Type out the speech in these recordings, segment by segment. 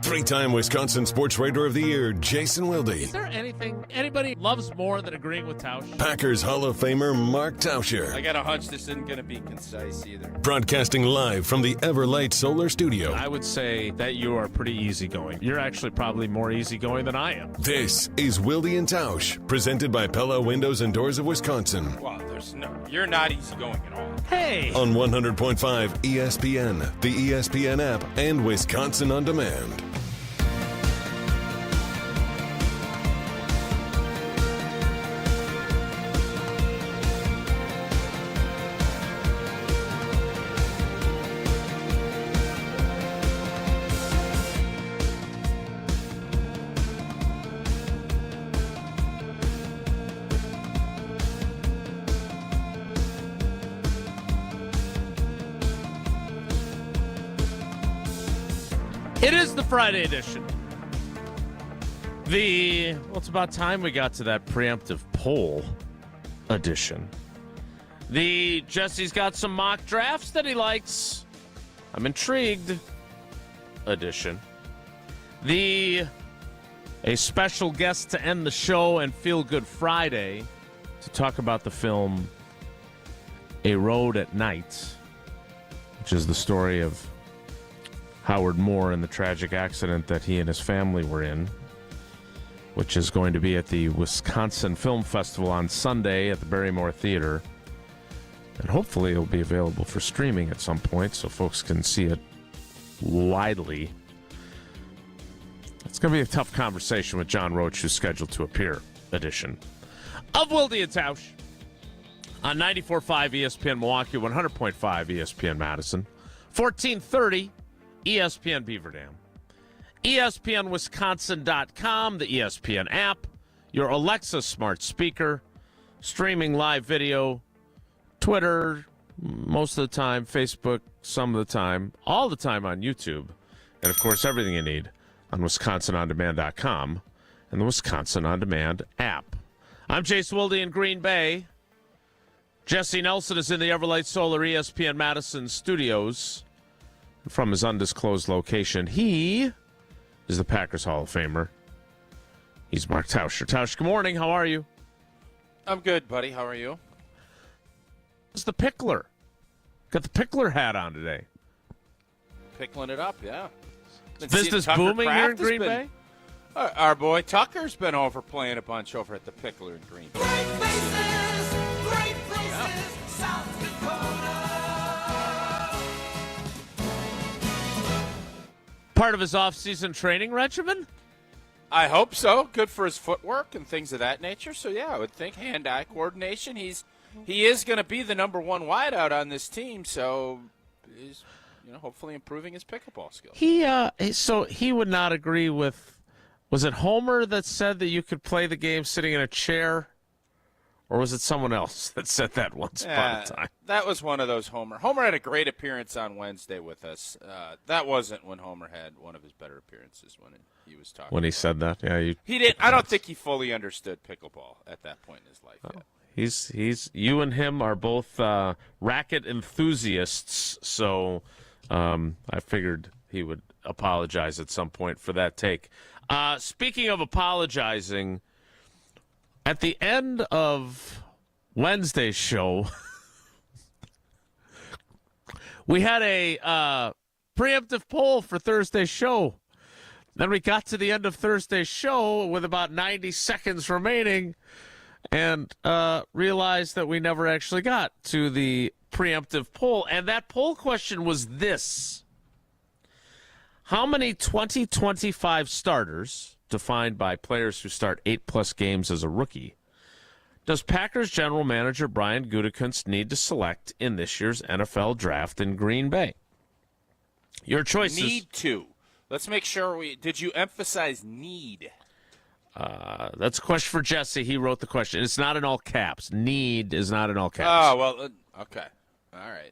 Three-time Wisconsin Sports Writer of the Year, Jason Wilde. Is there anything anybody loves more than agreeing with Tausch? Packers Hall of Famer, Mark Tauscher. I got a hunch this isn't going to be concise either. Broadcasting live from the Everlight Solar Studio. I would say that you are pretty easygoing. You're actually probably more easygoing than I am. This is Wilde and Tausch, presented by Pella Windows and Doors of Wisconsin. Well, you're not easygoing at all. Hey! On 100.5 ESPN, the ESPN app, and Wisconsin On Demand. It is the Friday edition. It's about time we got to that preemptive poll edition. Jesse's got some mock drafts that he likes. I'm intrigued edition. A special guest to end the show and Feel Good Friday to talk about the film A Road at Night, which is the story of Howard Moore and the tragic accident that he and his family were in, which is going to be at the Wisconsin Film Festival on Sunday at the Barrymore Theater. And hopefully it'll be available for streaming at some point so folks can see it widely. It's going to be a tough conversation with John Roach, who's scheduled to appear, edition of Wilde and Tausch on 94.5 ESPN Milwaukee, 100.5 ESPN Madison, 1430 ESPN Beaver Dam, ESPNWisconsin.com, the ESPN app, your Alexa smart speaker, streaming live video, Twitter, most of the time, Facebook, some of the time, all the time on YouTube, and, of course, everything you need on WisconsinOnDemand.com and the Wisconsin On Demand app. I'm Jason Wilde in Green Bay. Jesse Nelson is in the Everlight Solar ESPN Madison studios. From his undisclosed location, he is the Packers Hall of Famer. He's Mark Tauscher. Tausch, good morning. How are you? I'm good, buddy. How are you? It's the Pickler. Got the Pickler hat on today. Pickling it up, yeah. Business booming here in Green Bay? Our boy Tucker's been over playing a bunch over at the Pickler in Green Bay. Great places, South Dakota. Part of his off-season training regimen? I hope so. Good for his footwork and things of that nature. So, yeah, I would think hand-eye coordination. He is going to be the number one wideout on this team, so he's hopefully improving his pickleball skills. So he would not agree with, was it Homer that said that you could play the game sitting in a chair? Or was it someone else that said that once upon a time? That was one of those Homer. Homer had a great appearance on Wednesday with us. That wasn't when Homer had one of his better appearances when he was talking. When he said that? Yeah, he didn't. I don't think he fully understood pickleball at that point in his life yet. He's you and him are both racket enthusiasts, so I figured he would apologize at some point for that take. Speaking of apologizing, at the end of Wednesday's show, we had a preemptive poll for Thursday's show. Then we got to the end of Thursday's show with about 90 seconds remaining and realized that we never actually got to the preemptive poll. And that poll question was this: how many 2025 starters, defined by players who start 8+ games as a rookie, does Packers general manager Brian Gutekunst need to select in this year's NFL draft in Green Bay? Your choices. Need to. Let's make sure did you emphasize need? That's a question for Jesse. He wrote the question. It's not in all caps. Need is not in all caps. Oh, well, okay. All right.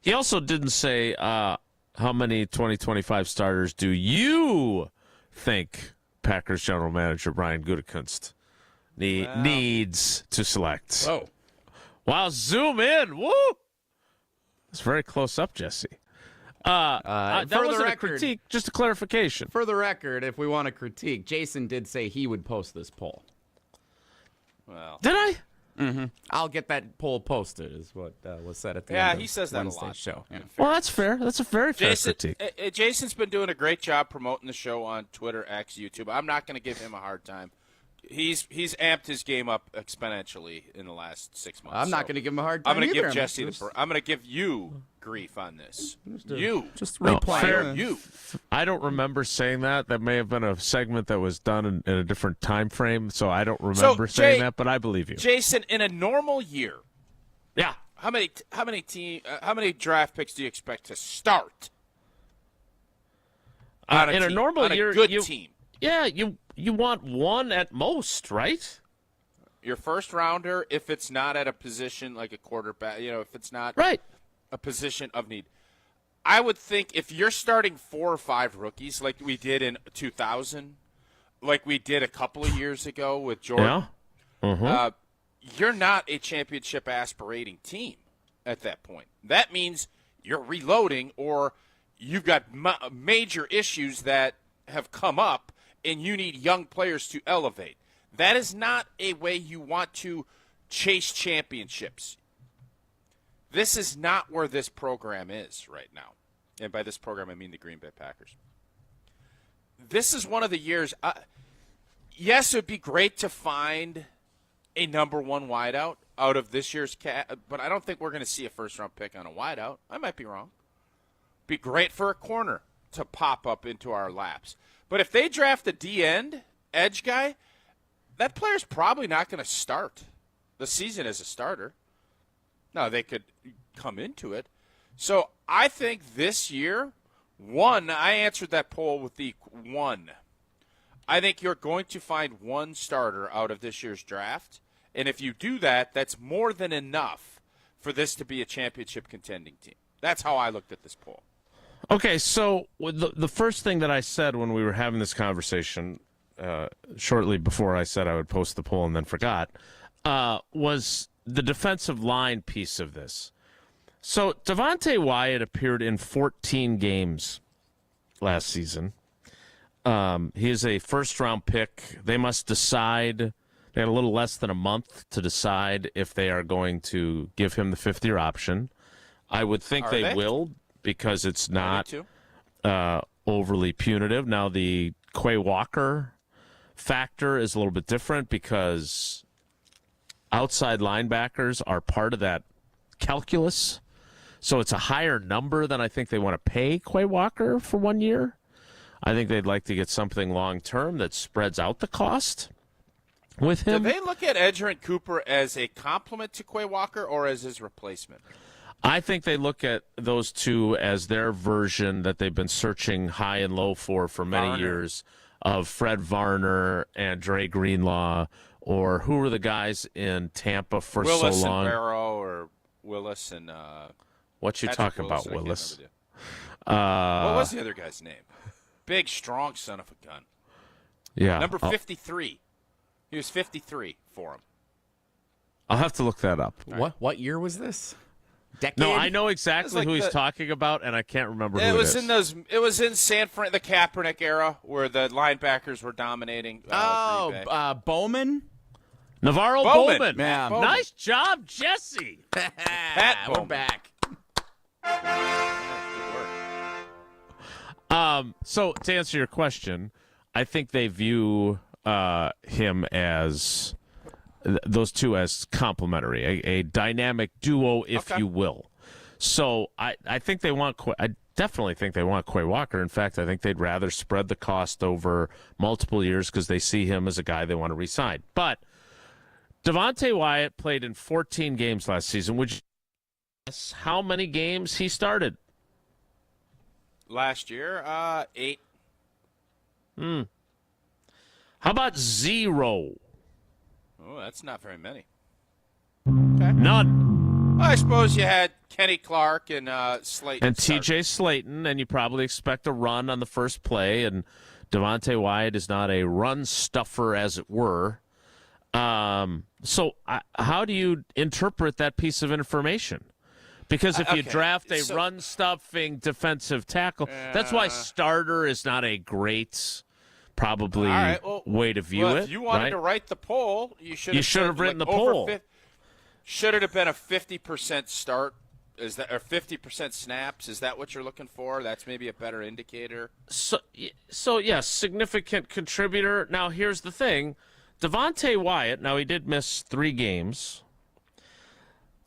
He also didn't say how many 2025 starters do you think Packers general manager Brian Gutekunst needs to select. Oh. Wow, zoom in. Woo! It's very close up, Jesse. That for the wasn't a record, critique, just a clarification. For the record, if we want to critique, Jason did say he would post this poll. Well, Did I? I'll get that poll posted, is what was said at the yeah, end of he says that Wednesday's a lot. show. Yeah. Well, that's fair. That's a very fair critique. Jason's been doing a great job promoting the show on Twitter, X, YouTube. I'm not going to give him a hard time. He's amped his game up exponentially in the last 6 months. I'm not going to give him a hard time. I'm going to either. give Jesse I'm going to give you grief on this. Just No, reply. fair. You. I don't remember saying that. That may have been a segment that was done in a different time frame, so I don't remember saying that. But I believe you, Jason. In a normal year, yeah. how many draft picks do you expect to start? In a normal year, good team. Yeah, you want one at most, right? Your first rounder, if it's not at a position like a quarterback, if it's not Right. a position of need. I would think if you're starting 4 or 5 rookies like we did in 2000, like we did a couple of years ago with Jordan, you're not a championship aspirating team at that point. That means you're reloading or you've got major issues that have come up and you need young players to elevate. That is not a way you want to chase championships. This is not where this program is right now. And by this program, I mean the Green Bay Packers. This is one of the years. Yes, it would be great to find a number 1 wideout out of this year's but I don't think we're going to see a first-round pick on a wideout. I might be wrong. Be great for a corner to pop up into our laps. But if they draft a D-end edge guy, that player's probably not going to start the season as a starter. Now, they could come into it. So I think this year, I answered that poll with the 1. I think you're going to find 1 starter out of this year's draft. And if you do that, that's more than enough for this to be a championship contending team. That's how I looked at this poll. Okay, so the first thing that I said when we were having this conversation, shortly before I said I would post the poll and then forgot, was the defensive line piece of this. So Devontae Wyatt appeared in 14 games last season. He is a first-round pick. They must decide. They had a little less than a month to decide if they are going to give him the 5th-year option. I would think they will, because it's not overly punitive. Now, the Quay Walker factor is a little bit different because outside linebackers are part of that calculus. So it's a higher number than I think they want to pay Quay Walker for 1 year. I think they'd like to get something long-term that spreads out the cost with him. Do they look at Edgerrin Cooper as a complement to Quay Walker or as his replacement? I think they look at those two as their version that they've been searching high and low for many years of Fred Varner and Dre Greenlaw, or who were the guys in Tampa for Willis so long? And Barrow, or Willis and what you Patrick talking about, Willis? What was the other guy's name? Big, strong son of a gun. Yeah, Number 53. He was 53 for him. I'll have to look that up. What year was this? Decade? No, I know exactly like who he's talking about, and I can't remember who It it was is. It was in the Kaepernick era where the linebackers were dominating. Green Bay. Bowman? Navarro Bowman. Bowman. Yeah. Bowman. Nice job, Jesse. Pat We're Bowman. back. Good work. So to answer your question, I think they view him as those two as complementary, a dynamic duo, if you will. So I think they want. I definitely think they want Quay Walker. In fact, I think they'd rather spread the cost over multiple years because they see him as a guy they want to re-sign. But Devontae Wyatt played in 14 games last season. Would you guess how many games he started? Last year, 8. How about 0? Oh, that's not very many. None. Well, I suppose you had Kenny Clark and Slayton. And T.J. Slayton, and you probably expect a run on the first play. And Devontae Wyatt is not a run stuffer, as it were. So how do you interpret that piece of information? Because if you Okay, draft a so- run-stuffing defensive tackle, that's why starter is not a great, probably, All right, well, way to view it. If you wanted right? to write the poll, you should have written the poll. Should it have been a 50% start? Is that or 50% snaps? Is that what you're looking for? That's maybe a better indicator. So yes, significant contributor. Now, here's the thing. Devontae Wyatt, now he did miss 3 games.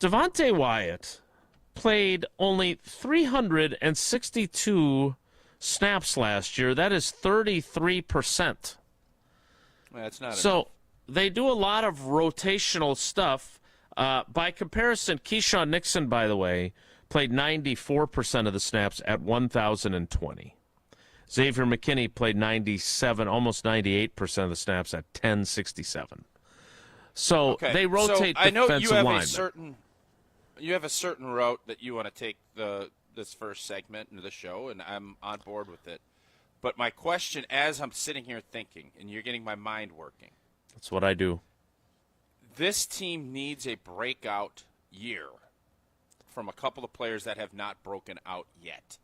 Devontae Wyatt played only 362 snaps last year. That is 33%. Well, that's not So enough. they do a lot of rotational stuff. By comparison, Keyshawn Nixon, by the way, played 94% of the snaps at 1,020. Xavier McKinney played 97, almost 98% of the snaps at 1067. So Okay, they rotate so I know defensive you have linemen. you have a certain route that you want to take this first segment into the show, and I'm on board with it. But my question, as I'm sitting here thinking, and you're getting my mind working, That's what I do. this team needs a breakout year from a couple of players that have not broken out yet.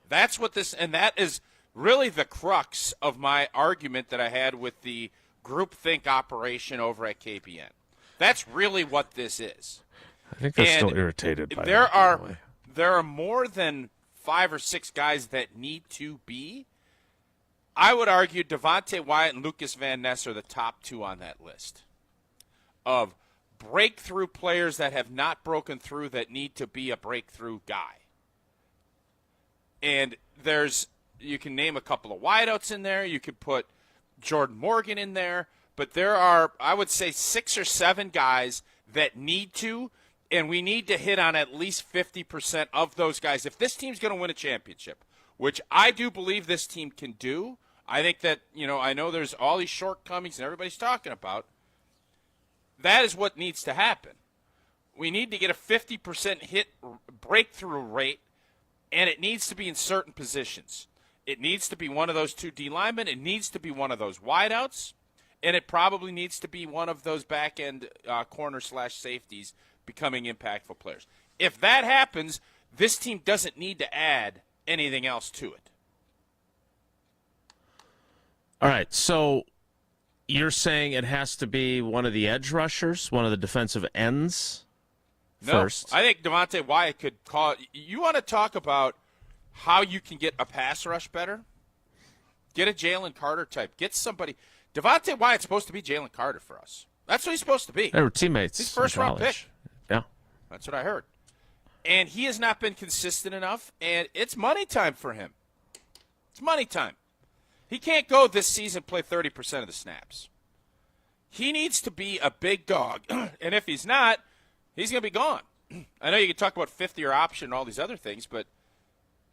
That's what this, and that is really the crux of my argument that I had with the groupthink operation over at KPN. That's really what this is. I think they're And still irritated by there that, by the way. there are more than 5 or 6 guys that need to be. I would argue Devontae Wyatt and Lucas Van Ness are the top 2 on that list of breakthrough players that have not broken through that need to be a breakthrough guy. And you can name a couple of wideouts in there. You could put Jordan Morgan in there. But there are, I would say, 6 or 7 guys that need to, and we need to hit on at least 50% of those guys. If this team's going to win a championship, which I do believe this team can do, I think that, I know there's all these shortcomings and everybody's talking about. That is what needs to happen. We need to get a 50% hit breakthrough rate, and it needs to be in certain positions. It needs to be one of those 2 D linemen. It needs to be one of those wideouts, and it probably needs to be one of those back-end corner/safeties becoming impactful players. If that happens, this team doesn't need to add anything else to it. All right, so you're saying it has to be one of the edge rushers, one of the defensive ends first? I think Devontae Wyatt could call it. You want to talk about how you can get a pass rush better? Get a Jalen Carter type. Get somebody. Devontae Wyatt's supposed to be Jalen Carter for us. That's what he's supposed to be. They were teammates. He's in first-round college. pick. Yeah. That's what I heard. And he has not been consistent enough, and it's money time for him. It's money time. He can't go this season play 30% of the snaps. He needs to be a big dog, and if he's not, he's going to be gone. I know you can talk about fifth-year option and all these other things, but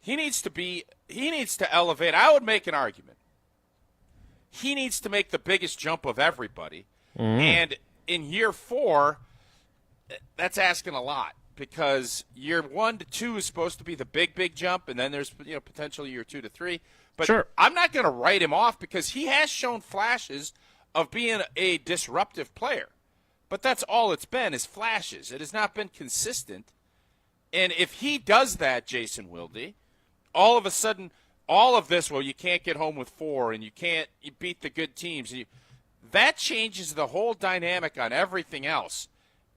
he needs to elevate. I would make an argument. He needs to make the biggest jump of everybody, and in year 4, that's asking a lot. Because year 1 to 2 is supposed to be the big jump, and then there's potential year 2 to 3. But sure. I'm not going to write him off because he has shown flashes of being a disruptive player. But that's all it's been is flashes. It has not been consistent. And if he does that, Jason Wilde, all of a sudden, all of this, you can't get home with 4 and you beat the good teams. That changes the whole dynamic on everything else.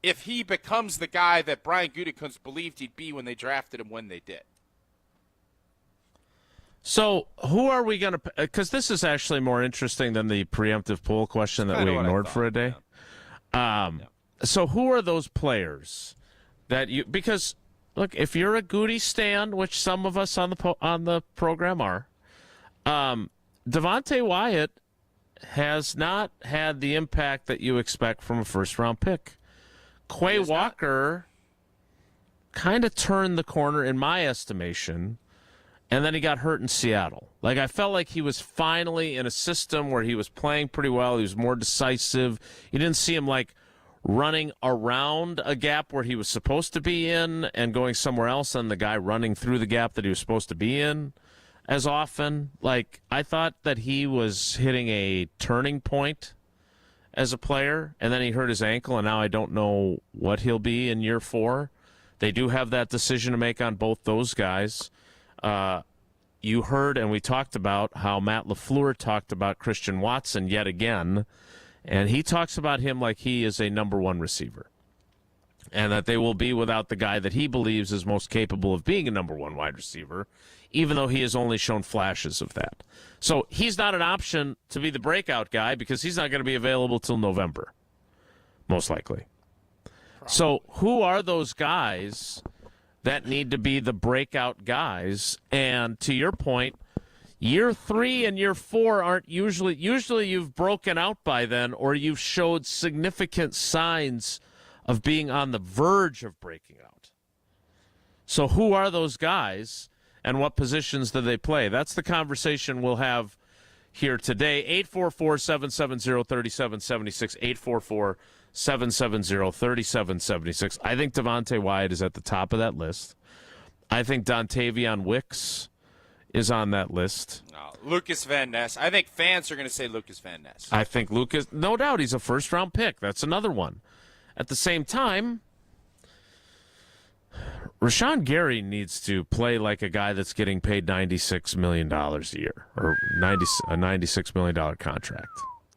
If he becomes the guy that Brian Gutekunst believed he'd be when they drafted him when they did. So who are we going to – because this is actually more interesting than the preemptive poll question that we ignored for a day. Yeah. So who are those players that you – because, look, if you're a Goody stan, which some of us on the program are, Devontae Wyatt has not had the impact that you expect from a first-round pick. Quay Walker kind of turned the corner in my estimation, and then he got hurt in Seattle. I felt like he was finally in a system where he was playing pretty well. He was more decisive. You didn't see him running around a gap where he was supposed to be in and going somewhere else, and the guy running through the gap that he was supposed to be in as often. I thought that he was hitting a turning point as a player, and then he hurt his ankle, and now I don't know what he'll be in year 4. They do have that decision to make on both those guys. You heard and we talked about how Matt LaFleur talked about Christian Watson yet again, and he talks about him like he is a number one receiver, and that they will be without the guy that he believes is most capable of being a number one wide receiver, even though he has only shown flashes of that. So he's not an option to be the breakout guy because he's not going to be available till November, most likely. Probably. So who are those guys that need to be the breakout guys? And to your point, year 3 and year 4 aren't usually you've broken out by then, or you've showed significant signs of being on the verge of breaking out. So who are those guys and what positions do they play? That's the conversation we'll have here today. 844-770-3776, 844-770-3776. I think Devontae Wyatt is at the top of that list. I think Dontavion Wicks is on that list. No, Lucas Van Ness. I think fans are going to say Lucas Van Ness. I think Lucas, no doubt, he's a first-round pick. That's another one. At the same time, Rashawn Gary needs to play like a guy that's getting paid $96 million a year, or a $96 million contract.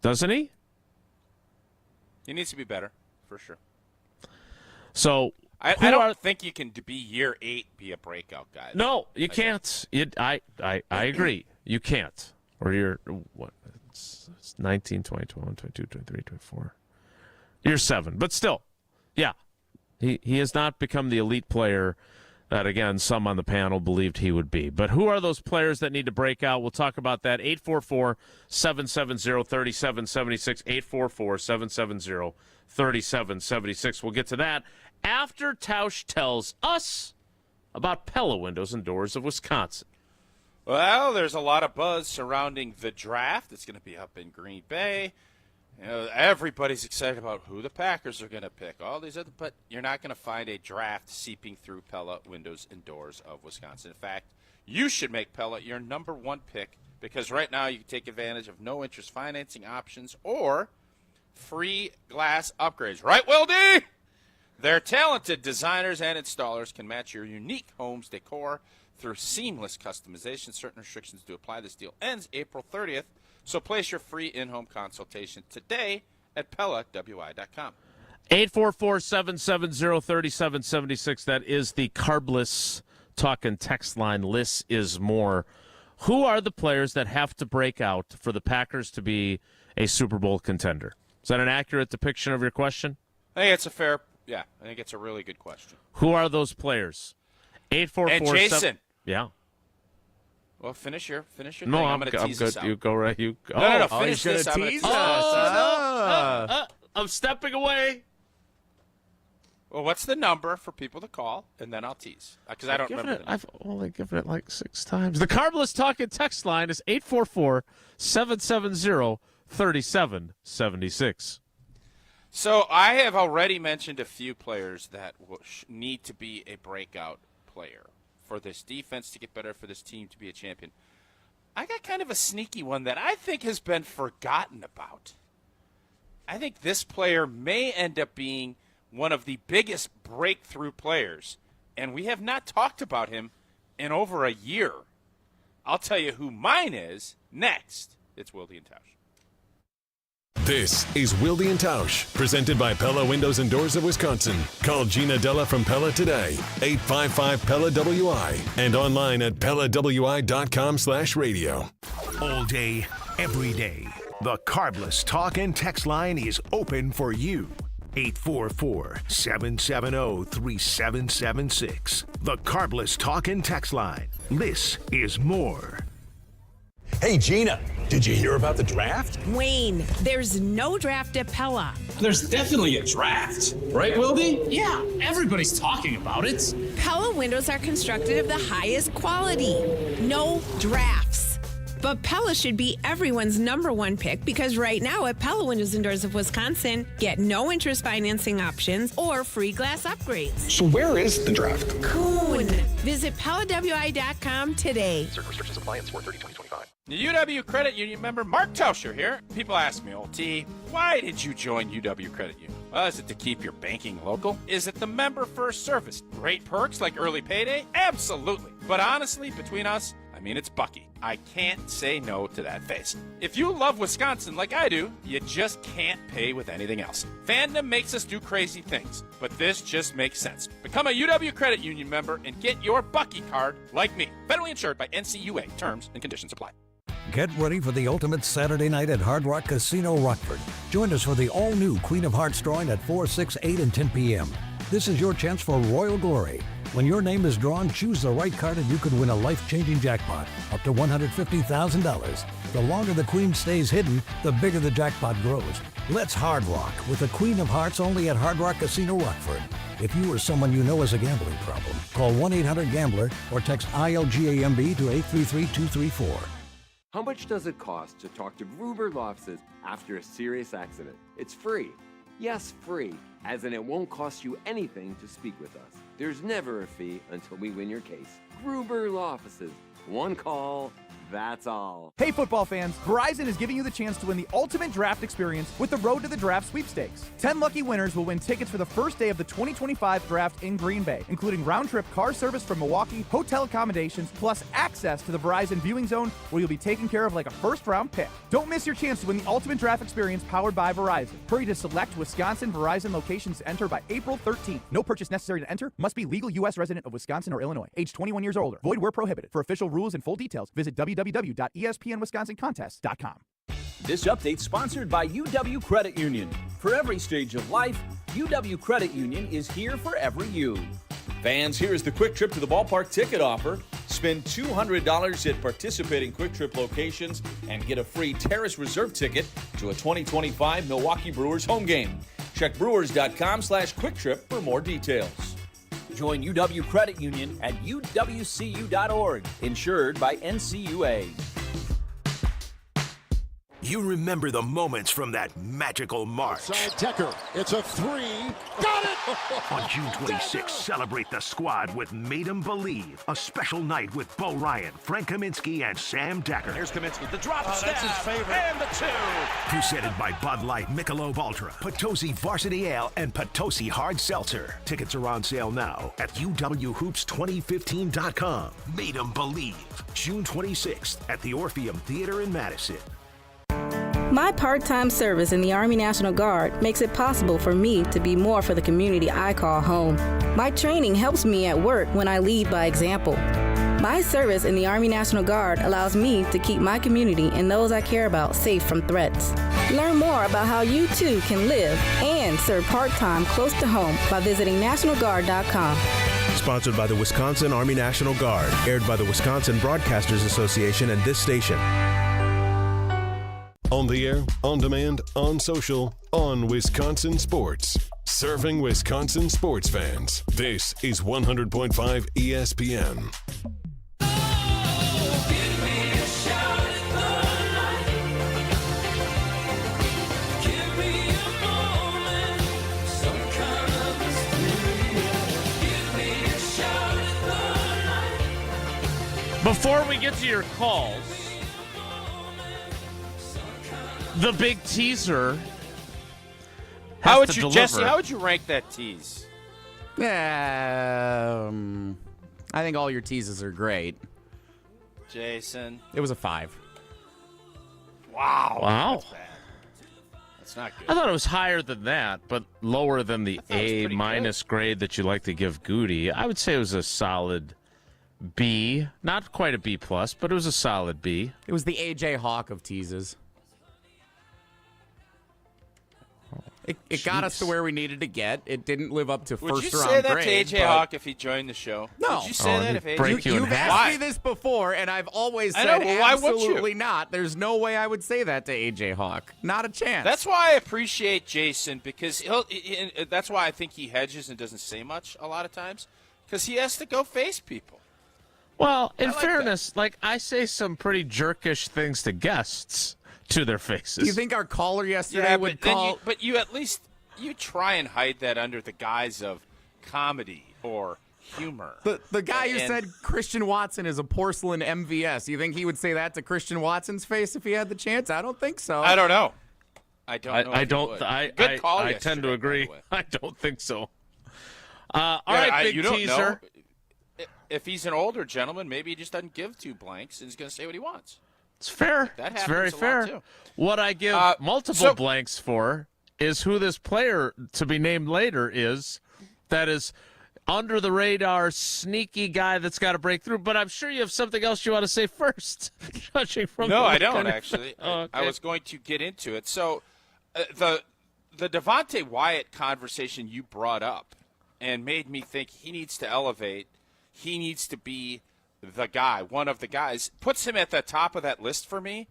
Doesn't he? He needs to be better, for sure. So I don't think you can be year 8 be a breakout guy. No, you can't. I agree. You can't. Or you're, what? It's 19, 20, 21, 22, 23, 24. Year 7. But still, yeah. He has not become the elite player that, again, some on the panel believed he would be. But who are those players that need to break out? We'll talk about that. 844-770-3776, 844-770-3776. We'll get to that after Tausch tells us about Pella Windows and Doors of Wisconsin. Well, there's a lot of buzz surrounding the draft. It's going to be up in Green Bay. You know, everybody's excited about who the Packers are going to pick. All these other, but you're not going to find a draft seeping through Pella Windows and Doors of Wisconsin. In fact, you should make Pella your number 1 pick, because right now you can take advantage of no interest financing options or free glass upgrades. Right, Wilde? Their talented designers and installers can match your unique home's decor through seamless customization. Certain restrictions do apply. This deal ends April 30th. So place your free in-home consultation today at PellaWI.com. 844-770-3776. That is the carbless talk and text line. Liss is more. Who are the players that have to break out for the Packers to be a Super Bowl contender? Is that an accurate depiction of your question? I think it's a fair, I think it's a really good question. Who are those players? 844 And Jason. Yeah. Well, finish your No, thing. I'm going to tease good. this out. You go right. You go. No, finish this. I'm going to tease this. I'm stepping away. Well, what's the number for people to call, and then I'll tease, because I don't remember. I've only given it like 6 times. The carbless talk and text line is 844-770-3776. So I have already mentioned a few players that need to be a breakout player for this defense to get better, for this team to be a champion. I got kind of a sneaky one that I think has been forgotten about. I think this player may end up being one of the biggest breakthrough players, and we have not talked about him in over a year. I'll tell you who mine is next. It's Wilde and Tausch. This is Wilde and Tausch, presented by Pella Windows and Doors of Wisconsin. Call Gina Della from Pella today, 855-PELLA-WI, and online at PellaWI.com/radio. All day, every day, the carbless talk and text line is open for you. 844-770-3776. The carbless talk and text line. This is more. Hey, Gina, did you hear about the draft? Wayne, there's no draft at Pella. There's definitely a draft. Right, Wilde? Yeah, everybody's talking about it. Pella windows are constructed of the highest quality. No drafts. But Pella should be everyone's number 1 pick, because right now at Pella Windows and Doors of Wisconsin, get no interest financing options or free glass upgrades. So where is the draft? Coon. Visit PellaWI.com today. Certain restrictions apply and sport 30-2025. The UW Credit Union member Mark Tauscher here. People ask me, old T, why did you join UW Credit Union? Well, is it to keep your banking local? Is it the member first service? Great perks like early payday? Absolutely. But honestly, between us, it's Bucky. I can't say no to that face. If you love Wisconsin like I do, you just can't pay with anything else. Fandom makes us do crazy things, but this just makes sense. Become a UW Credit Union member and get your Bucky card like me. Federally insured by NCUA. Terms and conditions apply. Get ready for the ultimate Saturday night at Hard Rock Casino Rockford. Join us for the all-new Queen of Hearts drawing at 4, 6, 8, and 10 p.m. This is your chance for royal glory. When your name is drawn, choose the right card and you could win a life-changing jackpot, up to $150,000. The longer the Queen stays hidden, the bigger the jackpot grows. Let's Hard Rock with the Queen of Hearts only at Hard Rock Casino Rockford. If you or someone you know has a gambling problem, call 1-800-GAMBLER or text ILGAMB to 833-234. How much does it cost to talk to Gruber Law Offices after a serious accident? It's free. Yes, free, as in it won't cost you anything to speak with us. There's never a fee until we win your case. Gruber Law Offices. One call, that's all. Hey football fans, Verizon is giving you the chance to win the ultimate draft experience with the Road to the Draft sweepstakes. 10 lucky winners will win tickets for the first day of the 2025 draft in Green Bay, including round-trip car service from Milwaukee, hotel accommodations, plus access to the Verizon viewing zone where you'll be taken care of like a first-round pick. Don't miss your chance to win the ultimate draft experience powered by Verizon. Hurry to select Wisconsin Verizon locations to enter by April 13th. No purchase necessary to enter. Must be legal U.S. resident of Wisconsin or Illinois. Age 21 years or older. Void where prohibited. For official rules and full details, visit www.espnwisconsincontest.com. This update sponsored by UW Credit Union. For every stage of life, UW Credit Union is here for every you. Fans, here's the Quick Trip to the Ballpark ticket offer. Spend $200 at participating Quick Trip locations and get a free Terrace Reserve ticket to a 2025 Milwaukee Brewers home game. Check brewers.com/quicktrip for more details. Join UW Credit Union at uwcu.org. Insured by NCUA. You remember the moments from that magical March. Side Decker, it's a three. Got it! On June 26th, celebrate the squad with Made 'em Believe, a special night with Bo Ryan, Frank Kaminsky, and Sam Decker. Here's Kaminsky, the drop step, that's his favorite. And the two. Presented by Bud Light, Michelob Ultra, Potosi Varsity Ale, and Potosi Hard Seltzer. Tickets are on sale now at uwhoops2015.com. Made 'em Believe, June 26th at the Orpheum Theater in Madison. My part-time service in the Army National Guard makes it possible for me to be more for the community I call home. My training helps me at work when I lead by example. My service in the Army National Guard allows me to keep my community and those I care about safe from threats. Learn more about how you too can live and serve part-time close to home by visiting NationalGuard.com. Sponsored by the Wisconsin Army National Guard. Aired by the Wisconsin Broadcasters Association and this station. On the air, on demand, on social, on Wisconsin Sports. Serving Wisconsin sports fans. This is 100.5 ESPN. Before we get to your calls, the big teaser. How would you, Jesse? How would you rank that tease? I think all your teases are great. Jason, it was a 5. Wow. That's bad. That's not good. I thought it was higher than that, but lower than the A- grade that you like to give Goody. I would say it was a solid B. Not quite a B+, but it was a solid B. It was the A.J. Hawk of teases. It got us to where we needed to get. It didn't live up to first round grade. Would you say that to A.J. Hawk if he joined the show? No. Would you say that if A.J. You've asked me this before, and I've always said absolutely not. There's no way I would say that to A.J. Hawk. Not a chance. That's why I appreciate Jason, because that's why I think he hedges and doesn't say much a lot of times, because he has to go face people. Well, in fairness, I say some pretty jerkish things to guests to their faces. Do you think our caller yesterday would call? But you at least you try and hide that under the guise of comedy or humor. The guy who said Christian Watson is a porcelain MVS, you think he would say that to Christian Watson's face if he had the chance? I don't think so. I don't know. I tend to agree. I don't think so. All right, big teaser. If he's an older gentleman, maybe he just doesn't give two blanks and he's going to say what he wants. It's fair. It's very fair. Too. What I give multiple blanks for is who this player to be named later is. That is under the radar, sneaky guy that's got to break through. But I'm sure you have something else you want to say first. Judging from no, I don't actually. Okay. I was going to get into it. So the Devontae Wyatt conversation you brought up and made me think he needs to elevate. He needs to be the guy, one of the guys. Puts him at the top of that list for me.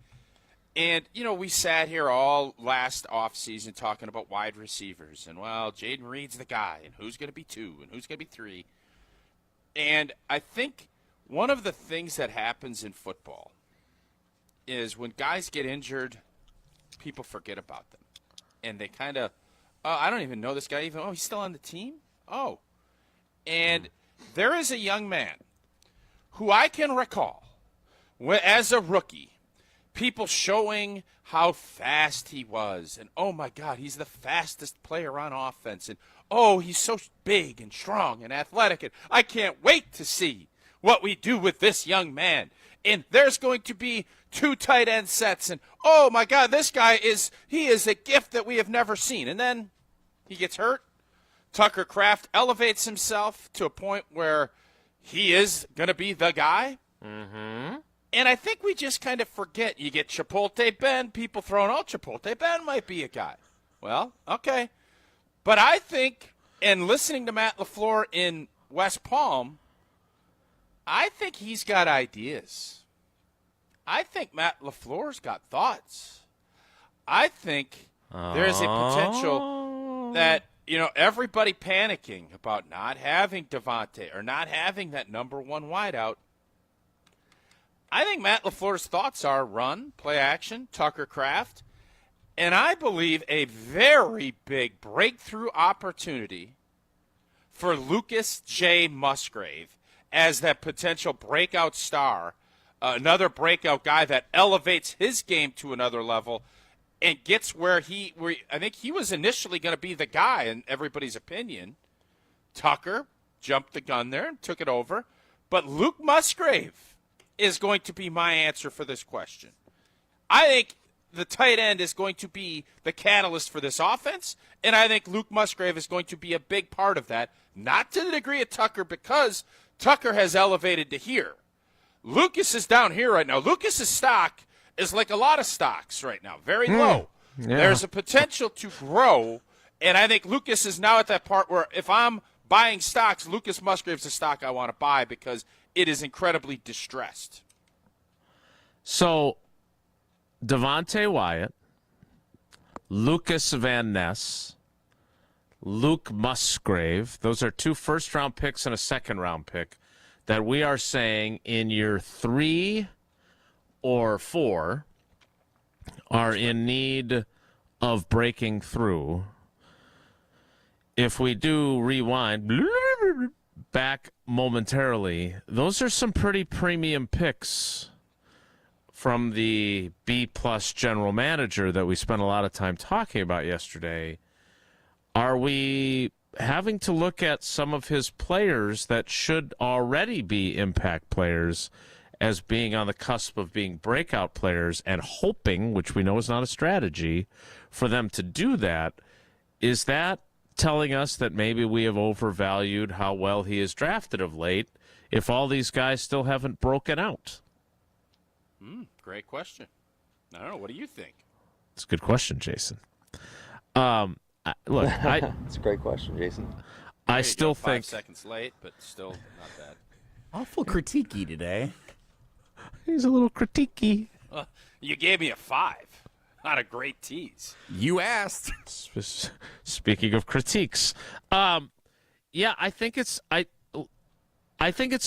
And, we sat here all last offseason talking about wide receivers. And, well, Jaden Reed's the guy. And who's going to be 2 and who's going to be 3. And I think one of the things that happens in football is when guys get injured, people forget about them. And they kind of, I don't even know this guy even. Oh, he's still on the team? Oh. And there is a young man who I can recall as a rookie, people showing how fast he was. And, oh, my God, he's the fastest player on offense. And, oh, he's so big and strong and athletic. And I can't wait to see what we do with this young man. And there's going to be 2 tight end sets. And, oh, my God, this guy is a gift that we have never seen. And then he gets hurt. Tucker Kraft elevates himself to a point where he is going to be the guy. Mm-hmm. And I think we just kind of forget. You get Chipotle Ben, people throwing out Chipotle Ben might be a guy. Well, okay. But I think, and listening to Matt LaFleur in West Palm, I think he's got ideas. I think Matt LaFleur's got thoughts. I think there's a potential that, everybody panicking about not having Devontae or not having that number 1 wideout. I think Matt LaFleur's thoughts are run, play action, Tucker Kraft, and I believe a very big breakthrough opportunity for Lucas J. Musgrave as that potential breakout star, another breakout guy that elevates his game to another level and gets where I think he was initially going to be the guy in everybody's opinion. Tucker jumped the gun there and took it over, but Luke Musgrave is going to be my answer for this question. I think the tight end is going to be the catalyst for this offense, and I think Luke Musgrave is going to be a big part of that, not to the degree of Tucker because Tucker has elevated to here. Lucas is down here right now. Lucas's stock is like a lot of stocks right now, very low. Yeah. There's a potential to grow, and I think Lucas is now at that part where if I'm buying stocks, Lucas Musgrave's a stock I want to buy because it is incredibly distressed. So, Devontae Wyatt, Lucas Van Ness, Luke Musgrave, those are 2 first-round picks and a second-round pick that we are saying in year 3 or 4 are in need of breaking through. If we do rewind back momentarily, those are some pretty premium picks from the B-plus general manager that we spent a lot of time talking about yesterday. Are we having to look at some of his players that should already be impact players as being on the cusp of being breakout players and hoping, which we know is not a strategy, for them to do that? Is that telling us that maybe we have overvalued how well he is drafted of late if all these guys still haven't broken out? Great question. I don't know. What do you think? It's a good question, Jason. Look, it's a great question, Jason. I still 5 think seconds late, but still not bad. Awful critiquey today. He's a little critiquey. You gave me a 5. Not a great tease. You asked. Speaking of critiques, yeah, I think it's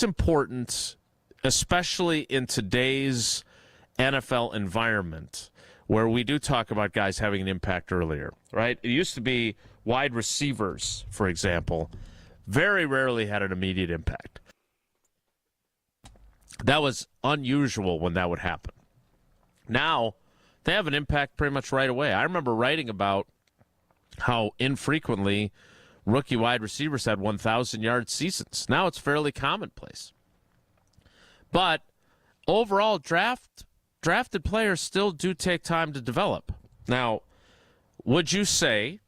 important, especially in today's NFL environment, where we do talk about guys having an impact earlier, right? It used to be wide receivers, for example, Very rarely had an immediate impact. That was unusual when that would happen. Now, they have an impact pretty much right away. I remember writing about how infrequently rookie wide receivers had 1,000-yard seasons. Now it's fairly commonplace. But overall, drafted players still do take time to develop. Now, would you say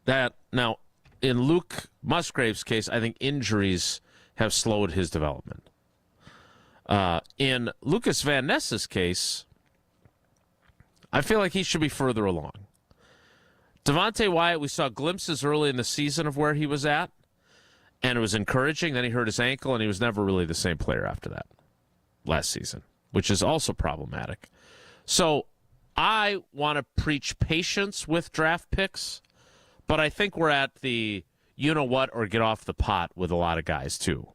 that, now, in Luke Musgrave's case, I think injuries have slowed his development. In Lucas Van Ness's case, I feel like he should be further along. Devontae Wyatt, we saw glimpses early in the season of where he was at, and it was encouraging. Then he hurt his ankle, and he was never really the same player after that last season, which is also problematic. So I want to preach patience with draft picks, but I think we're at the you-know-what or get off the pot with a lot of guys, too.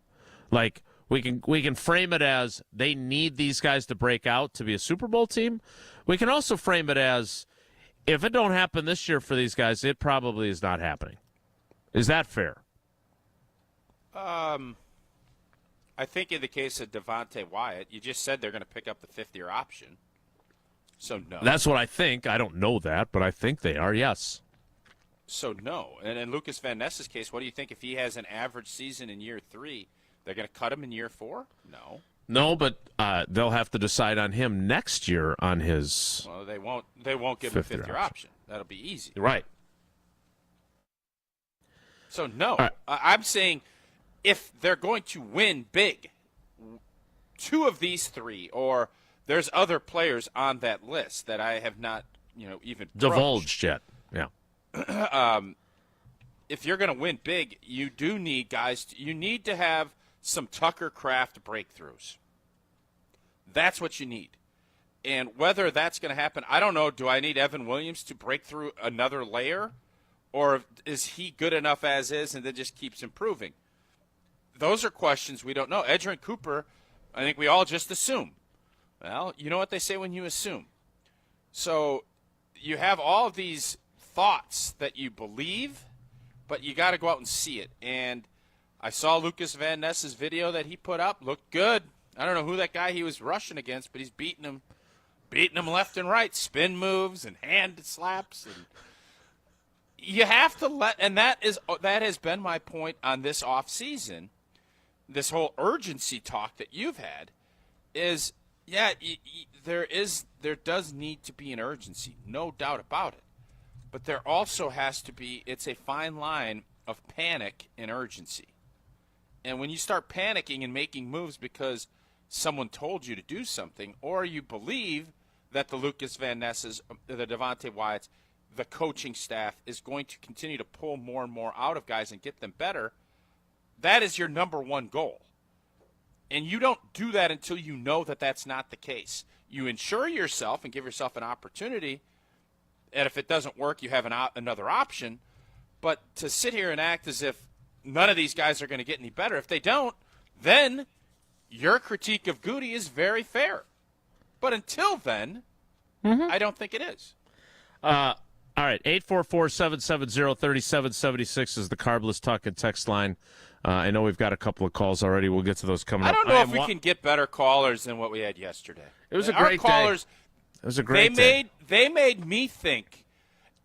Like, we can frame it as they need these guys to break out to be a Super Bowl team. We can also frame it as if it don't happen this year for these guys, it probably is not happening. Is that fair? I think in the case of Devontae Wyatt, you just said they're going to pick up the fifth-year option. So, no. That's what I think. I don't know that, but I think they are, yes. So, no. And in Lucas Van Ness's case, what do you think if he has an average season in year 3? They're going to cut him in year 4? No. No, but they'll have to decide on him next year on his. Well, they won't. They won't give him a fifth-year option. That'll be easy. Right. So no, right. I'm saying if they're going to win big, 2 of these 3, or there's other players on that list that I have not, even divulged yet. Yeah. If you're going to win big, you do need guys. You need to have some Tucker Kraft breakthroughs. That's what you need. And whether that's going to happen, I don't know. Do I need Evan Williams to break through another layer? Or is he good enough as is and then just keeps improving? Those are questions we don't know. Edgerrin Cooper, I think we all just assume. Well, you know what they say when you assume. So you have all of these thoughts that you believe, but you got to go out and see it. And I saw Lucas Van Ness's video that he put up. Looked good. I don't know who that guy he was rushing against, but he's beating him left and right. Spin moves and hand slaps. And you have to and that has been my point on this offseason. This whole urgency talk that you've had is, there does need to be an urgency, no doubt about it. But there also has to be, it's a fine line of panic and urgency. And when you start panicking and making moves because someone told you to do something, or you believe that the Lucas Van Ness's, the Devontae Wyatt's, the coaching staff is going to continue to pull more and more out of guys and get them better, that is your number one goal. And you don't do that until you know that that's not the case. You insure yourself and give yourself an opportunity, and if it doesn't work, you have another option. But to sit here and act as if none of these guys are going to get any better, if they don't, then your critique of Goody is very fair. But until then, I don't think it is. All right, 844-770-3776 is the Carbless Talk and text line. I know we've got a couple of calls already. We'll get to those coming up. I don't know if we can get better callers than what we had yesterday. It was a great day. It was a great day. They made me think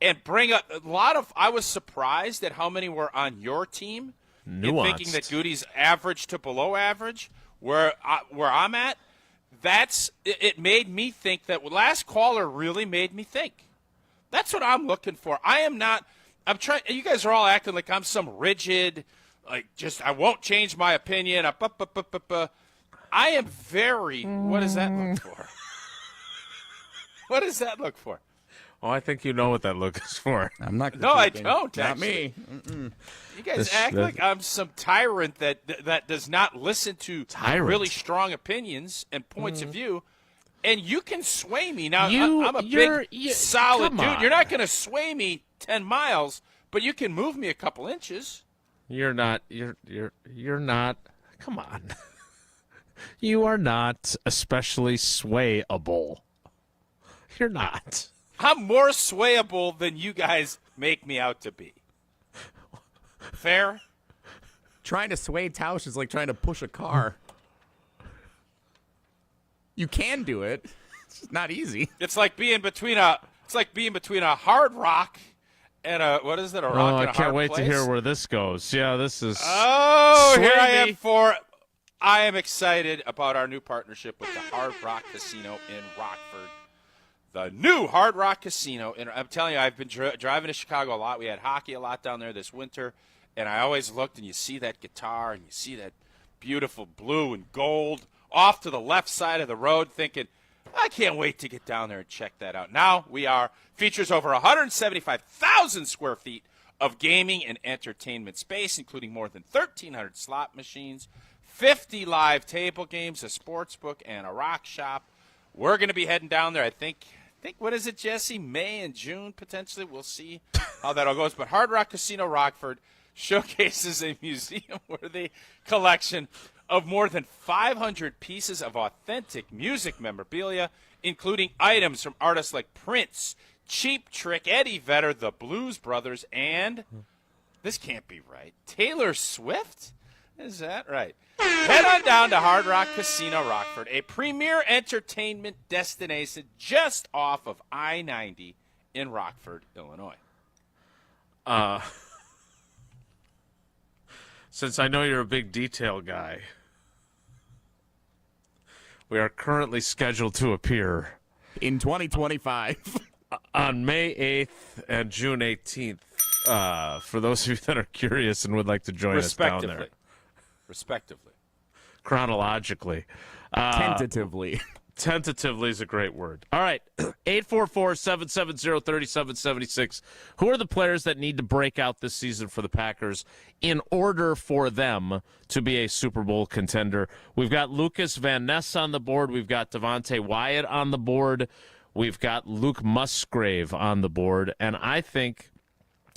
and bring up a lot of – I was surprised at how many were on your team. Nuanced. Thinking that Goody's average to below average, where I'm at. It made me think that last caller really made me think. That's what I'm looking for. I'm trying. You guys are all acting like I'm some rigid, I won't change my opinion. I am very. What does that look for? What does that look for? Oh, I think you know what that look is for. I'm not. No, I don't. Not actually. Me. Mm-mm. You guys act like I'm some tyrant that does not listen to really strong opinions and points of view. And you can sway me. Now, I'm a big, solid dude. You're not going to sway me 10 miles, but you can move me a couple inches. You're not. You're not. Come on. You are not especially swayable. You're not. I'm more swayable than you guys make me out to be. Fair? Trying to sway Tausch is like trying to push a car. You can do it. It's just not easy. It's like being between a hard rock and a what is it? A rock and a hard place? I can't wait to hear where this goes. Yeah, this is. Oh, here I am I am excited about our new partnership with the Hard Rock Casino in Rockford. The new Hard Rock Casino. And I'm telling you, I've been driving to Chicago a lot. We had hockey a lot down there this winter. And I always looked, and you see that guitar, and you see that beautiful blue and gold off to the left side of the road, thinking, I can't wait to get down there and check that out. Now features over 175,000 square feet of gaming and entertainment space, including more than 1,300 slot machines, 50 live table games, a sports book, and a rock shop. We're going to be heading down there, I think, what is it, Jesse? May and June, potentially. We'll see how that all goes. But Hard Rock Casino Rockford showcases a museum-worthy collection of more than 500 pieces of authentic music memorabilia, including items from artists like Prince, Cheap Trick, Eddie Vedder, the Blues Brothers, and, this can't be right, Taylor Swift? Is that right? Head on down to Hard Rock Casino Rockford, a premier entertainment destination just off of I-90 in Rockford, Illinois. Since I know you're a big detail guy, we are currently scheduled to appear in 2025 on May 8th and June 18th. For those of you that are curious and would like to join us down there. Respectively. Chronologically. Tentatively. Tentatively is a great word. All right, 844-770-3776. Who are the players that need to break out this season for the Packers in order for them to be a Super Bowl contender? We've got Lucas Van Ness on the board. We've got Devontae Wyatt on the board. We've got Luke Musgrave on the board. And I think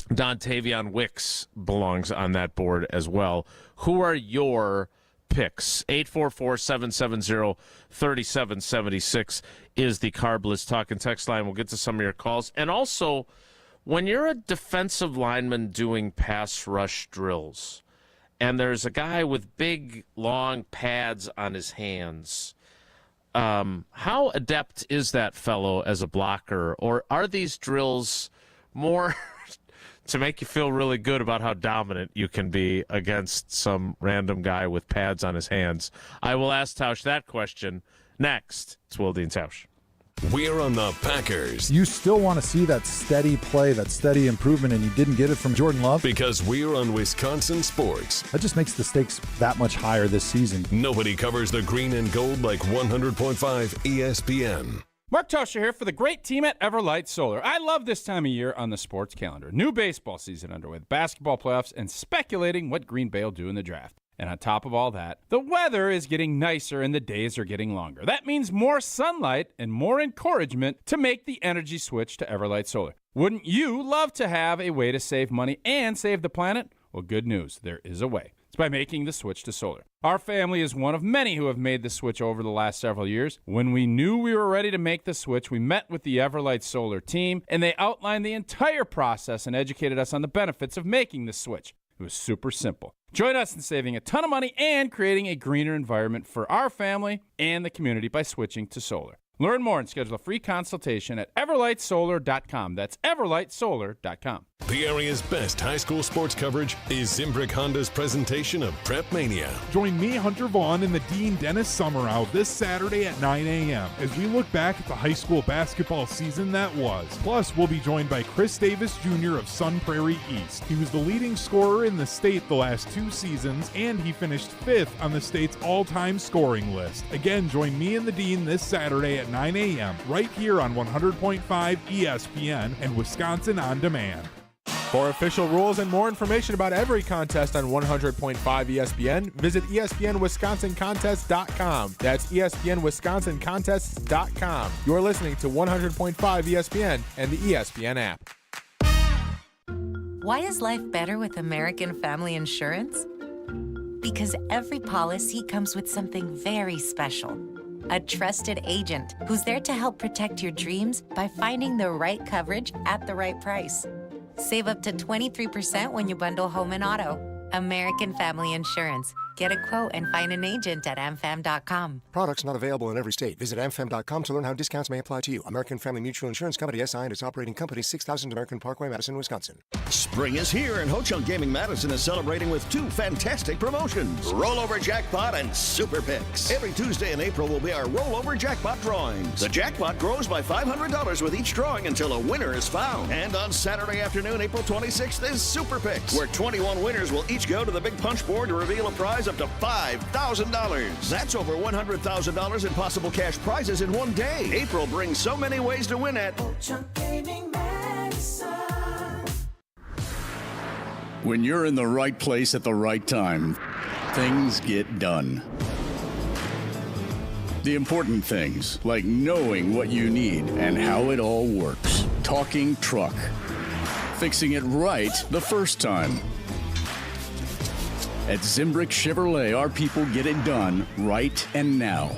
Dontavion Wicks belongs on that board as well. Who are your picks? 844-770-3776 is the Carbless Talk and Text line. We'll get to some of your calls. And also, when you're a defensive lineman doing pass rush drills, and there's a guy with big, long pads on his hands, how adept is that fellow as a blocker? Or are these drills more to make you feel really good about how dominant you can be against some random guy with pads on his hands? I will ask Tausch that question next. It's Wilde and Tausch. We're on the Packers. You still want to see that steady play, that steady improvement, and you didn't get it from Jordan Love? Because we're on Wisconsin Sports. That just makes the stakes that much higher this season. Nobody covers the green and gold like 100.5 ESPN. Mark Tosher here for the great team at Everlight Solar. I love this time of year on the sports calendar. New baseball season underway, the basketball playoffs, and speculating what Green Bay will do in the draft. And on top of all that, the weather is getting nicer and the days are getting longer. That means more sunlight and more encouragement to make the energy switch to Everlight Solar. Wouldn't you love to have a way to save money and save the planet? Well, good news. There is a way. It's by making the switch to solar. Our family is one of many who have made the switch over the last several years. When we knew we were ready to make the switch, we met with the Everlight Solar team, and they outlined the entire process and educated us on the benefits of making the switch. It was super simple. Join us in saving a ton of money and creating a greener environment for our family and the community by switching to solar. Learn more and schedule a free consultation at everlightsolar.com. That's everlightsolar.com. The area's best high school sports coverage is Zimbrick Honda's presentation of Prep Mania. Join me, Hunter Vaughn, and the Dean Dennis Summerall this Saturday at 9 a.m. as we look back at the high school basketball season that was. Plus, we'll be joined by Chris Davis Jr. of Sun Prairie East. He was the leading scorer in the state the last 2 seasons, and he finished 5th on the state's all-time scoring list. Again, join me and the Dean this Saturday at 9 a.m. right here on 100.5 ESPN and Wisconsin On Demand. For official rules and more information about every contest on 100.5 ESPN, visit ESPNWisconsinContests.com. That's ESPNWisconsinContests.com. You're listening to 100.5 ESPN and the ESPN app. Why is life better with American Family Insurance? Because every policy comes with something very special. A trusted agent who's there to help protect your dreams by finding the right coverage at the right price. Save up to 23% when you bundle home and auto. American Family Insurance. Get a quote and find an agent at amfam.com. Products not available in every state. Visit amfam.com to learn how discounts may apply to you. American Family Mutual Insurance Company, SI, and its operating company, 6000 American Parkway, Madison, Wisconsin. Spring is here, and Ho-Chunk Gaming Madison is celebrating with two fantastic promotions, Rollover Jackpot and Super Picks. Every Tuesday in April will be our Rollover Jackpot drawings. The jackpot grows by $500 with each drawing until a winner is found. And on Saturday afternoon, April 26th, is Super Picks, where 21 winners will each go to the big punch board to reveal a prize up to $5,000. That's over $100,000 in possible cash prizes in one day. April brings so many ways to win at Ho-Chunk Gaming Madison. When you're in the right place at the right time, things get done. The important things, like knowing what you need and how it all works. Talking truck. Fixing it right the first time. At Zimbrick Chevrolet, our people get it done right and now.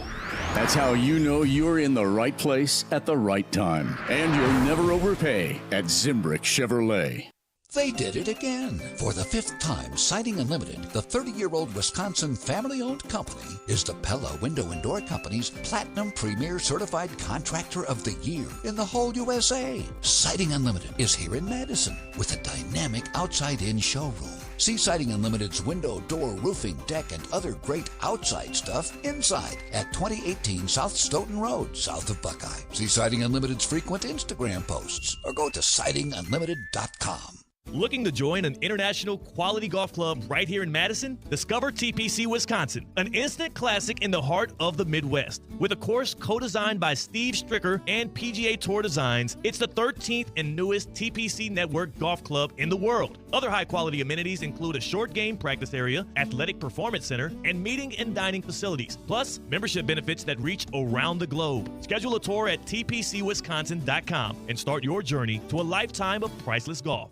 That's how you know you're in the right place at the right time. And you'll never overpay at Zimbrick Chevrolet. They did it again. For the 5th time, Siding Unlimited, the 30-year-old Wisconsin family-owned company, is the Pella Window and Door Company's Platinum Premier Certified Contractor of the Year in the whole USA. Siding Unlimited is here in Madison with a dynamic outside-in showroom. See Siding Unlimited's window, door, roofing, deck, and other great outside stuff inside at 2018 South Stoughton Road, south of Buckeye. See Siding Unlimited's frequent Instagram posts or go to sidingunlimited.com. Looking to join an international quality golf club right here in Madison? Discover TPC Wisconsin, an instant classic in the heart of the Midwest. With a course co-designed by Steve Stricker and PGA Tour Designs, it's the 13th and newest TPC Network golf club in the world. Other high-quality amenities include a short game practice area, athletic performance center, and meeting and dining facilities. Plus, membership benefits that reach around the globe. Schedule a tour at tpcwisconsin.com and start your journey to a lifetime of priceless golf.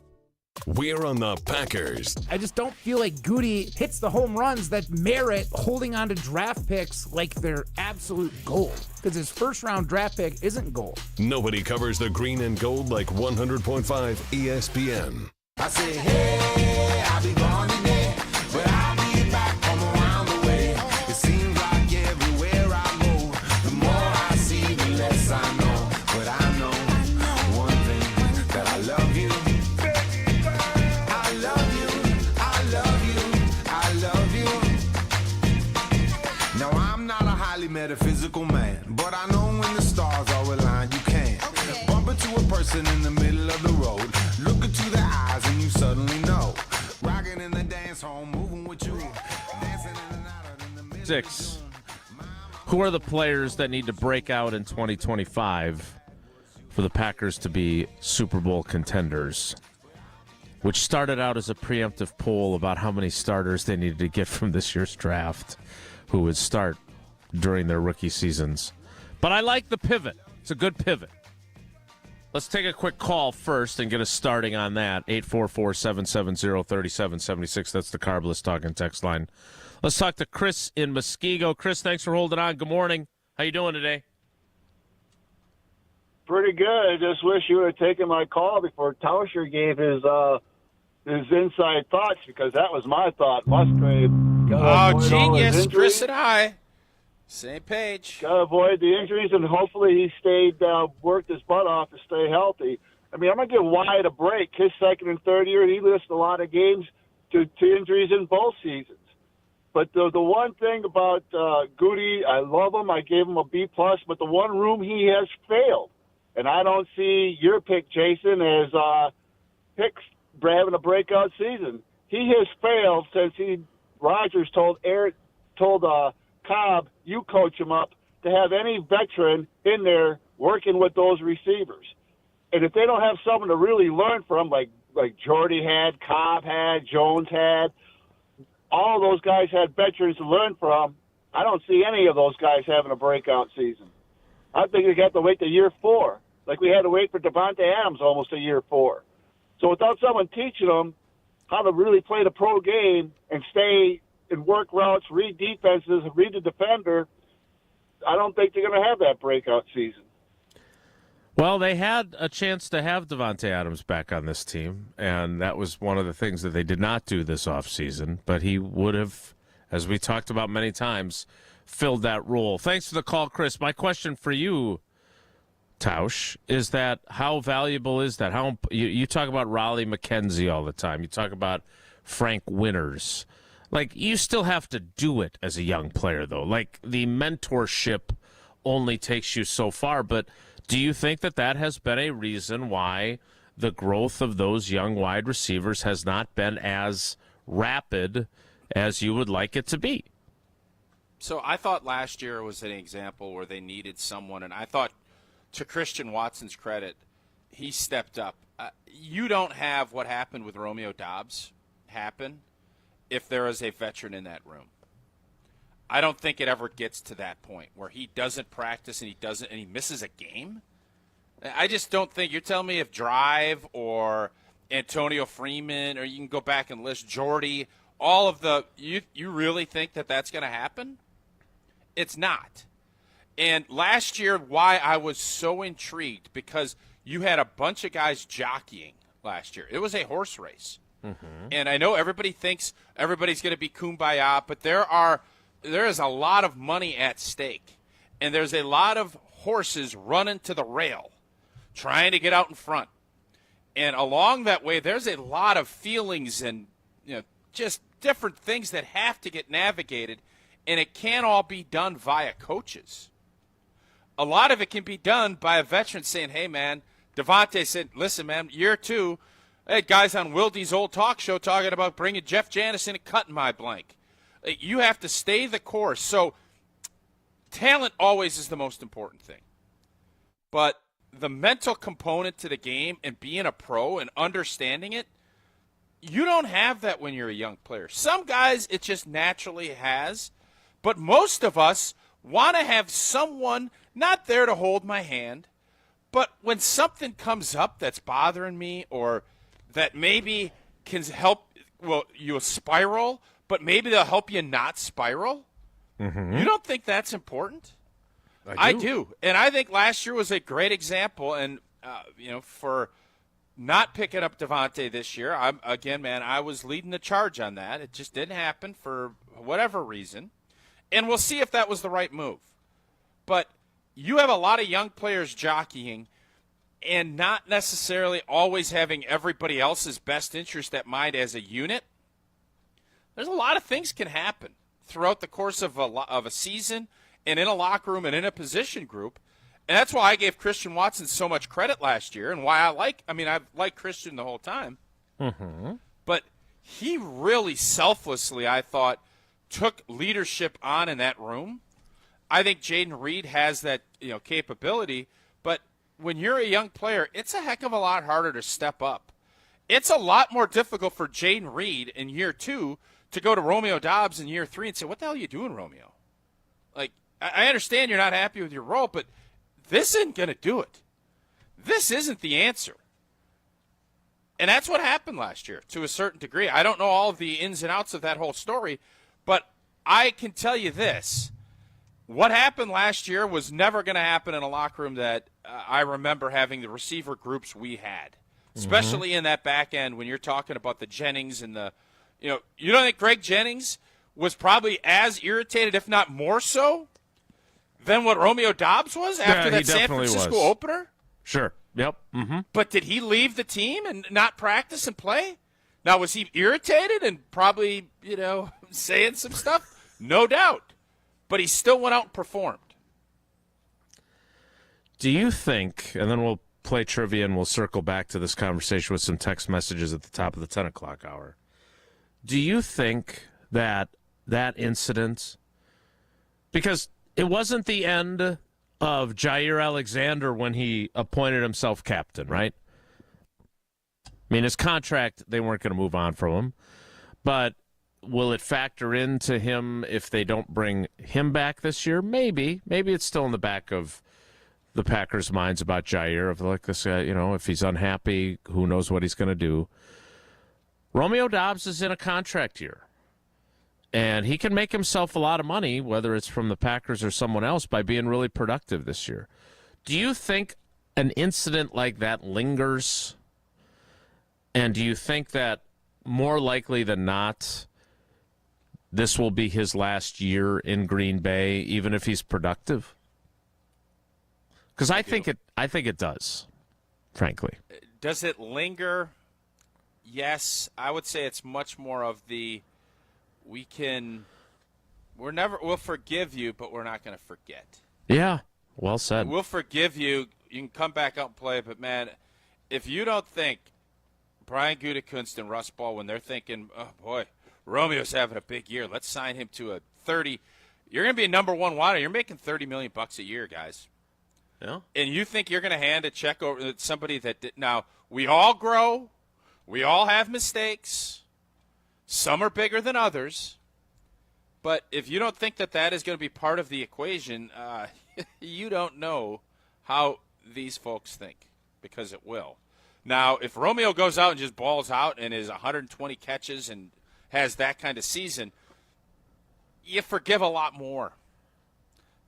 We're on the Packers. I just don't feel like Goody hits the home runs that merit holding on to draft picks like they're absolute gold. Because his first-round draft pick isn't gold. Nobody covers the green and gold like 100.5 ESPN. I say, hey, I'll be gone today, but I'll be back from around the way. It seems like everywhere I go, the more I see, the less I know. But I know one thing, that I love you. Metaphysical man, but I know when the stars are aligned, you can bump into a person in the middle of the road, look into their eyes, and you suddenly know. Rocking in the dance hall, moving with you, dancing in and out in the middle. 6. Who are the players that need to break out in 2025 for the Packers to be Super Bowl contenders? Which started out as a preemptive poll about how many starters they needed to get from this year's draft who would start during their rookie seasons. But I like the pivot. It's a good pivot. Let's take a quick call first and get us starting on that. 844-770-3776. That's the Carbless Talking text line. Let's talk to Chris in Muskego. Chris, thanks for holding on. Good morning. How you doing today? Pretty good. I just wish you would have taken my call before Tauscher gave his inside thoughts, because that was my thought. Musgrave. Oh, genius. Chris and I. Same page. Got to avoid the injuries, and hopefully he worked his butt off to stay healthy. I mean, I'm going to give Wyatt a break. His second and third year, he missed a lot of games to injuries in both seasons. But the one thing about Goody, I love him. I gave him a B+, but the one room he has failed, and I don't see your pick, Jason, as picks having a breakout season. He has failed since Rodgers told Cobb, you coach him up, to have any veteran in there working with those receivers. And if they don't have someone to really learn from, like Jordy had, Cobb had, Jones had, all those guys had veterans to learn from, I don't see any of those guys having a breakout season. I think they have to wait to year 4, like we had to wait for Devontae Adams almost to year 4. So without someone teaching them how to really play the pro game and stay and work routes, read defenses, read the defender, I don't think they're going to have that breakout season. Well, they had a chance to have Davante Adams back on this team, and that was one of the things that they did not do this offseason, but he would have, as we talked about many times, filled that role. Thanks for the call, Chris. My question for you, Tausch, is that how valuable is that? You talk about Raleigh McKenzie all the time. You talk about Frank Winters. Like, you still have to do it as a young player, though. Like, the mentorship only takes you so far, but do you think that has been a reason why the growth of those young wide receivers has not been as rapid as you would like it to be? So I thought last year was an example where they needed someone, and I thought, to Christian Watson's credit, he stepped up. You don't have what happened with Romeo Doubs happen if there is a veteran in that room. I don't think it ever gets to that point where he doesn't practice and he misses a game. I just don't think. You're telling me if Drive or Antonio Freeman, or you can go back and list Jordy, all of the you really think that's going to happen? It's not. And last year, why I was so intrigued, because you had a bunch of guys jockeying last year. It was a horse race. Mm-hmm. And I know everybody thinks everybody's going to be kumbaya, but there is a lot of money at stake. And there's a lot of horses running to the rail, trying to get out in front. And along that way, there's a lot of feelings and just different things that have to get navigated, and it can't all be done via coaches. A lot of it can be done by a veteran saying, hey, man, Davante said, listen, man, year 2, I had guys on Wilde's old talk show talking about bringing Jeff Janis in and cutting my blank. You have to stay the course. So talent always is the most important thing. But the mental component to the game and being a pro and understanding it, you don't have that when you're a young player. Some guys it just naturally has, but most of us want to have someone not there to hold my hand, but when something comes up that's bothering me or that maybe can help, you spiral, but maybe they'll help you not spiral. Mm-hmm. You don't think that's important? I do. And I think last year was a great example. And, for not picking up Davante this year, I was leading the charge on that. It just didn't happen for whatever reason. And we'll see if that was the right move. But you have a lot of young players jockeying and not necessarily always having everybody else's best interest at mind as a unit. There's a lot of things can happen throughout the course of a season and in a locker room and in a position group. And that's why I gave Christian Watson so much credit last year and why I've liked Christian the whole time. Mm-hmm. But he really selflessly, I thought, took leadership on in that room. I think Jaden Reed has that capability, but when you're a young player, it's a heck of a lot harder to step up. It's a lot more difficult for Jaden Reed in year 2 to go to Romeo Doubs in year 3 and say, what the hell are you doing, Romeo? Like, I understand you're not happy with your role, but this isn't going to do it. This isn't the answer. And that's what happened last year to a certain degree. I don't know all of the ins and outs of that whole story, but I can tell you this. What happened last year was never going to happen in a locker room that I remember having the receiver groups we had, especially in that back end when you're talking about the Jennings and you don't think Greg Jennings was probably as irritated, if not more so, than what Romeo Doubs was after that San Francisco opener? Sure. Yep. Mm-hmm. But did he leave the team and not practice and play? Now, was he irritated and probably, saying some stuff? No doubt. But he still went out and performed. Do you think, and then we'll play trivia and we'll circle back to this conversation with some text messages at the top of the 10 o'clock hour. Do you think that incident, because it wasn't the end of Jair Alexander when he appointed himself captain, right? I mean, his contract, they weren't going to move on from him. But will it factor into him if they don't bring him back this year? Maybe. Maybe it's still in the back of the Packers' minds about Jair, of like this guy, if he's unhappy, who knows what he's going to do. Romeo Doubs is in a contract year. And he can make himself a lot of money, whether it's from the Packers or someone else, by being really productive this year. Do you think an incident like that lingers? And do you think that more likely than not, this will be his last year in Green Bay, even if he's productive? Because I think it does, frankly. Does it linger? Yes, I would say it's much more of the we'll forgive you, but we're not going to forget. Yeah, well said. We'll forgive you. You can come back out and play, but man, if you don't think Brian Gutekunst and Russ Ball, when they're thinking, oh boy, Romeo's having a big year, let's sign him to a 30. You're going to be a number one wideout. You're making $30 million a year, guys. Yeah. And you think you're going to hand a check over to somebody that did. Now, we all grow. We all have mistakes. Some are bigger than others. But if you don't think that that is going to be part of the equation, you don't know how these folks think, because it will. Now, if Romeo goes out and just balls out and is 120 catches and has that kind of season, you forgive a lot more.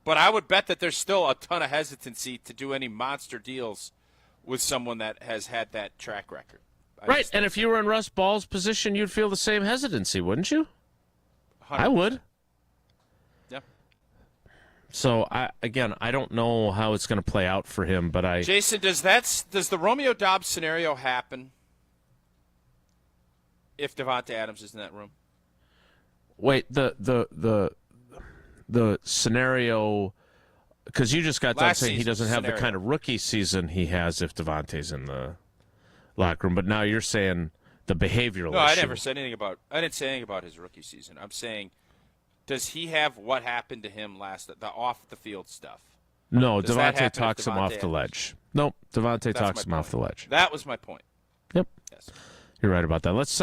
But I would bet that there's still a ton of hesitancy to do any monster deals with someone that has had that track record. Right, and if you were in Russ Ball's position, you'd feel the same hesitancy, wouldn't you? 100%. I would. Yeah. So, I don't know how it's going to play out for him, but Jason, does the Romeo Doubs scenario happen if Davante Adams is in that room? Wait, the scenario, because you just got done saying he doesn't have the kind of rookie season he has if Davante's in the locker room, but now you're saying the behavioral issue. No, I didn't say anything about his rookie season. I'm saying, does he have what happened to him the off the field stuff? No, Davante talks him off the ledge. Nope, Davante talks him off the ledge. That was my point. Yep. Yes. You're right about that. Let's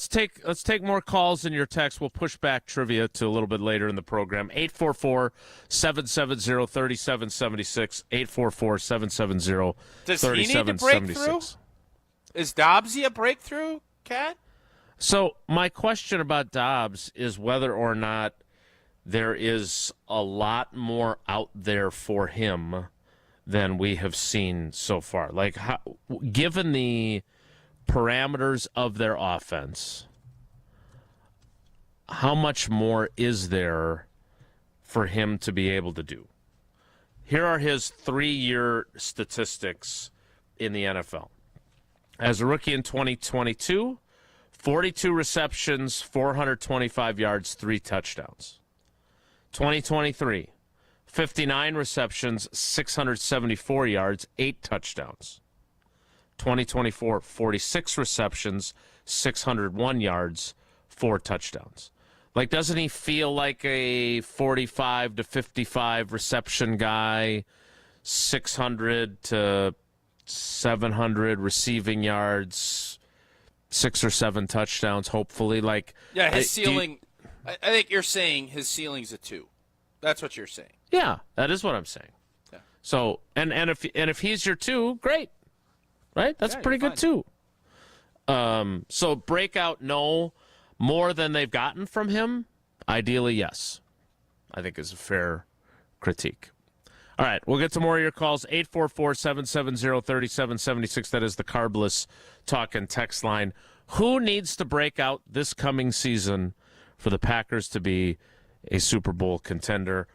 take more calls in your text. We'll push back trivia to a little bit later in the program. 844-770-3776. 844-770-3776. Does he need to break through? Is Dobbsy a breakthrough, Kat? So my question about Dobbs is whether or not there is a lot more out there for him than we have seen so far. Like, given the parameters of their offense, how much more is there for him to be able to do? Here are his 3-year statistics in the NFL. As a rookie in 2022, 42 receptions, 425 yards, 3 touchdowns. 2023, 59 receptions, 674 yards, 8 touchdowns. 2024, 46 receptions, 601 yards, 4 touchdowns. Like, doesn't he feel like a 45 to 55 reception guy, 600 to 700 receiving yards, 6 or 7 touchdowns, hopefully? Like, yeah, his ceiling, I think you're saying his ceiling's a 2. That's what you're saying. Yeah, that is what I'm saying. Yeah. So, and if he's your 2, great. Right? That's pretty good, too. So, breakout, no. More than they've gotten from him? Ideally, yes. I think is a fair critique. All right, we'll get to more of your calls. 844-770-3776. That is the Carbless talk and text line. Who needs to break out this coming season for the Packers to be a Super Bowl contender?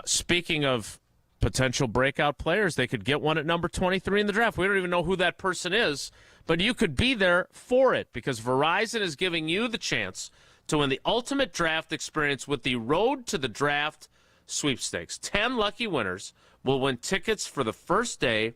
Speaking of potential breakout players, they could get one at number 23 in the draft. We don't even know who that person is, but you could be there for it because Verizon is giving you the chance to win the ultimate draft experience with the Road to the Draft sweepstakes. 10 lucky winners will win tickets for the first day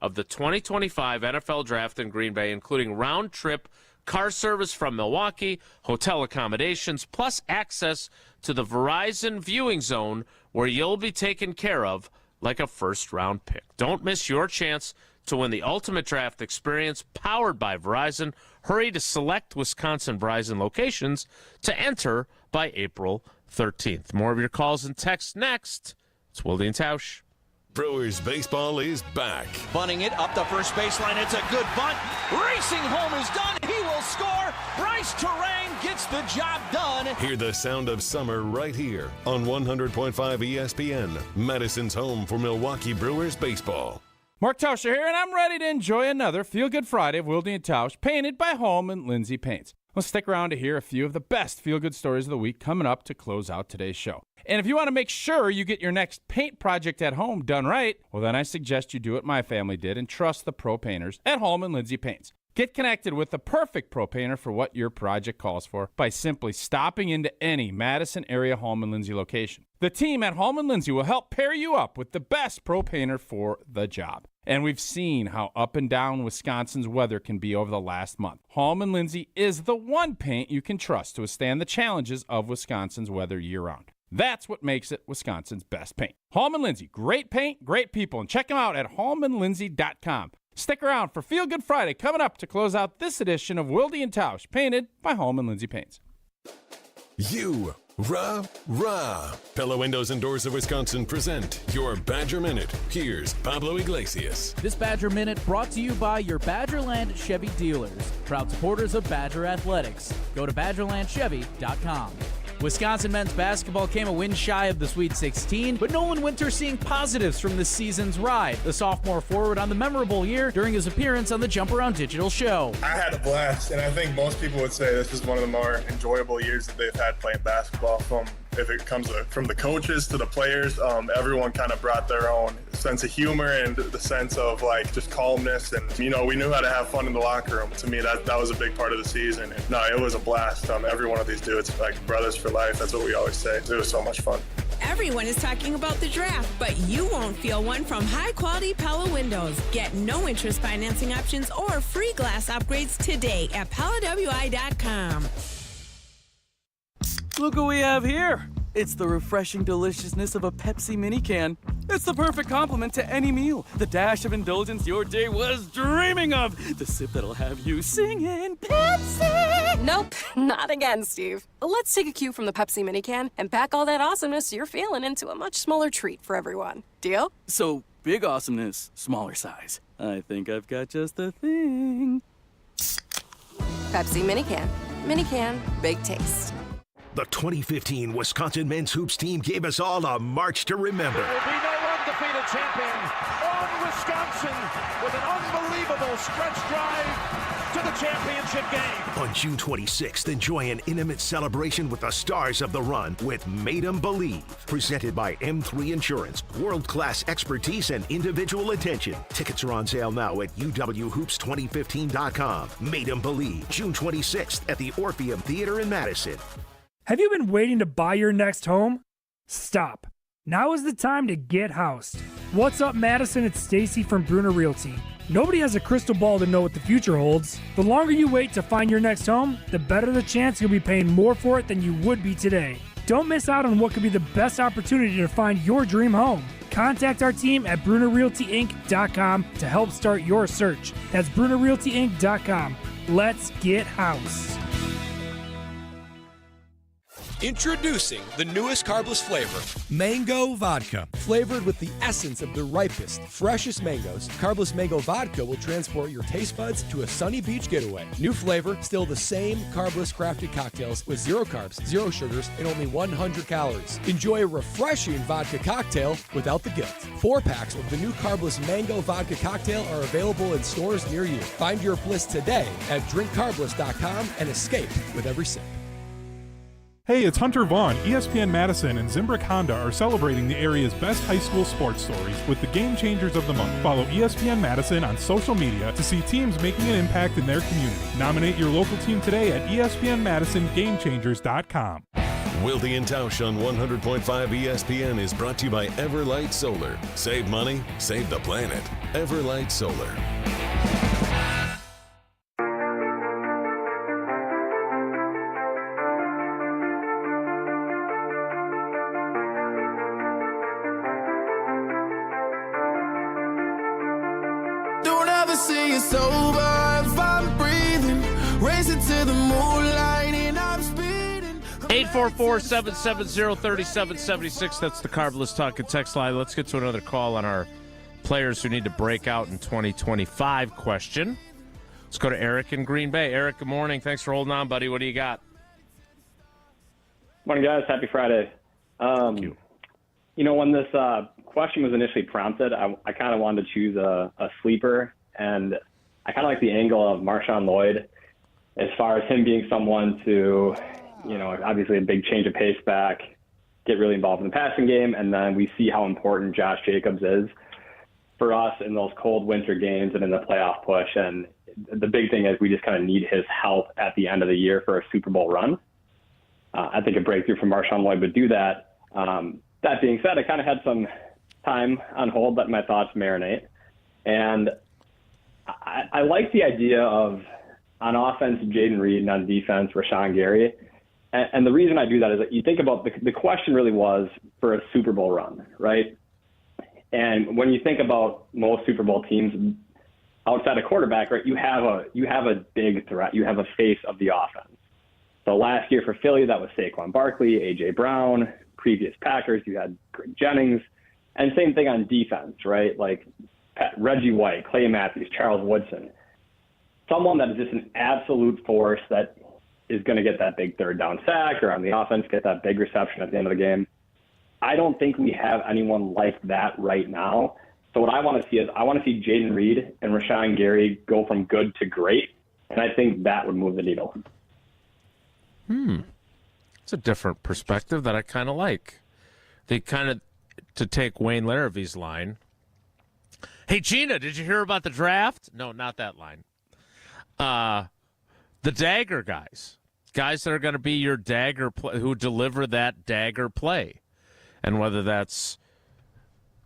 of the 2025 NFL Draft in Green Bay, including round-trip car service from Milwaukee, hotel accommodations, plus access to the Verizon viewing zone where you'll be taken care of like a first-round pick. Don't miss your chance to win the ultimate draft experience powered by Verizon. Hurry to select Wisconsin Verizon locations to enter by April 13th. More of your calls and texts next. It's Wilde and Tausch. Brewers baseball is back. Bunting it up the first baseline. It's a good bunt. Racing home is done. He will score. Bryce Terrain gets the job done. Hear the sound of summer right here on 100.5 ESPN, Madison's home for Milwaukee Brewers baseball. Mark Tauscher here, and I'm ready to enjoy another Feel Good Friday of Wilde and Tausch, painted by Holm and Lindsay Paints. Let's stick around to hear a few of the best feel-good stories of the week coming up to close out today's show. And if you want to make sure you get your next paint project at home done right, well, then I suggest you do what my family did and trust the pro painters at Holm and Lindsay Paints. Get connected with the perfect pro painter for what your project calls for by simply stopping into any Madison area Holm and Lindsay location. The team at Holm and Lindsay will help pair you up with the best pro painter for the job. And we've seen how up and down Wisconsin's weather can be over the last month. Holm and Lindsay is the one paint you can trust to withstand the challenges of Wisconsin's weather year-round. That's what makes it Wisconsin's best paint. Holm and Lindsay, great paint, great people, and check them out at holmandlindsay.com. Stick around for Feel Good Friday coming up to close out this edition of Wilde and Tausch, painted by Holm and Lindsay Paints. You, rah. Pella Windows and Doors of Wisconsin present your Badger Minute. Here's Pablo Iglesias. This Badger Minute brought to you by your Badgerland Chevy dealers, proud supporters of Badger Athletics. Go to badgerlandchevy.com. Wisconsin men's basketball came a win shy of the Sweet 16, but Nolan Winter seeing positives from this season's ride. The sophomore forward on the memorable year during his appearance on the Jump Around Digital show. I had a blast, and I think most people would say this is one of the more enjoyable years that they've had playing basketball. If it comes from the coaches to the players, everyone kind of brought their own sense of humor and the sense of just calmness. And, we knew how to have fun in the locker room. To me, that was a big part of the season. And, no, it was a blast. Every one of these dudes, like brothers for life. That's what we always say. It was so much fun. Everyone is talking about the draft, but you won't feel one from high-quality Pella windows. Get no-interest financing options or free glass upgrades today at PellaWI.com. Look what we have here. It's the refreshing deliciousness of a Pepsi mini can. It's the perfect complement to any meal. The dash of indulgence your day was dreaming of. The sip that'll have you singing Pepsi. Nope, not again, Steve. Let's take a cue from the Pepsi mini can and pack all that awesomeness you're feeling into a much smaller treat for everyone. Deal? So, big awesomeness, smaller size. I think I've got just the thing. Pepsi mini can. Mini can, big taste. The 2015 Wisconsin men's hoops team gave us all a march to remember. There will be no undefeated champion on Wisconsin with an unbelievable stretch drive to the championship game. On June 26th, enjoy an intimate celebration with the stars of the run with Made 'em Believe. Presented by M3 Insurance. World-class expertise and individual attention. Tickets are on sale now at uwhoops2015.com. Made 'em Believe, June 26th at the Orpheum Theater in Madison. Have you been waiting to buy your next home? Stop. Now is the time to get housed. What's up, Madison? It's Stacy from Bruner Realty. Nobody has a crystal ball to know what the future holds. The longer you wait to find your next home, the better the chance you'll be paying more for it than you would be today. Don't miss out on what could be the best opportunity to find your dream home. Contact our team at BrunerRealtyInc.com to help start your search. That's BrunerRealtyInc.com. Let's get housed. Introducing the newest carbless flavor, Mango Vodka. Flavored with the essence of the ripest, freshest mangoes, carbless mango vodka will transport your taste buds to a sunny beach getaway. New flavor, still the same carbless crafted cocktails with 0 carbs, 0 sugars, and only 100 calories. Enjoy a refreshing vodka cocktail without the guilt. 4 packs of the new carbless mango vodka cocktail are available in stores near you. Find your bliss today at drinkcarbless.com and escape with every sip. Hey, it's Hunter Vaughn. ESPN Madison and Zimbrick Honda are celebrating the area's best high school sports stories with the Game Changers of the Month. Follow ESPN Madison on social media to see teams making an impact in their community. Nominate your local team today at ESPNMadisonGameChangers.com. Wilde and Tausch on 100.5 ESPN is brought to you by Everlight Solar. Save money, save the planet. Everlight Solar. See you sober if I'm breathing, racing to the moonlight and I'm speeding. 844-770-3776. That's the Carbless Talk and Text line. Let's get to another call on our players who need to break out in 2025 question. Let's go to Eric in Green Bay. Eric, good morning. Thanks for holding on, buddy. What do you got? Morning, guys. Happy Friday. Thank you. When this question was initially prompted, I kind of wanted to choose a sleeper, and I kind of like the angle of Marshawn Lloyd as far as him being someone to, obviously a big change of pace back, get really involved in the passing game, and then we see how important Josh Jacobs is for us in those cold winter games and in the playoff push. And the big thing is we just kind of need his help at the end of the year for a Super Bowl run. I think a breakthrough from Marshawn Lloyd would do that. That being said, I kind of had some time on hold, let my thoughts marinate. And I like the idea of, on offense, Jaden Reed, and on defense, Rashawn Gary. And the reason I do that is that you think about the question really was for a Super Bowl run, right? And when you think about most Super Bowl teams outside of quarterback, right, you have a big threat. You have a face of the offense. So last year for Philly, that was Saquon Barkley, A.J. Brown. Previous Packers, you had Greg Jennings. And same thing on defense, right? Like Reggie White, Clay Matthews, Charles Woodson. Someone that is just an absolute force that is going to get that big third down sack, or on the offense get that big reception at the end of the game. I don't think we have anyone like that right now. So what I want to see is I want to see Jaden Reed and Rashawn Gary go from good to great, and I think that would move the needle. It's a different perspective that I kind of like. They kind of, to take Wayne Laravy's line, hey, Gina, did you hear about the draft? No, not that line. The dagger guys that are going to be your dagger play, who deliver that dagger play. And whether that's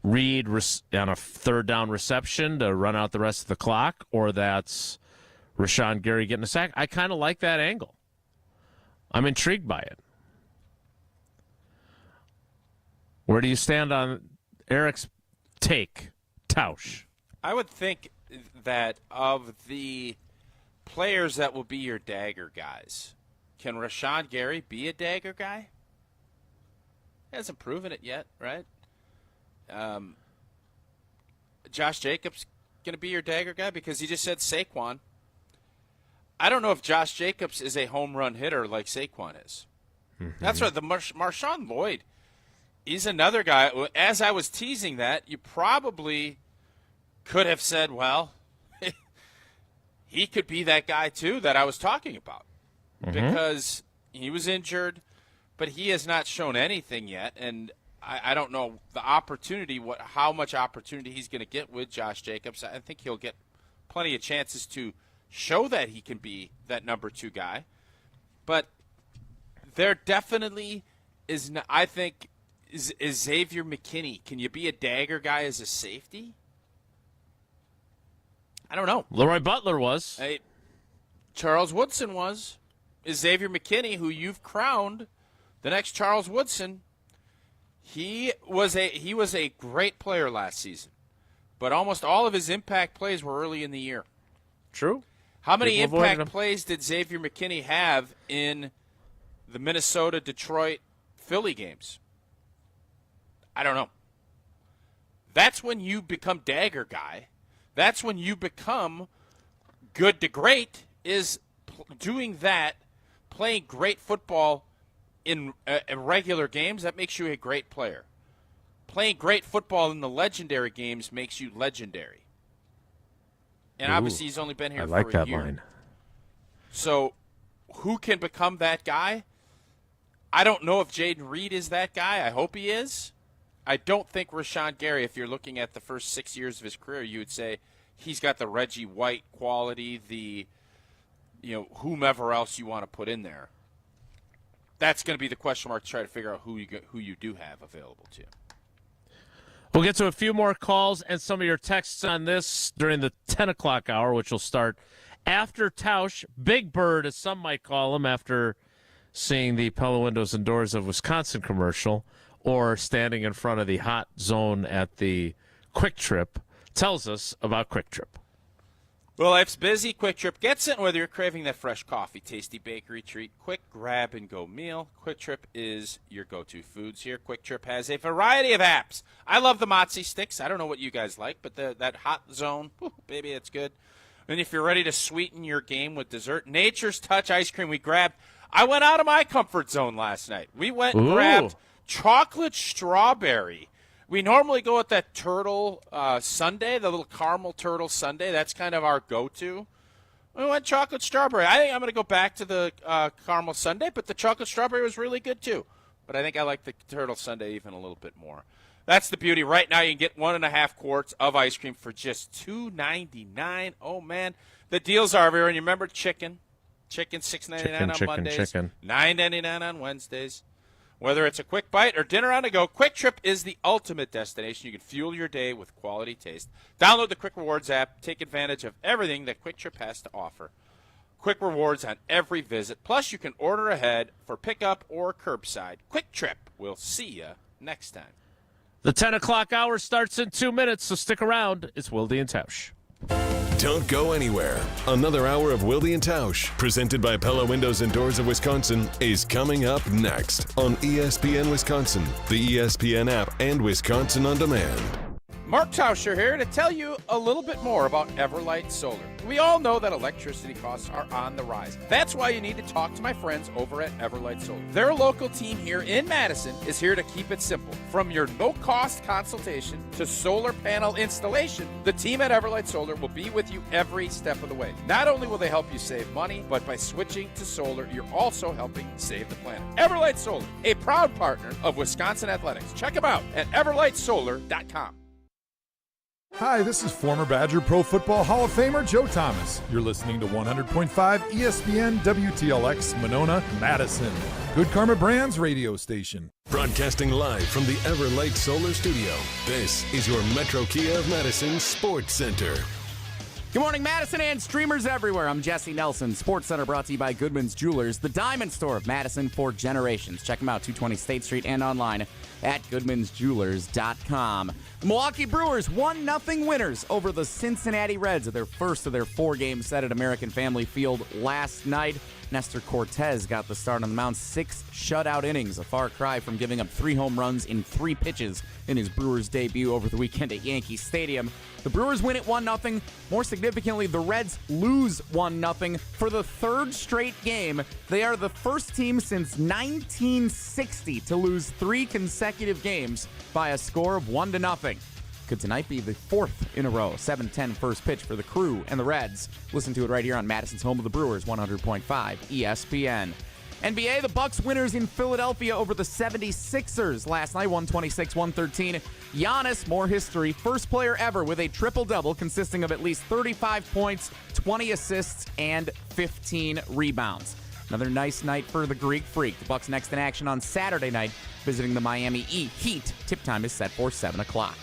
Reed on a third down reception to run out the rest of the clock, or that's Rashawn Gary getting a sack, I kind of like that angle. I'm intrigued by it. Where do you stand on Eric's take, Tausch? I would think that of the players that will be your dagger guys, can Rashawn Gary be a dagger guy? He hasn't proven it yet, right? Josh Jacobs going to be your dagger guy because he just said Saquon. I don't know if Josh Jacobs is a home run hitter like Saquon is. Mm-hmm. That's right. The Marshawn Lloyd, he's another guy. As I was teasing that, you probably could have said, well, he could be that guy too that I was talking about, because he was injured, but he has not shown anything yet. And I don't know the opportunity, how much opportunity he's going to get with Josh Jacobs. I think he'll get plenty of chances to show that he can be that number 2 guy. But there definitely is, I think, is Xavier McKinney. Can you be a dagger guy as a safety? I don't know. Leroy Butler was. Charles Woodson was. Is Xavier McKinney, who you've crowned the next Charles Woodson, he was a great player last season, but almost all of his impact plays were early in the year. True. How many impact plays did Xavier McKinney have in the Minnesota, Detroit, Philly games? I don't know. That's when you become dagger guy. That's when you become good to great, is doing that, playing great football in regular games. That makes you a great player. Playing great football in the legendary games makes you legendary. And obviously he's only been here for a year. I like that line. So who can become that guy? I don't know if Jaden Reed is that guy. I hope he is. I don't think Rashawn Gary, if you're looking at the first 6 years of his career, you would say he's got the Reggie White quality, the whomever else you want to put in there. That's going to be the question mark to try to figure out who you do have available to. We'll get to a few more calls and some of your texts on this during the 10 o'clock hour, which will start after Tausch, Big Bird, as some might call him, after seeing the Pella Windows and Doors of Wisconsin commercial, or standing in front of the hot zone at the Quick Trip, tells us about Quick Trip. Well, life's busy. Quick Trip gets it. Whether you're craving that fresh coffee, tasty bakery treat, quick grab-and-go meal, Quick Trip is your go-to foods here. Quick Trip has a variety of apps. I love the Mozzie sticks. I don't know what you guys like, but that hot zone, baby, it's good. And if you're ready to sweeten your game with dessert, Nature's Touch ice cream we grabbed. I went out of my comfort zone last night. We went and grabbed chocolate strawberry We normally go with that turtle sundae, the little caramel turtle sundae. That's kind of our go-to. We went chocolate strawberry. I think I'm going to go back to the caramel sundae, but the chocolate strawberry was really good too. But I think I like the turtle sundae even a little bit more. That's the beauty. Right now you can get 1.5 quarts of ice cream for just $2.99. Oh, man. The deals are everywhere. And you remember chicken. Chicken, $6.99 on Mondays. $9.99 on Wednesdays. Whether it's a quick bite or dinner on the go, Quick Trip is the ultimate destination. You can fuel your day with quality taste. Download the Quick Rewards app. Take advantage of everything that Quick Trip has to offer. Quick Rewards on every visit. Plus, you can order ahead for pickup or curbside. Quick Trip. We'll see you next time. The 10 o'clock hour starts in 2 minutes, so stick around. It's Wilde and Tausch. Don't go anywhere. Another hour of Wilde and Tausch, presented by Pella Windows and Doors of Wisconsin, is coming up next on ESPN Wisconsin, the ESPN app, and Wisconsin On Demand. Mark Tauscher here to tell you a little bit more about Everlight Solar. We all know that electricity costs are on the rise. That's why you need to talk to my friends over at Everlight Solar. Their local team here in Madison is here to keep it simple. From your no-cost consultation to solar panel installation, the team at Everlight Solar will be with you every step of the way. Not only will they help you save money, but by switching to solar, you're also helping save the planet. Everlight Solar, a proud partner of Wisconsin Athletics. Check them out at everlightsolar.com. Hi, this is former Badger Pro Football Hall of Famer Joe Thomas. You're listening to 100.5 ESPN WTLX Monona, Madison. Good Karma Brands radio station. Broadcasting live from the Everlight Solar Studio, this is your Metro Kia of Madison Sports Center. Good morning, Madison and streamers everywhere. I'm Jesse Nelson. Sports Center brought to you by Goodman's Jewelers, the diamond store of Madison for generations. Check them out, 220 State Street and online at goodmansjewelers.com. The Milwaukee Brewers 1-0 winners over the Cincinnati Reds of their first of their 4-game set at American Family Field last night. Nestor Cortez got the start on the mound, 6 shutout innings, a far cry from giving up 3 home runs in 3 pitches in his Brewers debut over the weekend at Yankee Stadium. The Brewers win it 1-0. More significantly, the Reds lose 1-0 for the 3rd straight game. They are the first team since 1960 to lose 3 consecutive games by a score of 1-0. Could tonight be the 4th in a row? 7:10 first pitch for the Crew and the Reds. Listen to it right here on Madison's home of the Brewers, 100.5 ESPN. NBA, the Bucks winners in Philadelphia over the 76ers last night, 126-113. Giannis, more history, first player ever with a triple-double consisting of at least 35 points, 20 assists, and 15 rebounds. Another nice night for the Greek Freak. The Bucks next in action on Saturday night, visiting the Miami Heat. Tip time is set for 7 o'clock.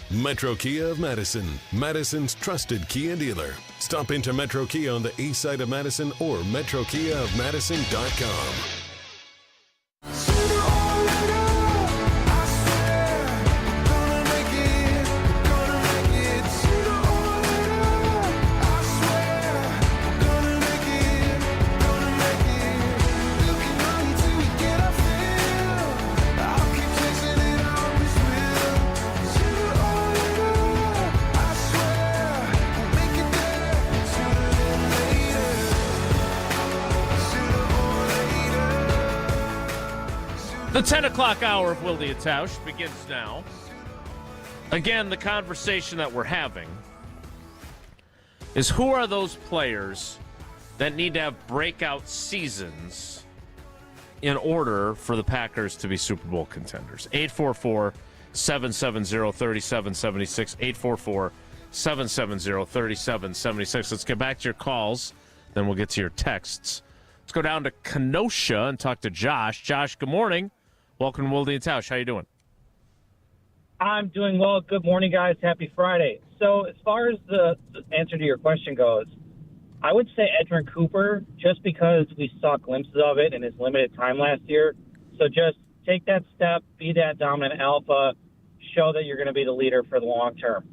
Metro Kia of Madison, Madison's trusted Kia dealer. Stop into Metro Kia on the east side of Madison or metrokiaofmadison.com. The 10 o'clock hour of Wilde and Tausch begins now. Again, the conversation that we're having is who are those players that need to have breakout seasons in order for the Packers to be Super Bowl contenders. 844-770-3776, 844-770-3776. Let's get back to your calls, then we'll get to your texts. Let's go down to Kenosha and talk to Josh. Josh, good morning. Welcome to Wilde and Tausch. How you doing? I'm doing well. Good morning, guys. Happy Friday. So as far as the answer to your question goes, I would say Edgerrin Cooper, just because we saw glimpses of it in his limited time last year. So just take that step, be that dominant alpha, show that you're going to be the leader for the long term.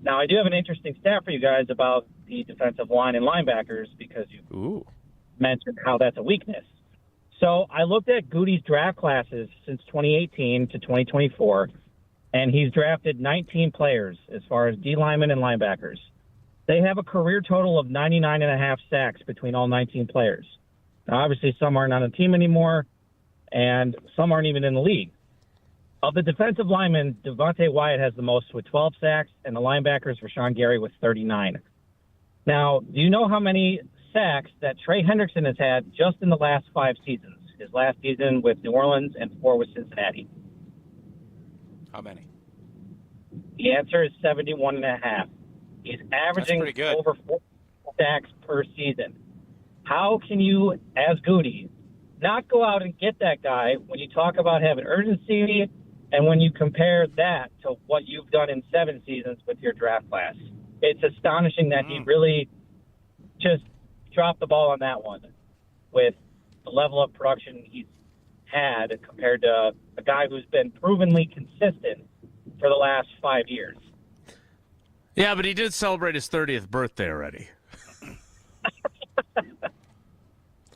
Now, I do have an interesting stat for you guys about the defensive line and linebackers because you mentioned how that's a weakness. So I looked at Goody's draft classes since 2018 to 2024, and he's drafted 19 players as far as D linemen and linebackers. They have a career total of 99.5 sacks between all 19 players. Now, obviously, some aren't on the team anymore, and some aren't even in the league. Of the defensive linemen, Devontae Wyatt has the most with 12 sacks, and the linebackers Rashawn Gary with 39. Now, do you know how many sacks that Trey Hendrickson has had just in the last 5 seasons? His last season with New Orleans and 4 with Cincinnati. How many? The answer is 71.5. He's averaging over 4 sacks per season. How can you, as Goody, not go out and get that guy when you talk about having urgency and when you compare that to what you've done in 7 seasons with your draft class? It's astonishing that he really just dropped the ball on that one with the level of production he's had compared to a guy who's been provenly consistent for the last 5 years. Yeah, but he did celebrate his 30th birthday already.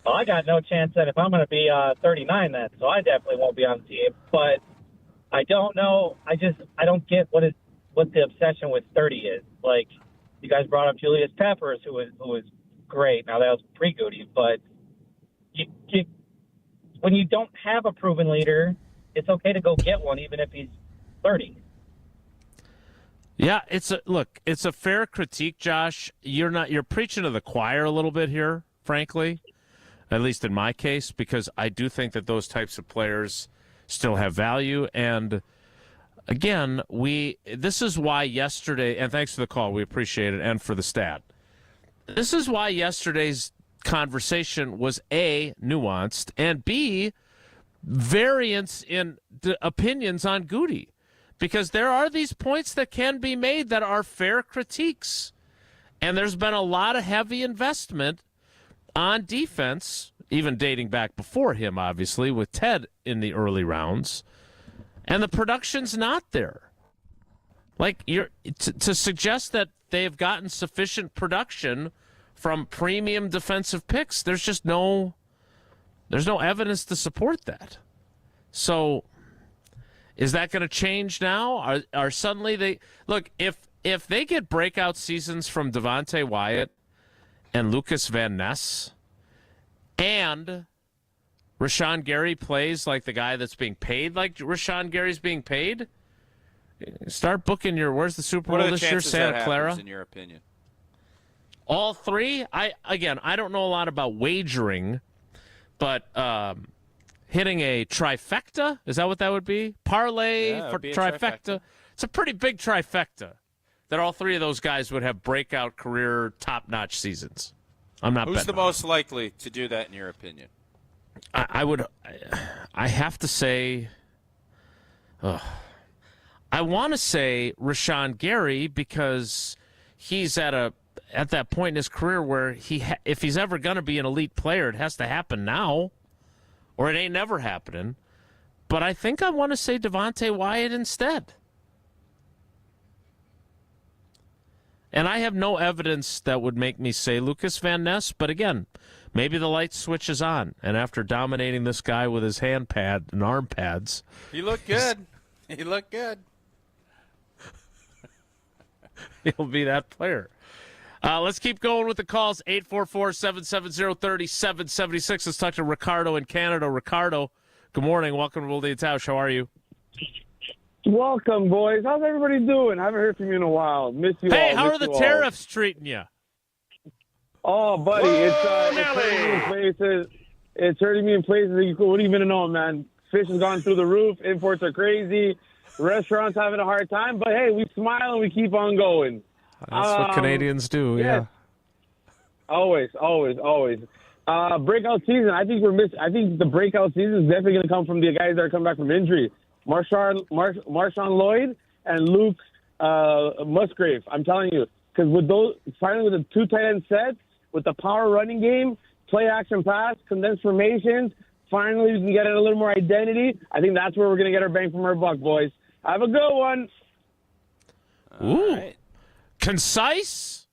Well, I got no chance that if I'm going to be 39 then, so I definitely won't be on the team. But I don't know. I don't get what the obsession with 30 is. Like, you guys brought up Julius Peppers, who was great. Now, that was pre-Goody, but when you don't have a proven leader, it's okay to go get one, even if he's 30. Yeah, it's a fair critique, Josh. You're preaching to the choir a little bit here, frankly, at least in my case, because I do think that those types of players still have value. And again, this is why yesterday, and thanks for the call, we appreciate it, and for the stat. This is why yesterday's conversation was A, nuanced, and B, variance in the opinions on Goody. Because there are these points that can be made that are fair critiques. And there's been a lot of heavy investment on defense, even dating back before him, obviously, with Ted in the early rounds. And the production's not there. Like, to suggest that they've gotten sufficient production from premium defensive picks, there's just no evidence to support that. So is that going to change now? Are suddenly they look, if they get breakout seasons from Devontae Wyatt and Lucas Van Ness, and Rashawn Gary plays like the guy that's being paid like Rashawn Gary's being paid, start booking where's the Super Bowl this year? Santa Clara, in your opinion? All 3? I don't know a lot about wagering, but hitting a trifecta, is that what that would be? Parlay for trifecta. It's a pretty big trifecta that all 3 of those guys would have breakout career top-notch seasons. I'm not. Who's the most likely to do that in your opinion? I have to say, I want to say Rashawn Gary, because he's at that point in his career where if he's ever going to be an elite player, it has to happen now, or it ain't never happening. But I think I want to say Devontae Wyatt instead. And I have no evidence that would make me say Lucas Van Ness, but again, maybe the light switch is on, and after dominating this guy with his hand pad and arm pads, He looked good. He looked good. he'll be that player. Let's keep going with the calls. 844-770-3776. Let's talk to Ricardo in Canada. Ricardo, good morning. Welcome to Wilde and Tausch. How are you? Welcome, boys. How's everybody doing? I haven't heard from you in a while. Miss you all. Hey, how are the tariffs treating you? Oh, buddy, it's hurting me in places. It's hurting me in places that you wouldn't even know, man. Fish has gone through the roof. Imports are crazy. Restaurants having a hard time. But, hey, we smile and we keep on going. That's what Canadians do, yeah. Always. Breakout season. I think the breakout season is definitely going to come from the guys that are coming back from injury. Marshawn Lloyd and Luke Musgrave. I'm telling you, because with those, finally with the 2 tight end sets, with the power running game, play action pass, condensed formations, finally we can get it a little more identity. I think that's where we're going to get our bang from our buck, boys. Have a good one. Ooh. Right. Concise?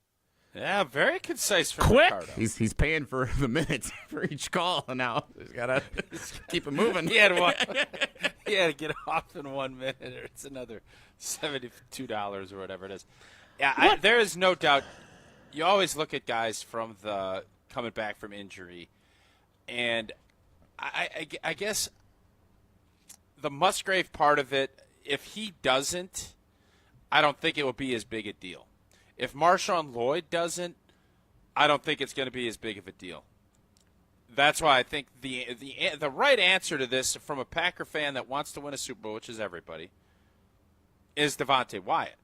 Yeah, very concise from Quick. Ricardo. He's paying for the minutes for each call now. He's got to keep it moving. He had to get off in 1 minute, or it's another $72 or whatever it is. Yeah, there is no doubt. You always look at guys from the coming back from injury, and I guess the Musgrave part of it, if he doesn't, I don't think it will be as big a deal. If Marshawn Lloyd doesn't, I don't think it's going to be as big of a deal. That's why I think the right answer to this from a Packer fan that wants to win a Super Bowl, which is everybody, is Devontae Wyatt.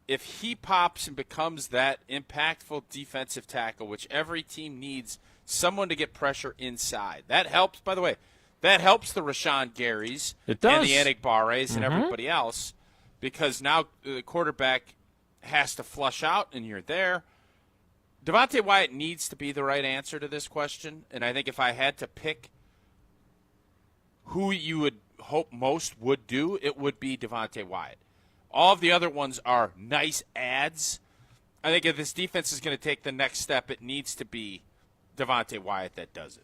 If he pops and becomes that impactful defensive tackle, which every team needs someone to get pressure inside, that helps, by the way, that helps the Rashawn Garys It does. and the Yannick Barres and everybody else, because now the quarterback has to flush out and you're there. Devontae Wyatt needs to be the right answer to this question, and I think if I had to pick who you would hope most would do, it would be Devontae Wyatt. All of the other ones are nice adds. I think if this defense is going to take the next step, it needs to be Devontae Wyatt that does it.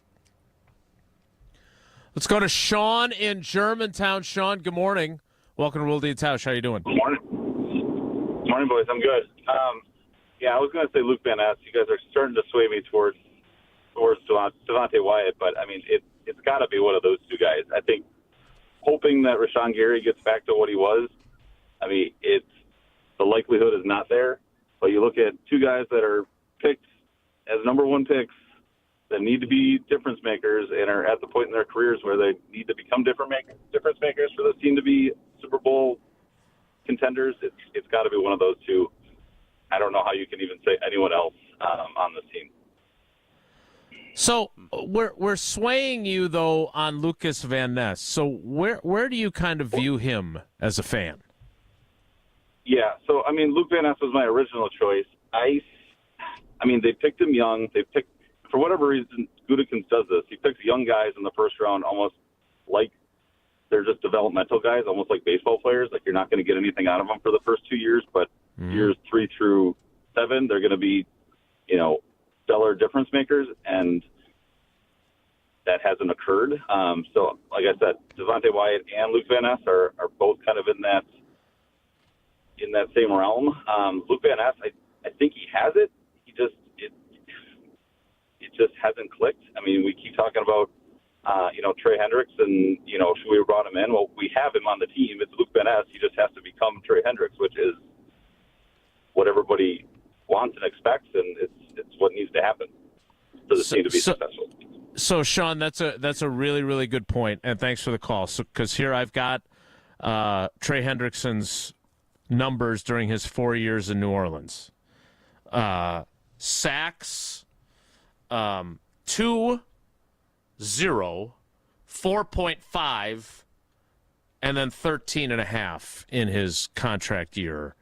Let's go to Sean in Germantown. Sean, good morning. Welcome to Wilde and Tausch. How you doing? Good morning. Good morning, boys. I'm good. I was going to say Luke Van Ness. You guys are starting to sway me towards Devontae Wyatt, but, I mean, it's got to be one of those two guys. I think hoping that Rashawn Gary gets back to what he was, I mean, the likelihood is not there. But you look at two guys that are picked as number one picks that need to be difference makers and are at the point in their careers where they need to become difference makers for this team to be Super Bowl contenders. It's got to be one of those two. I don't know how you can even say anyone else on this team. So we're swaying you though on Lucas Van Ness. So where do you kind of view him as a fan? Yeah, so I mean, Luke Van Ness was my original choice. I mean, they picked him young. They picked, for whatever reason, Gutekunst does this. He picks young guys in the first round, almost like they're just developmental guys, almost like baseball players. Like you're not going to get anything out of them for the first 2 years, but years 3 through 7, they're going to be, stellar difference makers, and that hasn't occurred. So, like I said, Devontae Wyatt and Luke Van Ness are both kind of in that same realm. Luke Van Ness, I think he has it. It just hasn't clicked. I mean, we keep talking about Trey Hendrickson, should we have brought him in? Well, we have him on the team. It's Luke Van Ness. He just has to become Trey Hendrickson, which is what everybody wants and expects, and it's what needs to happen for the team to be successful. So, Sean, that's a really, really good point, and thanks for the call. So, because here I've got Trey Hendrickson's numbers during his 4 years in New Orleans. Sacks, 2, 0, 4.5, and then 13.5 in his contract year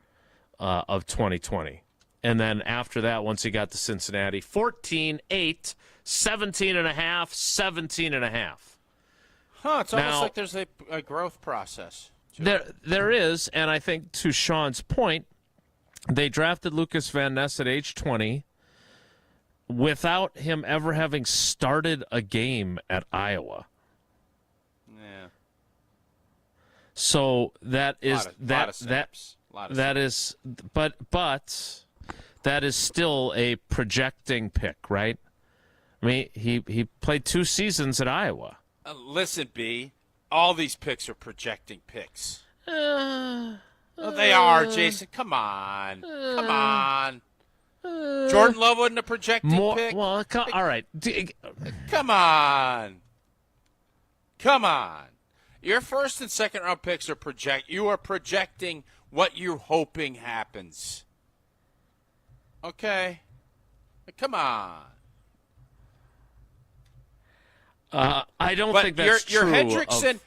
of 2020. And then after that, once he got to Cincinnati, 14, 8, 17.5, 17.5. Huh, it's almost like there's a growth process. There is, and I think to Sean's point, they drafted Lucas Van Ness at age 20 without him ever having started a game at Iowa. Yeah. So that is that is still a projecting pick, right? I mean, he played 2 seasons at Iowa. Listen, B, all these picks are projecting picks. Well, they are, Jason. Come on. Jordan Love wasn't a projecting pick. Well, all right. Come on. Your first and second round picks are you are projecting what you're hoping happens. Okay. Come on. I don't think that's true. Your Hendrickson,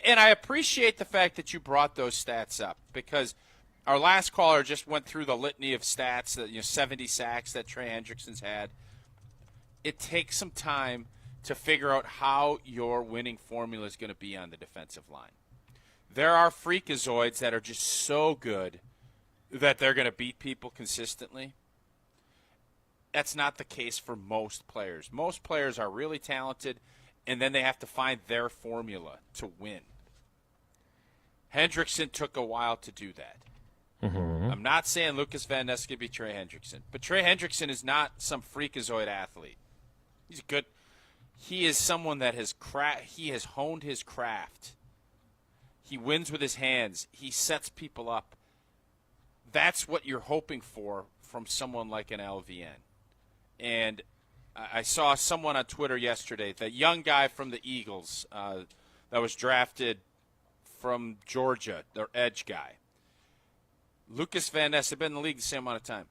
and I appreciate the fact that you brought those stats up, because our last caller just went through the litany of stats, 70 sacks that Trey Hendrickson's had. It takes some time to figure out how your winning formula is going to be on the defensive line. There are freakazoids that are just so good that they're going to beat people consistently. That's not the case for most players. Most players are really talented, and then they have to find their formula to win. Hendrickson took a while to do that. Mm-hmm. I'm not saying Lucas Van Ness could be Trey Hendrickson, but Trey Hendrickson is not some freakazoid athlete. He's good. He is someone that has honed his craft He wins with his hands. He sets people up. That's what you're hoping for from someone like an LVN. And I saw someone on Twitter yesterday, that young guy from the Eagles that was drafted from Georgia, their edge guy. Lucas Van Ness, they've been in the league the same amount of time.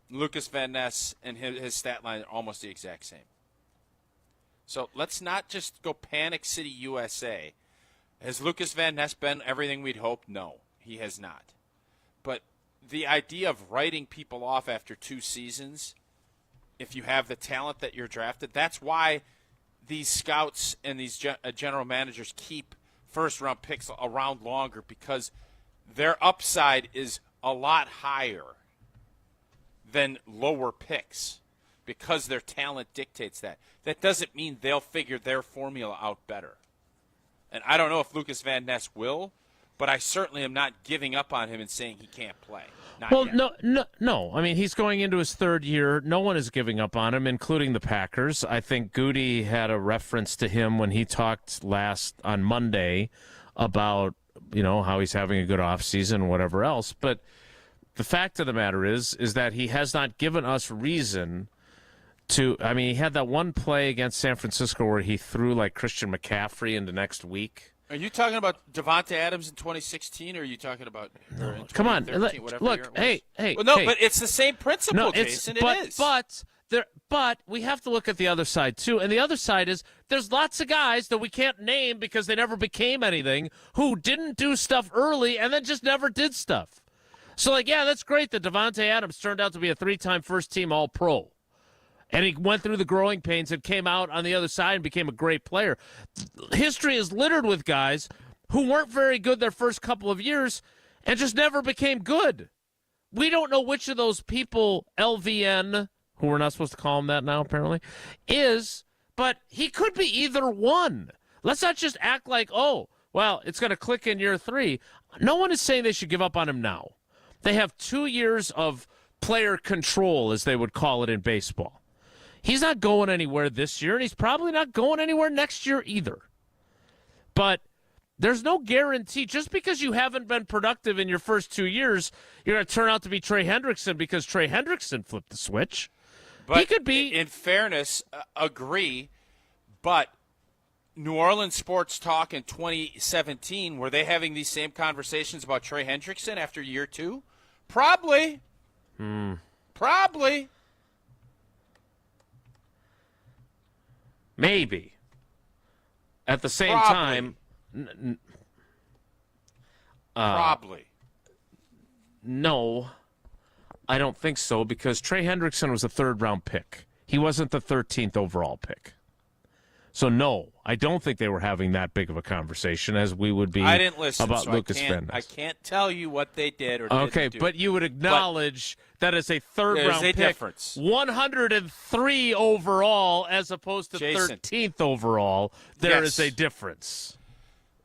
Lucas Van Ness and his stat line are almost the exact same. So let's not just go Panic City, USA. Has Lucas Van Ness been everything we'd hoped? No, he has not. But the idea of writing people off after 2 seasons, if you have the talent that you're drafted, that's why these scouts and these general managers keep first-round picks around longer, because their upside is a lot higher than lower picks because their talent dictates that. That doesn't mean they'll figure their formula out better. And I don't know if Lucas Van Ness will, but I certainly am not giving up on him and saying he can't play. Not yet. No. I mean, he's going into his 3rd year. No one is giving up on him, including the Packers. I think Goody had a reference to him when he talked last on Monday about, how he's having a good offseason and whatever else. But the fact of the matter is that he has not given us reason to. I mean, he had that one play against San Francisco where he threw like Christian McCaffrey into next week. Are you talking about Devontae Adams in 2016, or are you talking about in come on, look, hey. Well, no, hey. but it's the same principle, Jason. It is. But we have to look at the other side, too. And the other side is there's lots of guys that we can't name because they never became anything who didn't do stuff early and then just never did stuff. So, that's great that Devontae Adams turned out to be a 3-time first-team All-Pro. And he went through the growing pains and came out on the other side and became a great player. History is littered with guys who weren't very good their first couple of years and just never became good. We don't know which of those people LVN, who we're not supposed to call him that now apparently, is, but he could be either one. Let's not just act like, it's going to click in year 3. No one is saying they should give up on him now. They have 2 years of player control, as they would call it in baseball. He's not going anywhere this year, and he's probably not going anywhere next year either. But there's no guarantee. Just because you haven't been productive in your first 2 years, you're going to turn out to be Trey Hendrickson because Trey Hendrickson flipped the switch. But he could be. In fairness, agree, but New Orleans Sports Talk in 2017, were they having these same conversations about Trey Hendrickson after year 2? Probably. Probably. Maybe. At the same Probably. time, probably. No, I don't think so, because Trey Hendrickson was a 3rd-round pick. He wasn't the 13th overall pick. So, no, I don't think they were having that big of a conversation as we would be I didn't listen, about so Lucas Van Ness. I can't tell you what they did or didn't do. Okay, but you would acknowledge that as a 3rd-round pick, difference. 103 overall as opposed to Jason. 13th overall, there is a difference.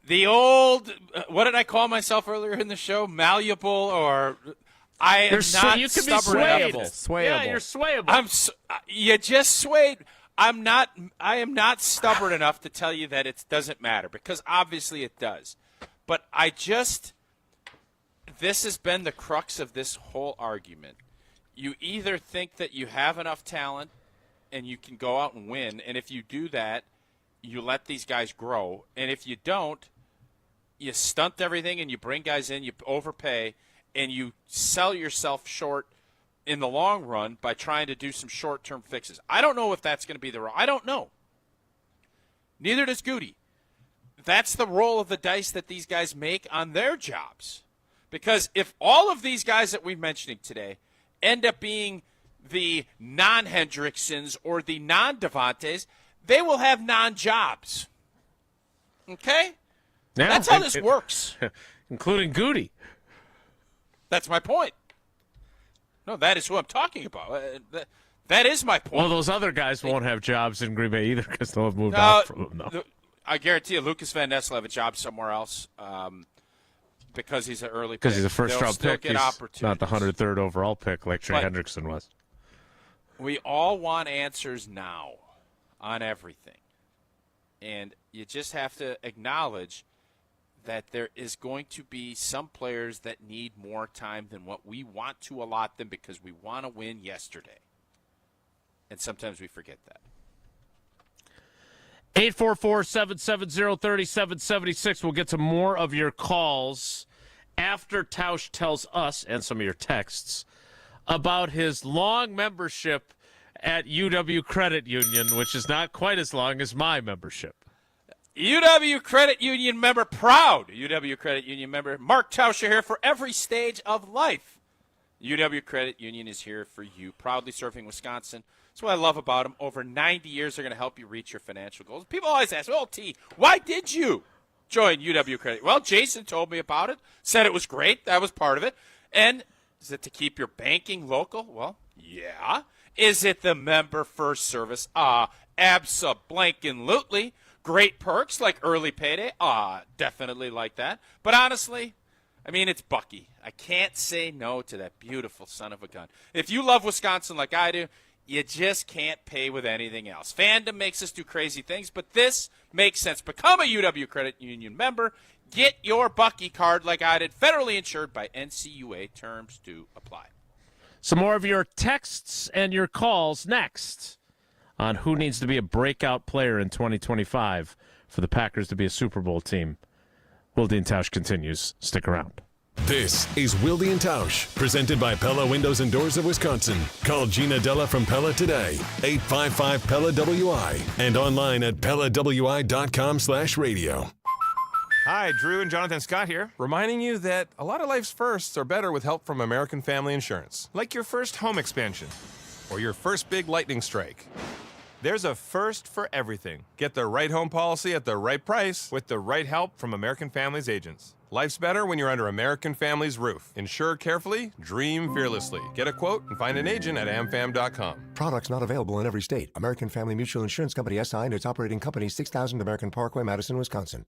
The old, what did I call myself earlier in the show? Malleable, or I am not you can be stubborn enough. swayable. Yeah, you're swayable. You just swayed. I am not stubborn enough to tell you that it doesn't matter, because obviously it does. But this has been the crux of this whole argument. You either think that you have enough talent and you can go out and win, and if you do that, you let these guys grow. And if you don't, you stunt everything and you bring guys in, you overpay, and you sell yourself short in the long run by trying to do some short-term fixes. I don't know if that's going to be the role. I don't know. Neither does Goody. That's the roll of the dice that these guys make on their jobs. Because if all of these guys that we're mentioning today end up being the non-Hendricksons or the non-Devontaes, they will have non-jobs. Okay? Yeah, that's how this works. Including Goody. That's my point. No, that is who I'm talking about. That is my point. Well, those other guys won't have jobs in Green Bay either because they'll have moved on from them, though. I guarantee you Lucas Van Ness will have a job somewhere else because he's an early pick. Because he's a first-round pick. He's not the 103rd overall pick like Trey Hendrickson was. We all want answers now on everything. And you just have to acknowledge that there is going to be some players that need more time than what we want to allot them because we want to win yesterday. And sometimes we forget that. 844-770-3776. We'll get to more of your calls after Tausch tells us, and some of your texts, about his long membership at UW Credit Union, which is not quite as long as my membership. UW Credit Union member, proud UW Credit Union member. Mark Tausch here for every stage of life. UW Credit Union is here for you, proudly serving Wisconsin. That's what I love about them. Over 90 years, they're going to help you reach your financial goals. People always ask, well, T, why did you join UW Credit? Well, Jason told me about it, said it was great. That was part of it. And is it to keep your banking local? Well, yeah. Is it the member first service? Abso-blank-and-lutely. Great perks like early payday. Definitely like that. But honestly, I mean, it's Bucky. I can't say no to that beautiful son of a gun. If you love Wisconsin like I do, you just can't pay with anything else. Fandom makes us do crazy things, but this makes sense. Become a UW Credit Union member. Get your Bucky card like I did. Federally insured by NCUA. Terms do apply. Some more of your texts and your calls next on who needs to be a breakout player in 2025 for the Packers to be a Super Bowl team. Wilde and Tausch continues. Stick around. This is Wilde and Tausch, presented by Pella Windows and Doors of Wisconsin. Call Gina Della from Pella today, 855-PELLA-WI, and online at PellaWI.com/radio. Hi, Drew and Jonathan Scott here, reminding you that a lot of life's firsts are better with help from American Family Insurance. Like your first home expansion or your first big lightning strike. There's a first for everything. Get the right home policy at the right price with the right help from American Family's agents. Life's better when you're under American Family's roof. Insure carefully, dream fearlessly. Get a quote and find an agent at amfam.com. Products not available in every state. American Family Mutual Insurance Company SI and its operating company 6000 American Parkway, Madison, Wisconsin.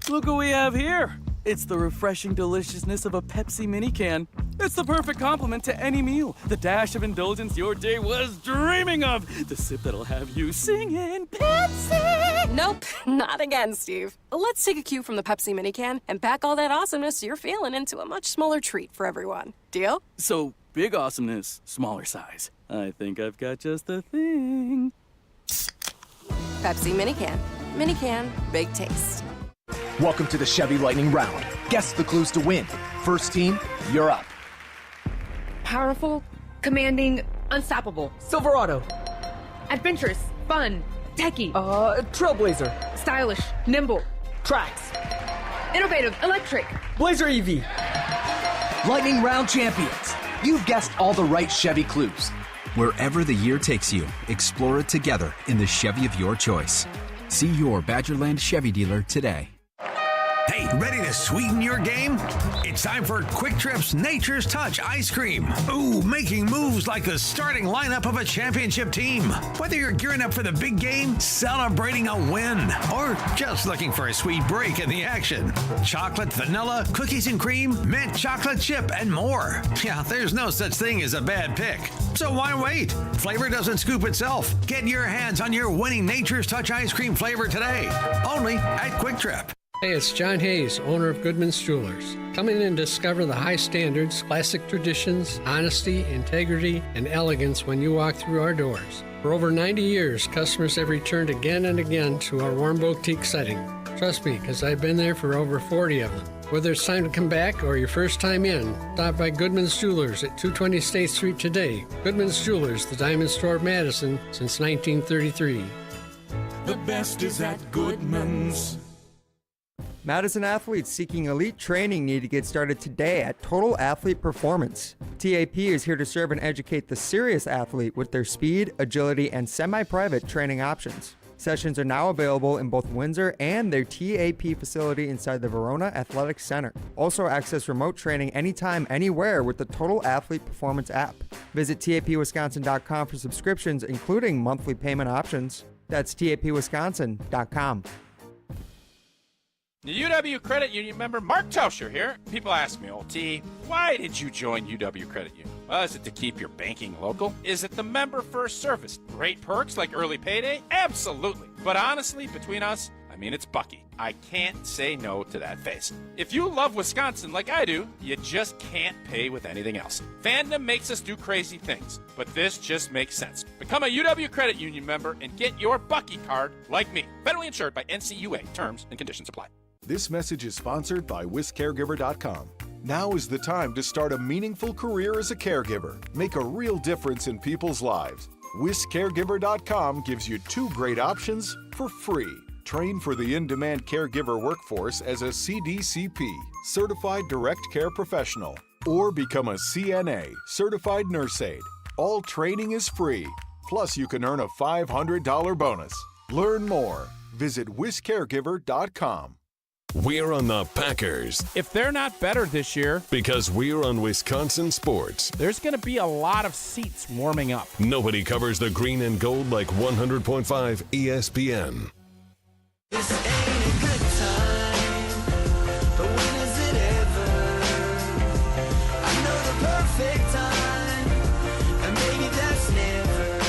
Look what we have here. It's the refreshing deliciousness of a Pepsi mini can. It's the perfect complement to any meal. The dash of indulgence your day was dreaming of. The sip that'll have you singing Pepsi. Nope, not again, Steve. Let's take a cue from the Pepsi mini can and pack all that awesomeness you're feeling into a much smaller treat for everyone. Deal? So, big awesomeness, smaller size. I think I've got just the thing. Pepsi mini can. Mini can, big taste. Welcome to the Chevy Lightning Round. Guess the clues to win. First team, you're up. Powerful, commanding, unstoppable. Silverado. Adventurous, fun, techie. Trailblazer. Stylish, nimble. Tracks. Innovative, electric. Blazer EV. Lightning Round champions. You've guessed all the right Chevy clues. Wherever the year takes you, explore it together in the Chevy of your choice. See your Badgerland Chevy dealer today. Hey, ready to sweeten your game? It's time for Quick Trip's Nature's Touch Ice Cream. Ooh, making moves like the starting lineup of a championship team. Whether you're gearing up for the big game, celebrating a win, or just looking for a sweet break in the action. Chocolate, vanilla, cookies and cream, mint chocolate chip, and more. Yeah, there's no such thing as a bad pick. So why wait? Flavor doesn't scoop itself. Get your hands on your winning Nature's Touch Ice Cream flavor today. Only at Quick Trip. Hey, it's John Hayes, owner of Goodman's Jewelers. Come in and discover the high standards, classic traditions, honesty, integrity, and elegance when you walk through our doors. For over 90 years, customers have returned again and again to our warm boutique setting. Trust me, because I've been there for over 40 of them. Whether it's time to come back or your first time in, stop by Goodman's Jewelers at 220 State Street today. Goodman's Jewelers, the diamond store of Madison since 1933. The best is at Goodman's. Madison athletes seeking elite training need to get started today at Total Athlete Performance. TAP is here to serve and educate the serious athlete with their speed, agility, and semi-private training options. Sessions are now available in both Windsor and their TAP facility inside the Verona Athletics Center. Also access remote training anytime, anywhere with the Total Athlete Performance app. Visit tapwisconsin.com for subscriptions, including monthly payment options. That's tapwisconsin.com. The UW Credit Union member, Mark Tausch here. People ask me, T, why did you join UW Credit Union? Well, is it to keep your banking local? Is it the member first service? Great perks like early payday? Absolutely. But honestly, between us, I mean, it's Bucky. I can't say no to that face. If you love Wisconsin like I do, you just can't pay with anything else. Fandom makes us do crazy things, but this just makes sense. Become a UW Credit Union member and get your Bucky card like me. Federally insured by NCUA. Terms and conditions apply. This message is sponsored by WisCaregiver.com. Now is the time to start a meaningful career as a caregiver. Make a real difference in people's lives. WisCaregiver.com gives you 2 great options for free. Train for the in-demand caregiver workforce as a CDCP, Certified Direct Care Professional, or become a CNA, Certified Nurse Aide. All training is free. Plus, you can earn a $500 bonus. Learn more. Visit WisCaregiver.com. We're on the Packers. If they're not better this year, because we're on Wisconsin sports, there's going to be a lot of seats warming up. Nobody covers the green and gold like 100.5 ESPN. This ain't a good time, but when is it ever? I know the perfect time, and maybe that's never.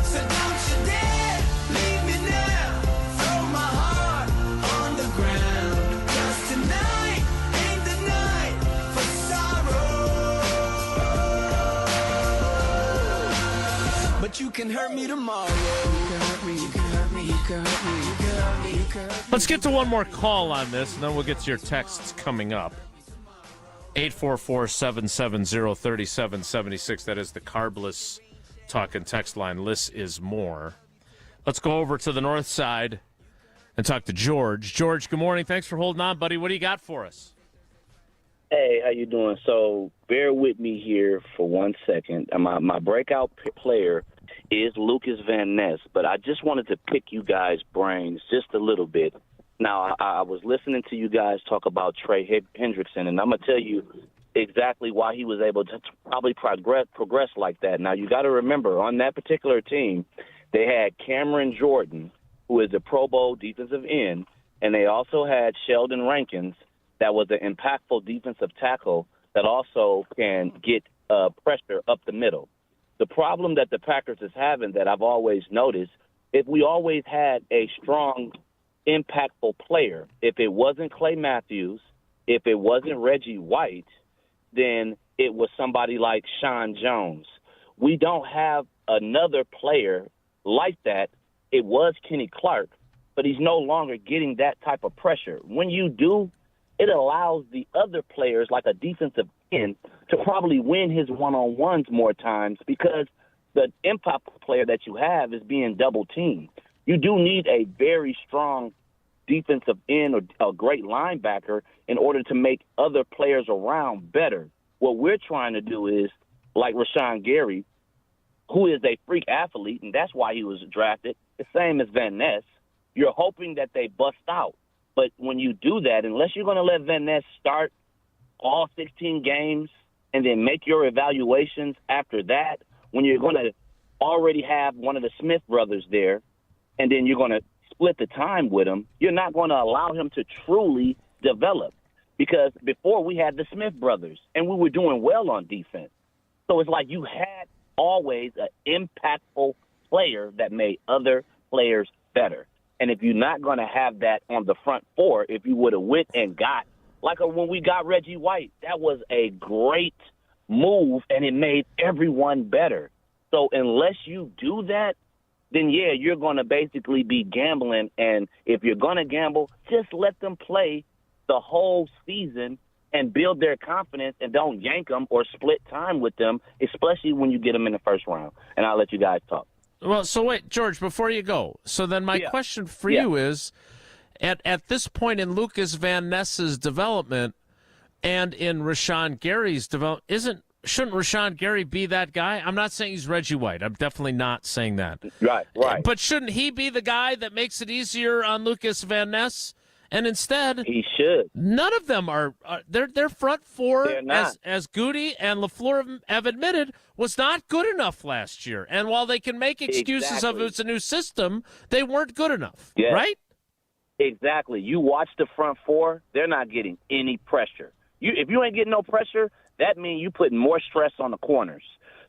So don't you dare leave me now, throw my heart on the ground. 'Cause tonight ain't the night for sorrow. But you can hurt me tomorrow. You can hurt me, you can hurt me, you can hurt me. Let's get to one more call on this, and then we'll get to your texts coming up. 844-770-3776. That is the carbless talk and text line. Less is more. Let's go over to the north side and talk to George. George, good morning. Thanks for holding on, buddy. What do you got for us? Hey, how you doing? So bear with me here for 1 second. My breakout player is Lucas Van Ness, but I just wanted to pick you guys' brains just a little bit. Now, I was listening to you guys talk about Trey Hendrickson, and I'm going to tell you exactly why he was able to probably progress like that. Now, you got to remember, on that particular team, they had Cameron Jordan, who is a Pro Bowl defensive end, and they also had Sheldon Rankins, that was an impactful defensive tackle that also can get pressure up the middle. The problem that the Packers is having that I've always noticed, if we always had a strong, impactful player, if it wasn't Clay Matthews, if it wasn't Reggie White, then it was somebody like Sean Jones. We don't have another player like that. It was Kenny Clark, but he's no longer getting that type of pressure. When you do, it allows the other players, like a defensive end, to probably win his one-on-ones more times because the impact player that you have is being double-teamed. You do need a very strong defensive end or a great linebacker in order to make other players around better. What we're trying to do is, like Rashawn Gary, who is a freak athlete, and that's why he was drafted, the same as Van Ness, you're hoping that they bust out. But when you do that, unless you're going to let Van Ness start all 16 games and then make your evaluations after that, when you're going to already have one of the Smith brothers there, and then you're going to split the time with him, you're not going to allow him to truly develop. Because before we had the Smith brothers, and we were doing well on defense. So it's like you had always an impactful player that made other players better. And if you're not going to have that on the front four, if you would have went and got, like when we got Reggie White, that was a great move, and it made everyone better. So unless you do that, then, yeah, you're going to basically be gambling. And if you're going to gamble, just let them play the whole season and build their confidence, and don't yank them or split time with them, especially when you get them in the first round. And I'll let you guys talk. Well, so wait, George, before you go, so then my question for you is, at this point in Lucas Van Ness's development and in Rashawn Gary's development, shouldn't Rashawn Gary be that guy? I'm not saying he's Reggie White. I'm definitely not saying that. Right. But shouldn't he be the guy that makes it easier on Lucas Van Ness? And instead, he should. None of them are. Their front four, as Goody and LaFleur have admitted, was not good enough last year. And while they can make excuses of it's a new system, they weren't good enough. Yes. Right? Exactly. You watch the front four; they're not getting any pressure. If you ain't getting no pressure, that means you putting more stress on the corners.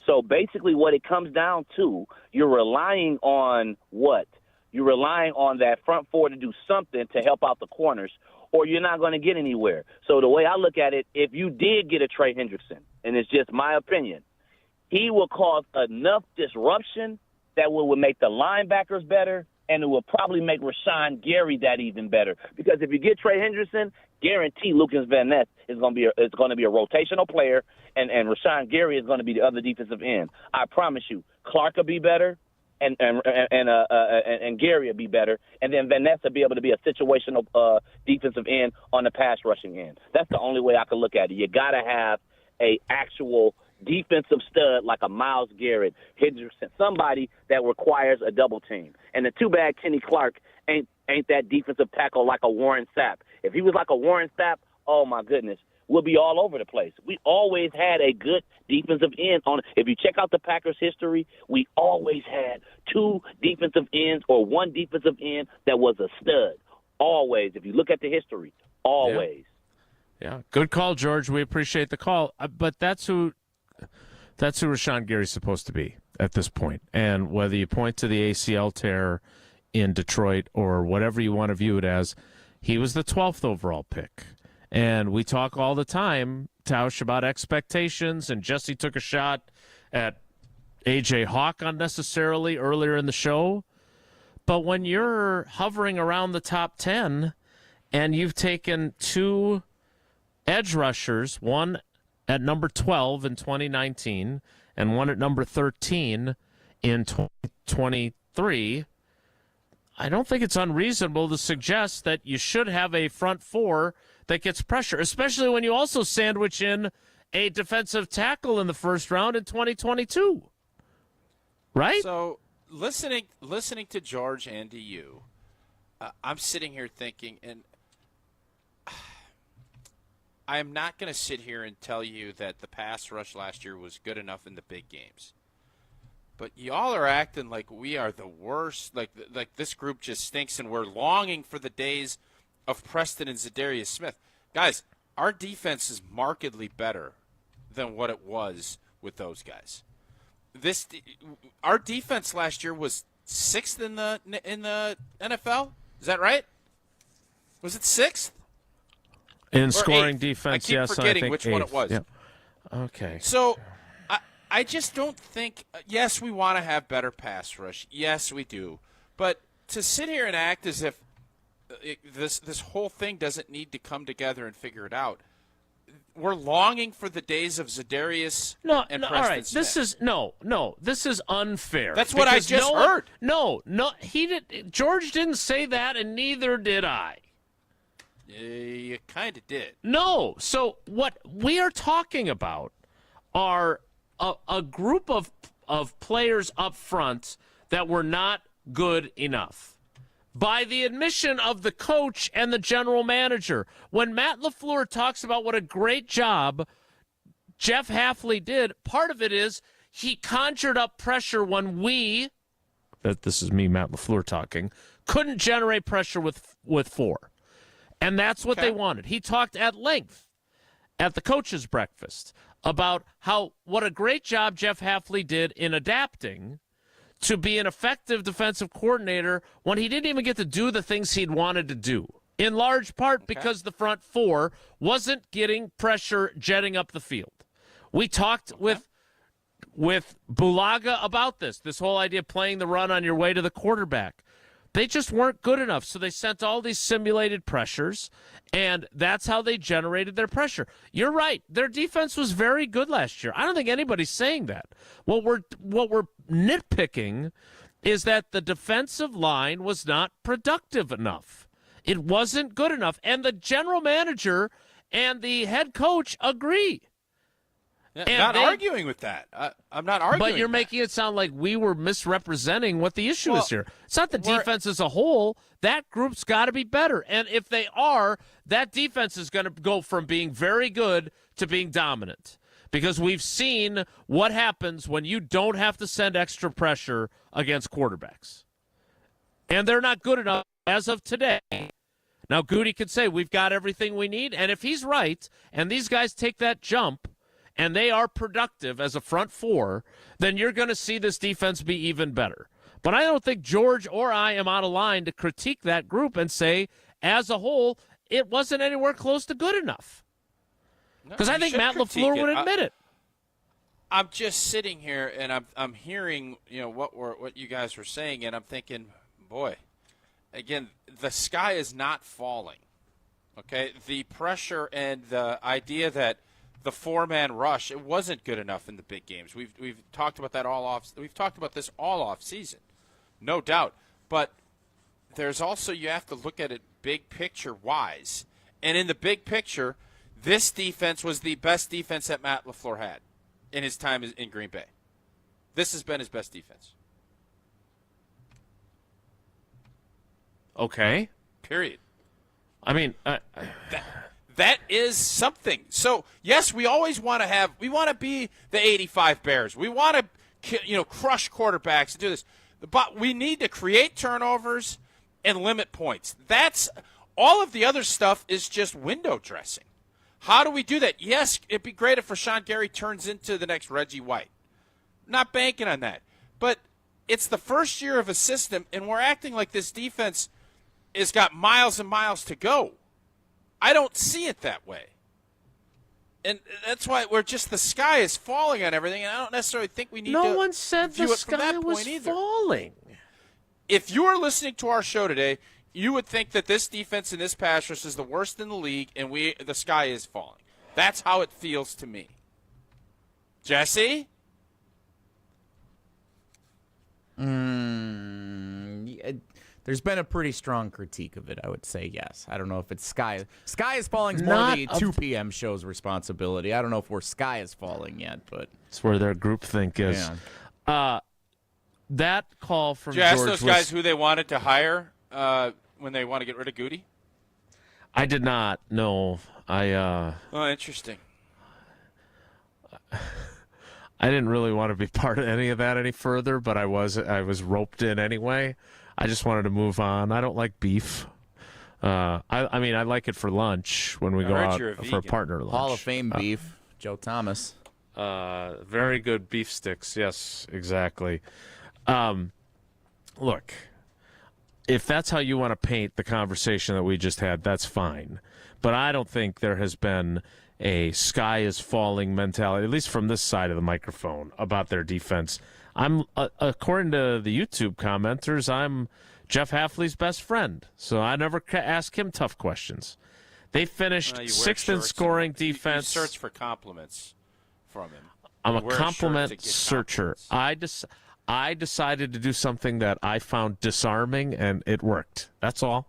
So basically, what it comes down to, you're relying on what? You're relying on that front four to do something to help out the corners, or you're not going to get anywhere. So the way I look at it, if you did get a Trey Hendrickson, and it's just my opinion, he will cause enough disruption that would make the linebackers better, and it will probably make Rashawn Gary that even better. Because if you get Trey Hendrickson, guarantee Lucas Van Ness is going to be a rotational player, and Rashawn Gary is going to be the other defensive end. I promise you, Clark will be better, and Gary will be better, and then Van Ness will be able to be a situational defensive end on the pass rushing end. That's the only way I can look at it. You got to have a actual defensive stud like a Myles Garrett, Hendrickson, somebody that requires a double team. And the too bad Kenny Clark ain't that defensive tackle like a Warren Sapp. If he was like a Warren Sapp, oh my goodness, we'll be all over the place. We always had a good defensive end on it. If you check out the Packers' history, we always had two defensive ends or one defensive end that was a stud. Always. If you look at the history, always. Yeah. Good call, George. We appreciate the call. But that's who Rashawn Gary's supposed to be at this point. And whether you point to the ACL tear in Detroit or whatever you want to view it as, he was the 12th overall pick. And we talk all the time, Tausch, about expectations, and Jesse took a shot at A.J. Hawk unnecessarily earlier in the show. But when you're hovering around the top 10 and you've taken two edge rushers, one at number 12 in 2019 and one at number 13 in 2023, I don't think it's unreasonable to suggest that you should have a front four that gets pressure, especially when you also sandwich in a defensive tackle in the first round in 2022. Right? So listening to George and to you, I'm sitting here thinking, and I am not going to sit here and tell you that the pass rush last year was good enough in the big games. But y'all are acting like we are the worst, like this group just stinks, and we're longing for the days of Preston and Zadarius Smith. Guys, our defense is markedly better than what it was with those guys. Our defense last year was 6th in the NFL. Is that right? Was it 6th? In scoring defense, yes. I keep forgetting which one it was. Yep. Okay. So I just don't think – yes, we want to have better pass rush. Yes, we do. But to sit here and act as if this whole thing doesn't need to come together and figure it out, we're longing for the days of Zadarius and Preston all right. Smith. This is unfair. That's what I just heard. George didn't say that, and neither did I. You kind of did. No. So what we are talking about are a group of players up front that were not good enough. By the admission of the coach and the general manager. When Matt LaFleur talks about what a great job Jeff Hafley did, part of it is he conjured up pressure when this is me, Matt LaFleur talking, couldn't generate pressure with four. And that's what they wanted. He talked at length at the coach's breakfast about what a great job Jeff Hafley did in adapting to be an effective defensive coordinator when he didn't even get to do the things he'd wanted to do, in large part because the front four wasn't getting pressure jetting up the field. We talked with Bulaga about this whole idea of playing the run on your way to the quarterback. They just weren't good enough, so they sent all these simulated pressures, and that's how they generated their pressure. You're right. Their defense was very good last year. I don't think anybody's saying that. What we're nitpicking is that the defensive line was not productive enough. It wasn't good enough, and the general manager and the head coach agree. Not arguing with that. I'm not arguing. But you're making it sound like we were misrepresenting what the issue is here. It's not the defense as a whole. That group's got to be better. And if they are, that defense is going to go from being very good to being dominant. Because we've seen what happens when you don't have to send extra pressure against quarterbacks. And they're not good enough as of today. Now, Goody could say, we've got everything we need. And if he's right, and these guys take that jump, and they are productive as a front four, then you're going to see this defense be even better. But I don't think George or I am out of line to critique that group and say, as a whole, it wasn't anywhere close to good enough. Because I think Matt LaFleur would admit it. I'm just sitting here and I'm hearing what you guys were saying, and I'm thinking, boy, again, the sky is not falling. Okay, the pressure and the idea that the 4-man rush, it wasn't good enough in the big games. We've talked about that all off. We've talked about this all off season, no doubt. But there's also, you have to look at it big picture wise, and in the big picture, this defense was the best defense that Matt LaFleur had in his time in Green Bay. This has been his best defense. Okay. Period. I mean, that is something. So, yes, we always want to be the 85 Bears. We want to, crush quarterbacks and do this. But we need to create turnovers and limit points. That's all of the other stuff is just window dressing. How do we do that? Yes, it'd be great if Rashawn Gary turns into the next Reggie White. Not banking on that. But it's the first year of a system, and we're acting like this defense has got miles and miles to go. I don't see it that way. And that's why the sky is falling on everything, and I don't necessarily think we need to No one said view the it from sky that was point either. falling. If you are listening to our show today, you would think that this defense in this pass rush is the worst in the league, and the sky is falling. That's how it feels to me. Jesse? There's been a pretty strong critique of it, I would say, yes. I don't know if it's Sky is Falling is more the 2 p.m. show's responsibility. I don't know if we're Sky is Falling yet, but it's where their groupthink is. Yeah. That call from Did you ask George those guys who they wanted to hire when they want to get rid of Goody? I did not. No. Oh, interesting. I didn't really want to be part of any of that any further, but I was roped in anyway. I just wanted to move on. I don't like beef. I mean, I like it for lunch when we go out for a partner lunch. Hall of Fame beef, Joe Thomas. Very good beef sticks. Yes, exactly. Look, if that's how you want to paint the conversation that we just had, that's fine. But I don't think there has been a sky is falling mentality, at least from this side of the microphone, about their defense. I'm according to the YouTube commenters, I'm Jeff Hafley's best friend, so I never ask him tough questions. They finished sixth in scoring defense. You search for compliments from him. I'm a compliment searcher. I decided to do something that I found disarming, and it worked. That's all.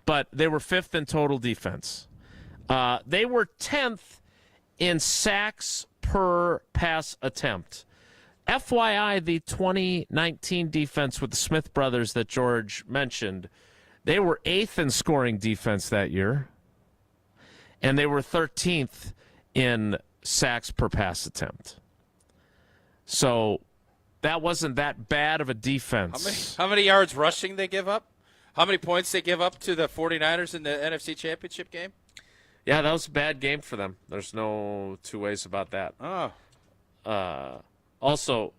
But they were fifth in total defense. They were 10th in sacks per pass attempt. FYI, the 2019 defense with the Smith brothers that George mentioned, they were 8th in scoring defense that year, and they were 13th in sacks per pass attempt. So that wasn't that bad of a defense. How many yards rushing they give up? How many points they give up to the 49ers in the NFC Championship game? Yeah, that was a bad game for them. There's no two ways about that. Oh. Also,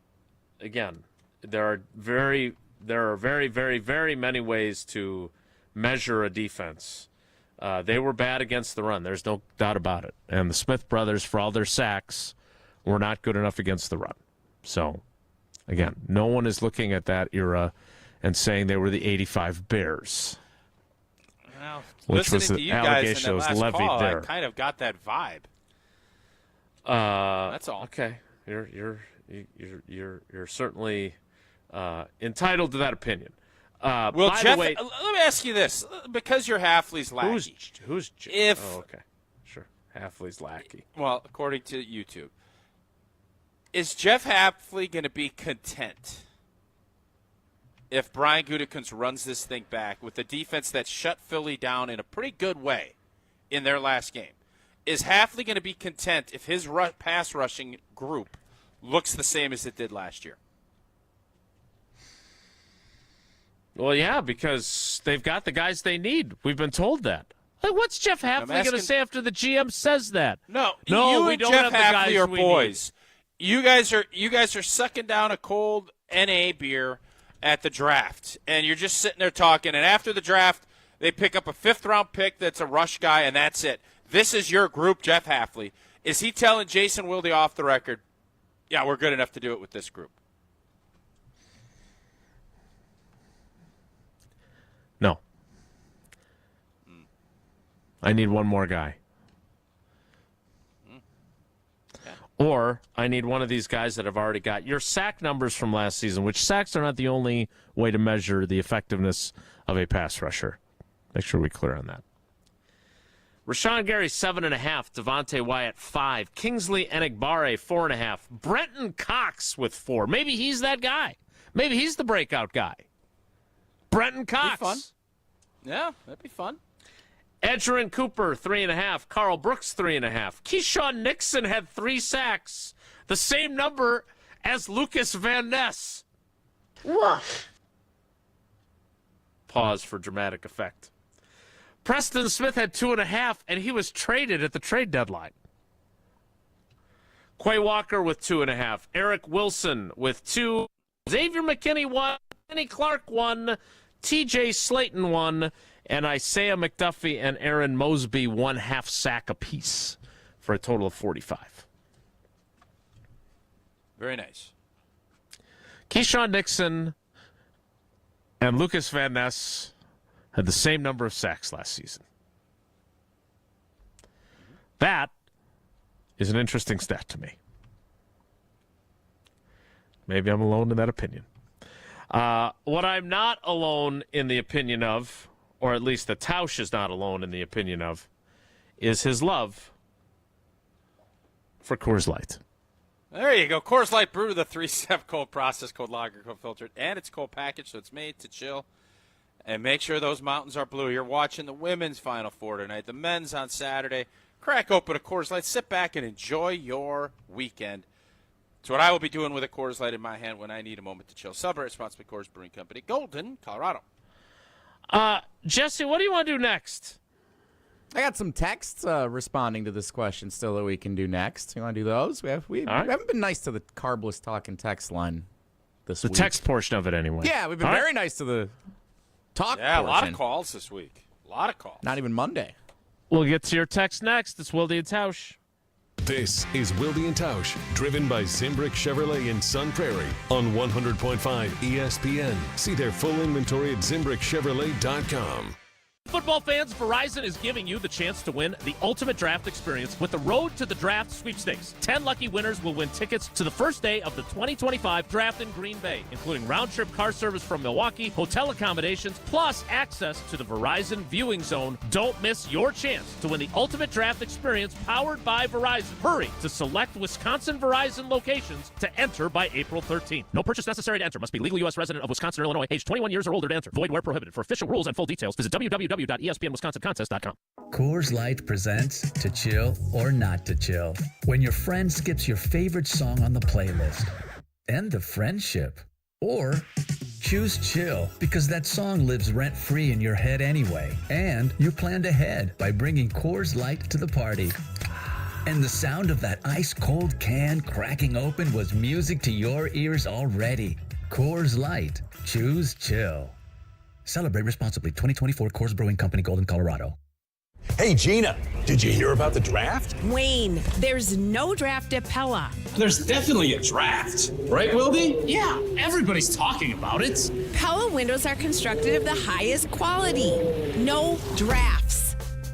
again, there are very, very, very many ways to measure a defense. They were bad against the run. There's no doubt about it. And the Smith brothers, for all their sacks, were not good enough against the run. So, again, no one is looking at that era and saying they were the 85 Bears. Well, which was listening the to you guys allegation in that that was last levied call, there. I kind of got that vibe. That's all. Okay, you're certainly entitled to that opinion. Well, by Jeff, the way, let me ask you this: because you're Hafley's lackey, who's if oh, okay, sure, Hafley's lackey. Well, according to YouTube, is Jeff Hafley going to be content if Brian Gutekunst runs this thing back with the defense that shut Philly down in a pretty good way in their last game? Is Hafley going to be content if his pass rushing group looks the same as it did last year? Well, yeah, because they've got the guys they need. We've been told that. Like, what's Jeff Hafley going to say after the GM says that? No, you we and don't Jeff have the guys Hafley are boys. You guys are sucking down a cold NA beer at the draft, and you're just sitting there talking, and after the draft, they pick up a 5th-round pick that's a rush guy, and that's it. This is your group, Jeff Hafley. Is he telling Jason Wilde off the record, yeah, we're good enough to do it with this group? No. I need one more guy. Or I need one of these guys that have already got your sack numbers from last season, which sacks are not the only way to measure the effectiveness of a pass rusher. Make sure we're clear on that. Rashawn Gary, 7.5. Devontae Wyatt, 5. Kingsley Enagbare, 4.5. Brenton Cox with 4. Maybe he's that guy. Maybe he's the breakout guy. Brenton Cox. Be fun. Yeah, that'd be fun. Edgerrin Cooper, 3.5. Carl Brooks, 3.5. Keyshawn Nixon had 3 sacks, the same number as Lucas Van Ness. Woof. Pause for dramatic effect. Preston Smith had 2.5, and he was traded at the trade deadline. Quay Walker with 2.5. Eric Wilson with 2. Xavier McKinney 1. Kenny Clark 1. TJ Slayton 1. And Isaiah McDuffie and Aaron Mosby 1/2 sack apiece for a total of 45. Very nice. Keyshawn Nixon and Lucas Van Ness had the same number of sacks last season. That is an interesting stat to me. Maybe I'm alone in that opinion. What I'm not alone in the opinion of, or at least the Tausch is not alone in the opinion of, is his love for Coors Light. There you go. Coors Light brewed with a 3-step cold process, cold lager, cold filtered, and it's cold packaged, so it's made to chill. And make sure those mountains are blue. You're watching the women's Final Four tonight, the men's on Saturday. Crack open a Coors Light, sit back and enjoy your weekend. It's what I will be doing with a Coors Light in my hand when I need a moment to chill. Celebrate responsibly, Coors Brewing Company, Golden, Colorado. Jesse, what do you want to do next? I got some texts responding to this question still that we can do next. You want to do those? We haven't been nice to the carbless talking text line this week. The text portion of it, anyway. Yeah, we've been very nice to the talk Yeah, portion. a lot of calls this week. A lot of calls. Not even Monday. We'll get to your text next. It's Wilde and Tausch. This is Wilde and Tausch, driven by Zimbrick Chevrolet in Sun Prairie on 100.5 ESPN. See their full inventory at ZimbrickChevrolet.com. Football fans, Verizon is giving you the chance to win the ultimate draft experience with the Road to the Draft sweepstakes. 10 lucky winners will win tickets to the first day of the 2025 draft in Green Bay, including round-trip car service from Milwaukee, hotel accommodations, plus access to the Verizon viewing zone. Don't miss your chance to win the ultimate draft experience powered by Verizon. Hurry to select Wisconsin Verizon locations to enter by April 13th. No purchase necessary to enter. Must be legal U.S. resident of Wisconsin or Illinois, age 21 years or older to enter. Void where prohibited. For official rules and full details, visit www.espnwisconsincontest.com. Coors Light presents To Chill or Not to Chill. When your friend skips your favorite song on the playlist. End the friendship. Or choose chill because that song lives rent-free in your head anyway. And you planned ahead by bringing Coors Light to the party. And the sound of that ice-cold can cracking open was music to your ears already. Coors Light. Choose chill. Celebrate responsibly. 2024 Coors Brewing Company, Golden, Colorado. Hey, Gina, did you hear about the draft? Wayne, there's no draft at Pella. There's definitely a draft. Right, Wilde? Yeah, everybody's talking about it. Pella windows are constructed of the highest quality. No drafts.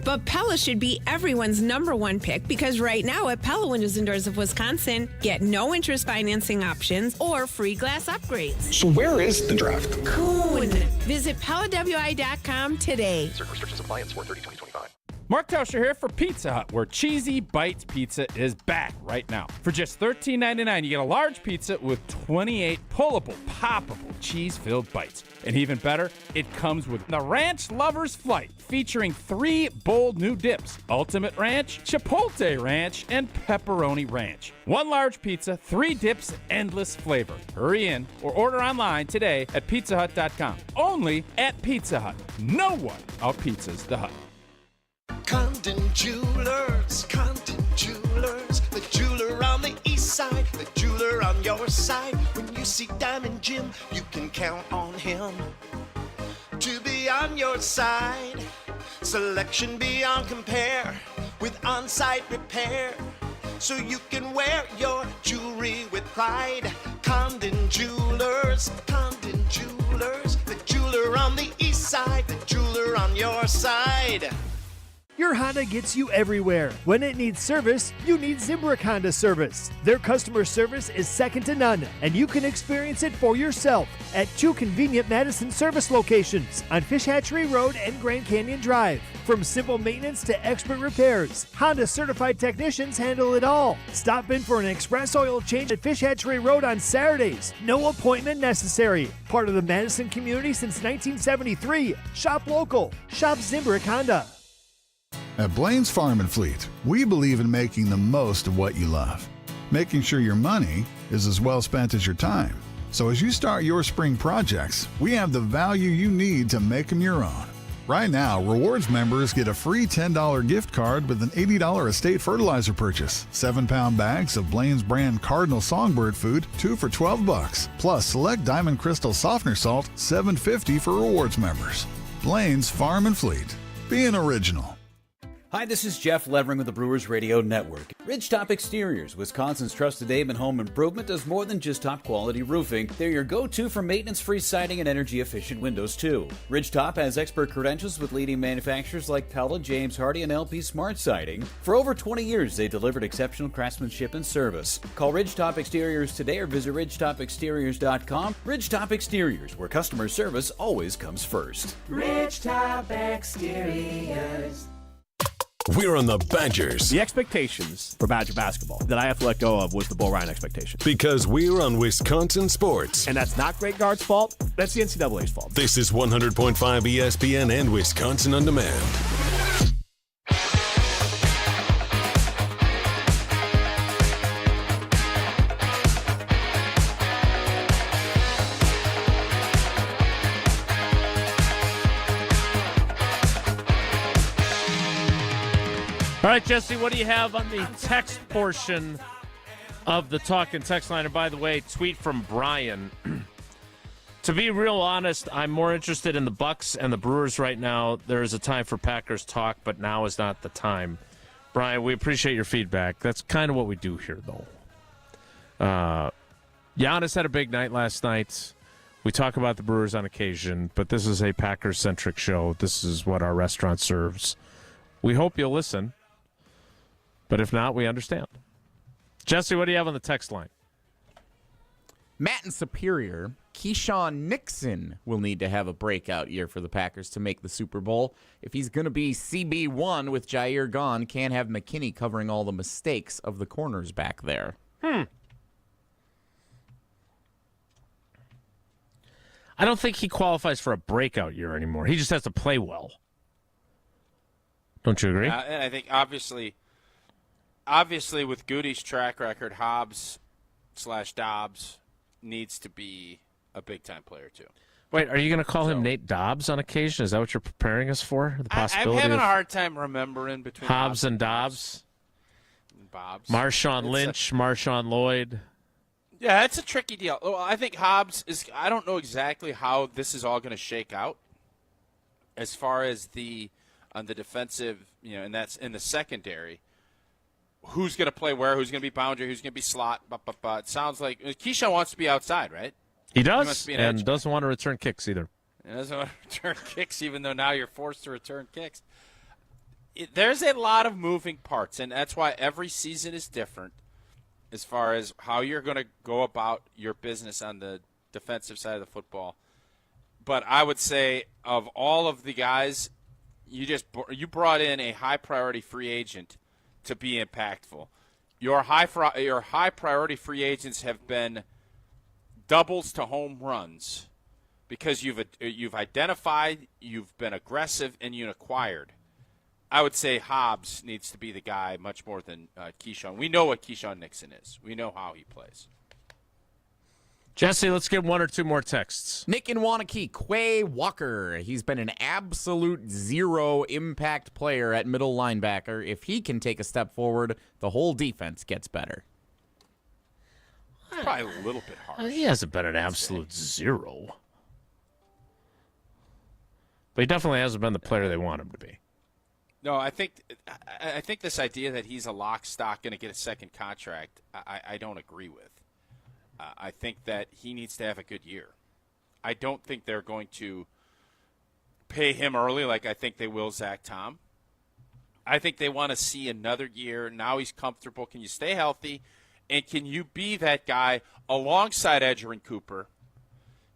But Pella should be everyone's #1 pick because right now at Pella Windows and Doors of Wisconsin, get no interest financing options or free glass upgrades. So where is the draft? Coon. Visit PellaWI.com today. Certain restrictions apply in Sport 30-2025. Mark Tauscher here for Pizza Hut, where Cheesy Bites Pizza is back right now. For just $13.99, you get a large pizza with 28 pullable, poppable, cheese-filled bites. And even better, it comes with the Ranch Lover's Flight, featuring 3 bold new dips: Ultimate Ranch, Chipotle Ranch, and Pepperoni Ranch. 1 large pizza, 3 dips, endless flavor. Hurry in or order online today at pizzahut.com. Only at Pizza Hut. No one out-pizzas the Hut. Condon Jewelers, the jeweler on the east side, the jeweler on your side. When you You see, Diamond Jim, you can count on him to be on your side. Selection beyond compare with on-site repair, so you can wear your jewelry with pride. Condon Jewelers, the jeweler on the east side, the jeweler on your side. Your Honda gets you everywhere. When it needs service, you need Zimbrick Honda service. Their customer service is second to none, and you can experience it for yourself at 2 convenient Madison service locations on Fish Hatchery Road and Grand Canyon Drive. From simple maintenance to expert repairs, Honda certified technicians handle it all. Stop in for an express oil change at Fish Hatchery Road on Saturdays. No appointment necessary. Part of the Madison community since 1973. Shop local. Shop Zimbrick Honda. At Blaine's Farm and Fleet, we believe in making the most of what you love, making sure your money is as well spent as your time. So as you start your spring projects, we have the value you need to make them your own. Right now, rewards members get a free $10 gift card with an $80 estate fertilizer purchase, 7-pound bags of Blaine's brand Cardinal Songbird food, 2 for $12, plus select Diamond Crystal Softener Salt, $7.50 for rewards members. Blaine's Farm and Fleet. Being original. Hi, this is Jeff Levering with the Brewers Radio Network. Ridgetop Exteriors, Wisconsin's trusted name in home improvement, does more than just top-quality roofing. They're your go-to for maintenance-free siding and energy-efficient windows, too. Ridgetop has expert credentials with leading manufacturers like Pella, James Hardie, and LP Smart Siding. For over 20 years, they delivered exceptional craftsmanship and service. Call Ridgetop Exteriors today or visit ridgetopexteriors.com. Ridgetop Exteriors, where customer service always comes first. Ridgetop Exteriors. We're on the Badgers. The expectations for Badger basketball that I have to let go of was the Bo Ryan expectation. Because we're on Wisconsin sports. And that's not Greg Gard's fault. That's the NCAA's fault. This is 100.5 ESPN and Wisconsin On Demand. All right, Jesse, what do you have on the text portion of the talk and text line? And by the way, tweet from Brian. To be real honest, I'm more interested in the Bucks and the Brewers right now. There is a time for Packers talk, but now is not the time. Brian, we appreciate your feedback. That's kind of what we do here, though. Giannis had a big night last night. We talk about the Brewers on occasion, but this is a Packers-centric show. This is what our restaurant serves. We hope you'll listen. But if not, we understand. Jesse, what do you have on the text line? Matt in Superior, Keyshawn Nixon will need to have a breakout year for the Packers to make the Super Bowl. If he's going to be CB1 with Jair gone, can't have McKinney covering all the mistakes of the corners back there. I don't think he qualifies for a breakout year anymore. He just has to play well. Don't you agree? And I think obviously with Goody's track record, Hobbs/Dobbs needs to be a big-time player too. Wait, are you going to call him Nate Dobbs on occasion? Is that what you're preparing us for? The possibility I'm having of a hard time remembering between Hobbs and Dobbs. Marshawn Lynch, Marshawn Lloyd. Yeah, it's a tricky deal. Well, I think Hobbs is – I don't know exactly how this is all going to shake out as far as on the defensive, and that's in the secondary. Who's going to play where? Who's going to be boundary? Who's going to be slot? It sounds like Keyshawn wants to be outside, right? He does, and doesn't want to return kicks either. He doesn't want to return kicks, even though now you're forced to return kicks. There's a lot of moving parts, and that's why every season is different as far as how you're going to go about your business on the defensive side of the football. But I would say of all of the guys, you brought in a high-priority free agent to be impactful. Your high priority free agents have been doubles to home runs because you've identified, you've been aggressive, and you acquired. I would say Hobbs needs to be the guy much more than Keyshawn. We know what Keyshawn Nixon is. We know how he plays. Jesse, let's get one or two more texts. Nick in Wanakee, Quay Walker. He's been an absolute zero impact player at middle linebacker. If he can take a step forward, the whole defense gets better. probably a little bit harsh. He hasn't been an absolute zero. But he definitely hasn't been the player they want him to be. No, I think this idea that he's a lock stock going to get a second contract, I don't agree with. I think that he needs to have a good year. I don't think they're going to pay him early like I think they will Zach Tom. I think they want to see another year. Now he's comfortable. Can you stay healthy? And can you be that guy alongside Edgerrin Cooper?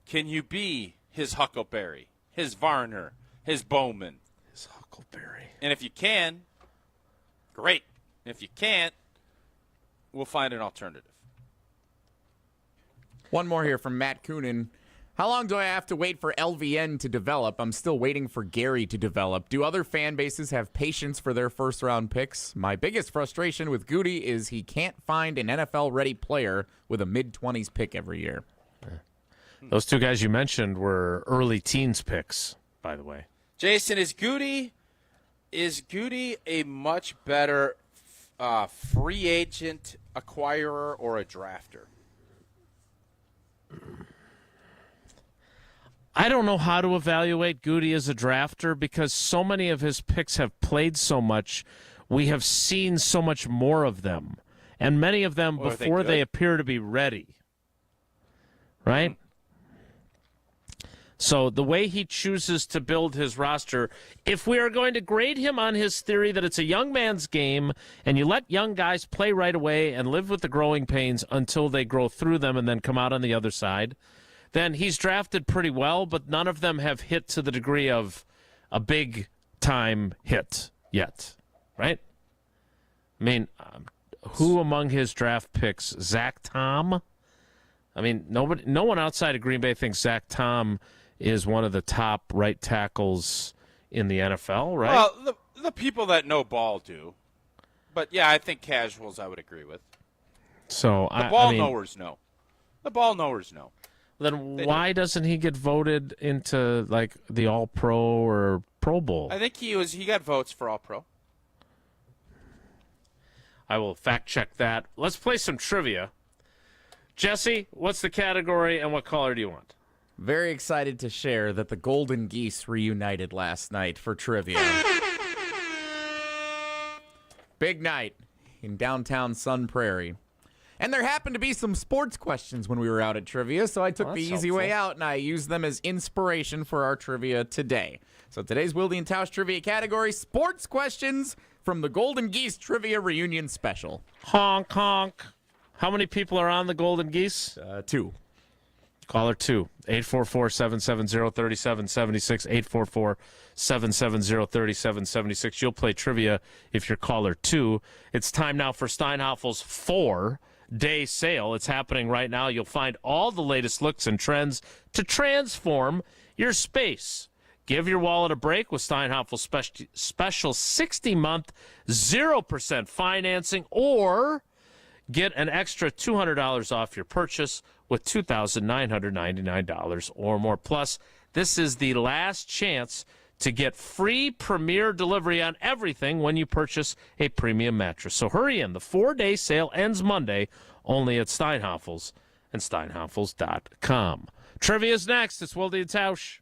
Can you be his Huckleberry, his Varner, his Bowman? His Huckleberry. And if you can, great. If you can't, we'll find an alternative. One more here from Matt Coonan. How long do I have to wait for LVN to develop? I'm still waiting for Gary to develop. Do other fan bases have patience for their first-round picks? My biggest frustration with Goody is he can't find an NFL-ready player with a mid-20s pick every year. Those two guys you mentioned were early teens picks, by the way. Jason, is Goody a much better free agent acquirer or a drafter? I don't know how to evaluate Goody as a drafter because so many of his picks have played so much. We have seen so much more of them, and many of them before they appear to be ready. Right? So the way he chooses to build his roster, if we are going to grade him on his theory that it's a young man's game and you let young guys play right away and live with the growing pains until they grow through them and then come out on the other side, then he's drafted pretty well, but none of them have hit to the degree of a big-time hit yet, right? I mean, who among his draft picks? Zach Tom? I mean, no one outside of Green Bay thinks Zach Tom is one of the top right tackles in the NFL, right? Well, the people that know ball do. But, yeah, I think casuals I would agree with. So The ball knowers know. The ball knowers know. Then why doesn't he get voted into like the All-Pro or Pro Bowl? I think he got votes for All-Pro. I will fact check that. Let's play some trivia. Jesse, what's the category and what caller do you want? Very excited to share that the Golden Geese reunited last night for trivia. Big night in downtown Sun Prairie. And there happened to be some sports questions when we were out at trivia, so I took the easy way out and I used them as inspiration for our trivia today. So today's Wilde and Tausch trivia category, sports questions from the Golden Geese Trivia Reunion Special. Honk, honk. How many people are on the Golden Geese? 2. Caller 2, 844-770-3776, 844-770-3776. You'll play trivia if you're caller 2. It's time now for Steinhaffel's 4-day sale. It's happening right now. You'll find all the latest looks and trends to transform your space. Give your wallet a break with Steinhaffel's special 60-month 0% financing, or get an extra $200 off your purchase with $2,999 or more. Plus, this is the last chance to get free premier delivery on everything when you purchase a premium mattress. So hurry in. The 4-day sale ends Monday, only at Steinhaffel's and steinhaffels.com. Trivia's next. It's Wilde and Tausch.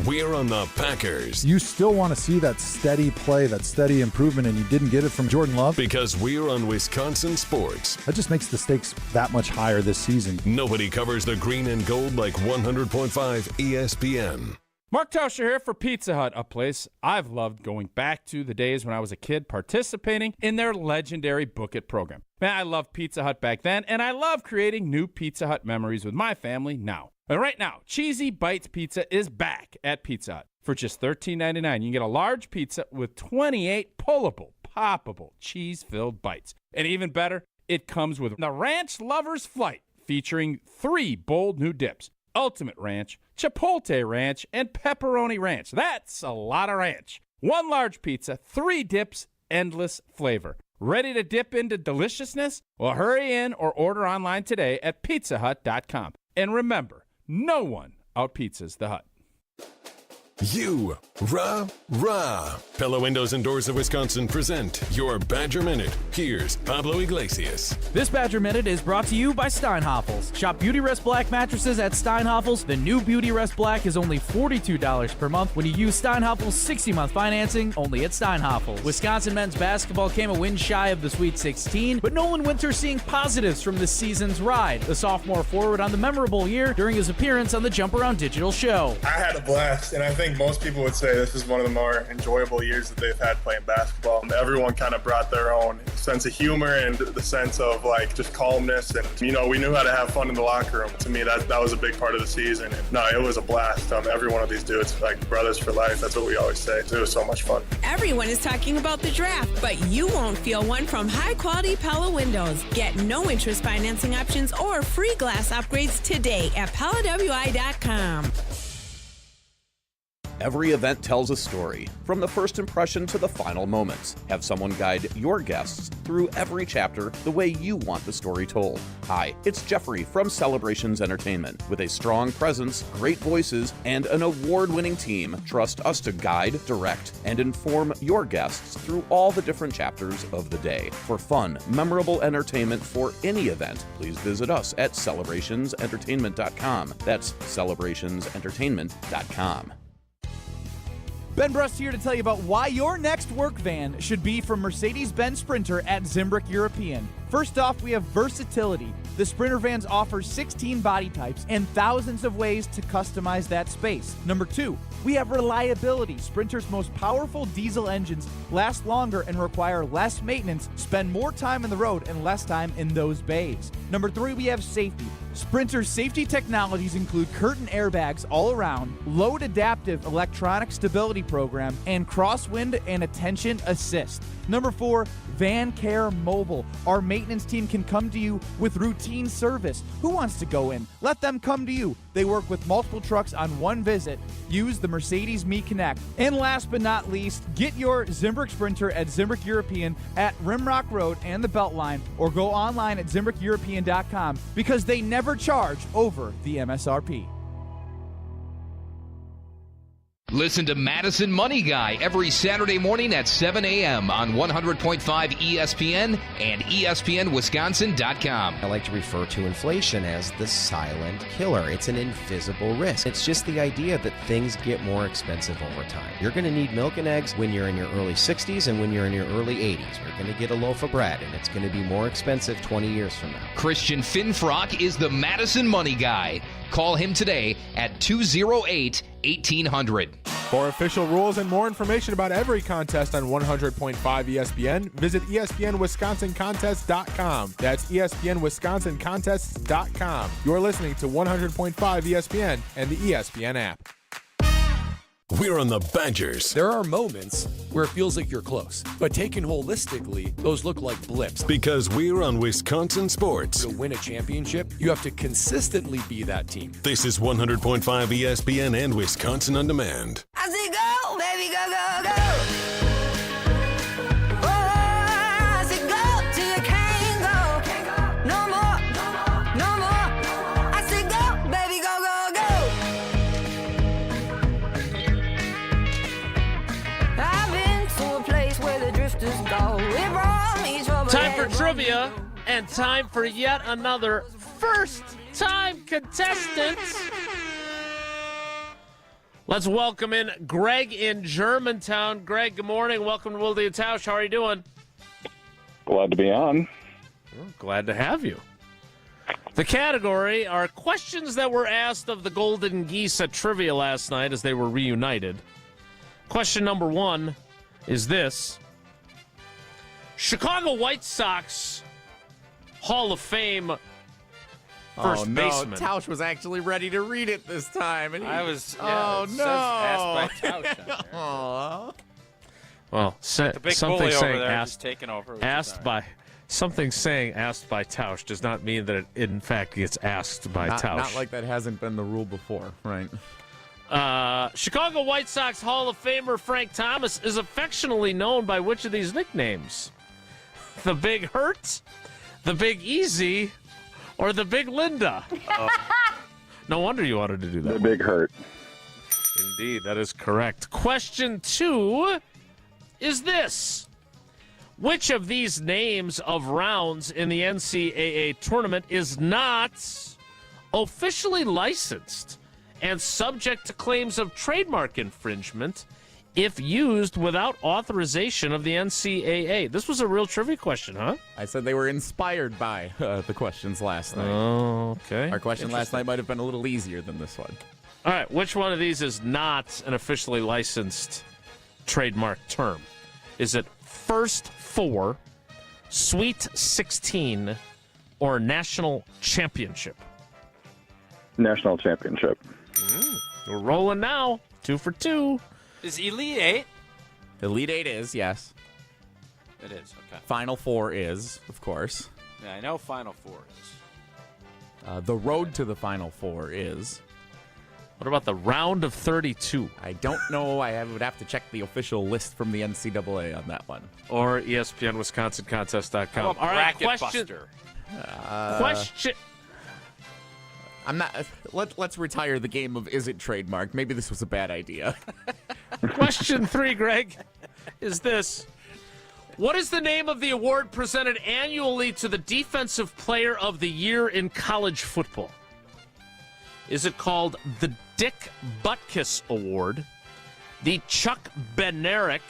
We're on the Packers. You still want to see that steady play, that steady improvement, and you didn't get it from Jordan Love? Because we're on Wisconsin sports. That just makes the stakes that much higher this season. Nobody covers the green and gold like 100.5 ESPN. Mark Tauscher here for Pizza Hut, a place I've loved going back to the days when I was a kid participating in their legendary Book It program. Man, I loved Pizza Hut back then, and I love creating new Pizza Hut memories with my family now. And right now, Cheesy Bites Pizza is back at Pizza Hut. For just $13.99, you can get a large pizza with 28 pullable, poppable, cheese-filled bites. And even better, it comes with the Ranch Lover's Flight, featuring 3 bold new dips: Ultimate Ranch, Chipotle Ranch, and Pepperoni Ranch. That's a lot of ranch. 1 large pizza, 3 dips, endless flavor. Ready to dip into deliciousness? Well, hurry in or order online today at pizzahut.com. And remember, no one out-pizzas the Hut. You, rah. Pella Windows and Doors of Wisconsin present your Badger Minute. Here's Pablo Iglesias. This Badger Minute is brought to you by Steinhoffels. Shop Beauty Rest Black mattresses at Steinhoffels. The new Beauty Rest Black is only $42 per month when you use Steinhoffels 60-month financing only at Steinhoffels. Wisconsin men's basketball came a win shy of the Sweet 16, but Nolan Winter seeing positives from this season's ride. The sophomore forward on the memorable year during his appearance on the Jump Around Digital Show. I had a blast, and I think most people would say this is one of the more enjoyable years that they've had playing basketball. Everyone kind of brought their own sense of humor and the sense of just calmness, and we knew how to have fun in the locker room. To me, that was a big part of the season. And, no, it was a blast. Every one of these dudes, like brothers for life. That's what we always say. It was so much fun. Everyone is talking about the draft, but you won't feel one from high-quality Pella Windows. Get no-interest financing options or free glass upgrades today at PellaWI.com. Every event tells a story, from the first impression to the final moments. Have someone guide your guests through every chapter the way you want the story told. Hi, it's Jeffrey from Celebrations Entertainment. With a strong presence, great voices, and an award-winning team, trust us to guide, direct, and inform your guests through all the different chapters of the day. For fun, memorable entertainment for any event, please visit us at celebrationsentertainment.com. That's celebrationsentertainment.com. Ben Brust here to tell you about why your next work van should be from Mercedes-Benz Sprinter at Zimbrick European. First off, we have versatility. The Sprinter vans offer 16 body types and thousands of ways to customize that space. Number 2, we have reliability. Sprinter's most powerful diesel engines last longer and require less maintenance, spend more time on the road and less time in those bays. Number 3, we have safety. Sprinter's safety technologies include curtain airbags all around, load adaptive electronic stability program, and crosswind and attention assist. Number 4, Van Care Mobile. Our maintenance team can come to you with routine service. Who wants to go in? Let them come to you. They work with multiple trucks on one visit. Use the Mercedes Me Connect. And last but not least, get your Zimbrick Sprinter at Zimbrick European at Rimrock Road and the Beltline, or go online at ZimbrickEuropean.com because they never charge over the MSRP. Listen to Madison Money Guy every Saturday morning at 7 a.m. on 100.5 ESPN and ESPNWisconsin.com. I like to refer to inflation as the silent killer. It's an invisible risk. It's just the idea that things get more expensive over time. You're going to need milk and eggs when you're in your early 60s and when you're in your early 80s. You're going to get a loaf of bread, and it's going to be more expensive 20 years from now. Christian Finfrock is the Madison Money Guy. Call him today at 208-1800. For official rules and more information about every contest on 100.5 ESPN, visit ESPNWisconsinContests.com. That's ESPNWisconsinContests.com. You're listening to 100.5 ESPN and the ESPN app. We're on the Badgers. There are moments where it feels like you're close, but taken holistically, those look like blips. Because we're on Wisconsin sports. To win a championship, you have to consistently be that team. This is 100.5 ESPN and Wisconsin On Demand. I say go, baby, go, go, go. Time for trivia and time for yet another first-time contestant. Let's welcome in Greg in Germantown. Greg, good morning. Welcome to Wilde and Tausch. How are you doing? Glad to be on. Well, glad to have you. The category are questions that were asked of the Golden Geese at trivia last night as they were reunited. Question number 1 is this. Chicago White Sox Hall of Fame first baseman. Tausch was actually ready to read it this time. And I was. Yeah, oh, no. Asked by Tausch. Well, the big something bully saying over there asked, is taking over. asked by something saying asked by Tausch does not mean that it in fact gets asked by Tausch. Not like that hasn't been the rule before, right? Chicago White Sox Hall of Famer Frank Thomas is affectionately known by which of these nicknames? The Big Hurt, the Big Easy, or the Big Linda? No wonder you wanted to do that. The Big Hurt. Indeed, that is correct. Question 2 is this. Which of these names of rounds in the NCAA tournament is not officially licensed and subject to claims of trademark infringement if used without authorization of the NCAA? This was a real trivia question, huh? I said they were inspired by the questions last night. Oh, okay. Our question last night might have been a little easier than this one. All right, which one of these is not an officially licensed trademark term? Is it First Four, Sweet 16, or National Championship? National Championship. We're rolling now. 2 for 2. Is Elite 8? Elite 8 is, yes. It is, okay. Final Four is, of course. Yeah, I know Final Four is. The road to the Final Four is. What about the round of 32? I don't know. I would have to check the official list from the NCAA on that one. Or ESPN Wisconsin Contest.com. All right, question. Question. I'm not. Let's retire the game of is it trademarked? Maybe this was a bad idea. Question 3, Greg, is this. What is the name of the award presented annually to the Defensive Player of the Year in college football? Is it called the Dick Butkus Award, the Chuck Bednarik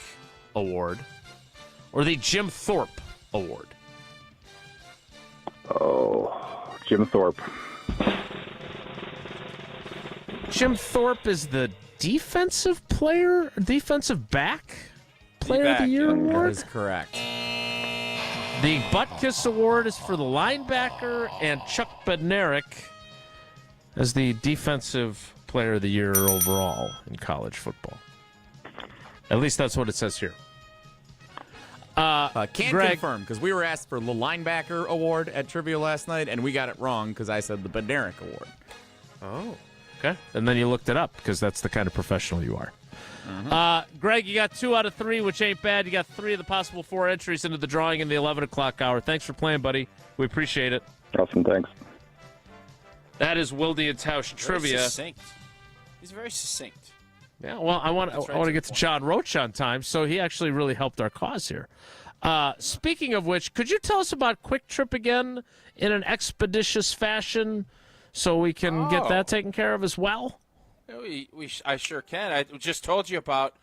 Award, or the Jim Thorpe Award? Oh, Jim Thorpe. Jim Thorpe is the defensive back player of the year award? That is correct. The Butkus Award is for the linebacker, and Chuck Bednarik as the defensive player of the year overall in college football. At least that's what it says here. Can't Greg, confirm, because we were asked for the linebacker award at trivia last night, and we got it wrong because I said the Bednarik Award. Oh, okay. And then you looked it up because that's the kind of professional you are. Greg, you got 2 out of 3, which ain't bad. You got 3 of the possible 4 entries into the drawing in the 11 o'clock hour. Thanks for playing, buddy. We appreciate it. Awesome, thanks. That is Wilde and Tausch trivia. Succinct. He's very succinct. Yeah, well, I want to get to John Roach on time, so he actually really helped our cause here. Speaking of which, could you tell us about Quick Trip again in an expeditious fashion so we can get that taken care of as well? I sure can. I just told you about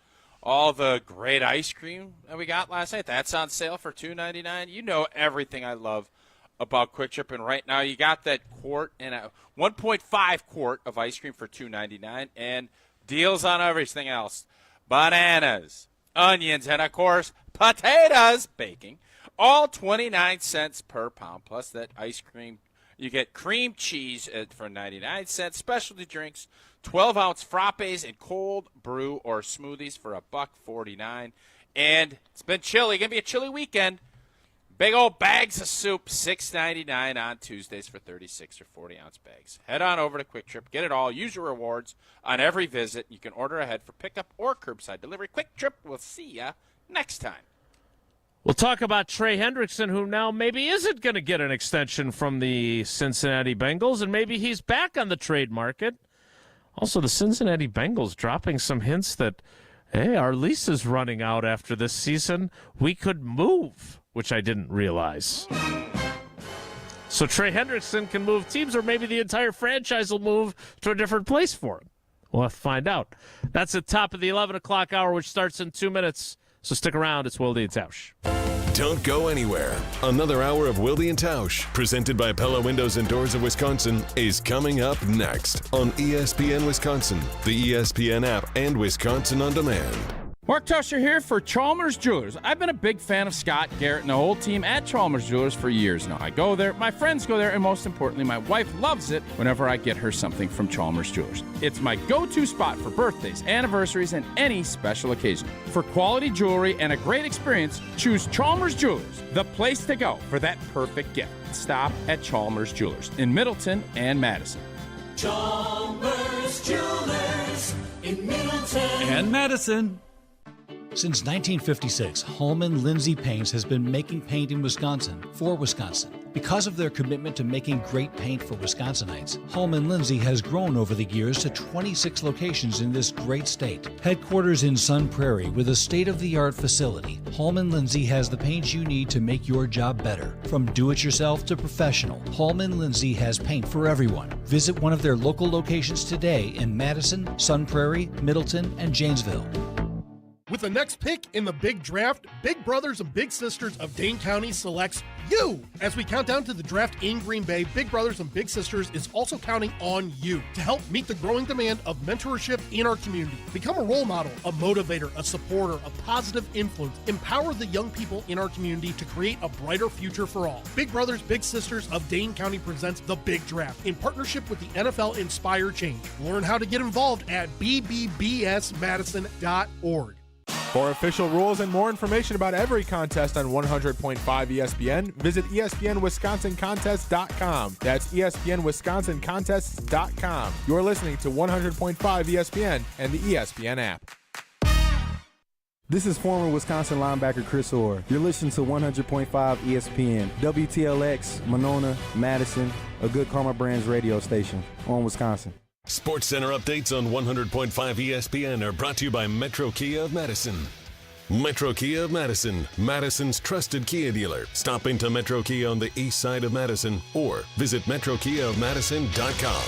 all the great ice cream that we got last night. That's on sale for $2.99. You know everything I love about Quick Trip, and right now you got that quart and a 1.5 quart of ice cream for $2.99, and deals on everything else. Bananas, onions, and of course potatoes, baking, all 29 cents per pound, plus that ice cream. You get cream cheese for 99 cents, specialty drinks, 12-ounce frappes and cold brew or smoothies for $1.49. And it's been chilly. Going to be a chilly weekend. Big old bags of soup, $6.99 on Tuesdays for 36 or 40-ounce bags. Head on over to Quick Trip. Get it all. Use your rewards on every visit. You can order ahead for pickup or curbside delivery. Quick Trip. We'll see you next time. We'll talk about Trey Hendrickson, who now maybe isn't going to get an extension from the Cincinnati Bengals, and maybe he's back on the trade market. Also, the Cincinnati Bengals dropping some hints that, hey, our lease is running out after this season. We could move, which I didn't realize. So Trey Hendrickson can move teams, or maybe the entire franchise will move to a different place for him. We'll have to find out. That's the top of the 11 o'clock hour, which starts in 2 minutes. So stick around. It's Wilde and Tausch. Don't go anywhere. Another hour of Wilde and Tausch, presented by Pella Windows and Doors of Wisconsin, is coming up next on ESPN Wisconsin, the ESPN app, and Wisconsin On Demand. Mark Tusher here for Chalmers Jewelers. I've been a big fan of Scott, Garrett, and the whole team at Chalmers Jewelers for years now. I go there, my friends go there, and most importantly, my wife loves it whenever I get her something from Chalmers Jewelers. It's my go-to spot for birthdays, anniversaries, and any special occasion. For quality jewelry and a great experience, choose Chalmers Jewelers, the place to go for that perfect gift. Stop at Chalmers Jewelers in Middleton and Madison. Chalmers Jewelers in Middleton and Madison. Since 1956, Holman Lindsay Paints has been making paint in Wisconsin for Wisconsin. Because of their commitment to making great paint for Wisconsinites, Holman Lindsay has grown over the years to 26 locations in this great state. Headquarters in Sun Prairie with a state-of-the-art facility, Holman Lindsay has the paint you need to make your job better. From do-it-yourself to professional, Holman Lindsay has paint for everyone. Visit one of their local locations today in Madison, Sun Prairie, Middleton, and Janesville. With the next pick in the big draft, Big Brothers and Big Sisters of Dane County selects you. As we count down to the draft in Green Bay, Big Brothers and Big Sisters is also counting on you to help meet the growing demand of mentorship in our community. Become a role model, a motivator, a supporter, a positive influence. Empower the young people in our community to create a brighter future for all. Big Brothers, Big Sisters of Dane County presents the Big Draft in partnership with the NFL Inspire Change. Learn how to get involved at bbbsmadison.org. For official rules and more information about every contest on 100.5 ESPN, visit ESPNWisconsinContest.com. That's ESPNWisconsinContests.com. You're listening to 100.5 ESPN and the ESPN app. This is former Wisconsin linebacker Chris Orr. You're listening to 100.5 ESPN, WTLX, Monona, Madison, a Good Karma Brands radio station on Wisconsin. Sports Center updates on 100.5 ESPN are brought to you by Metro Kia of Madison. Metro Kia of Madison, Madison's trusted Kia dealer. Stop into Metro Kia on the east side of Madison or visit metrokiaofmadison.com.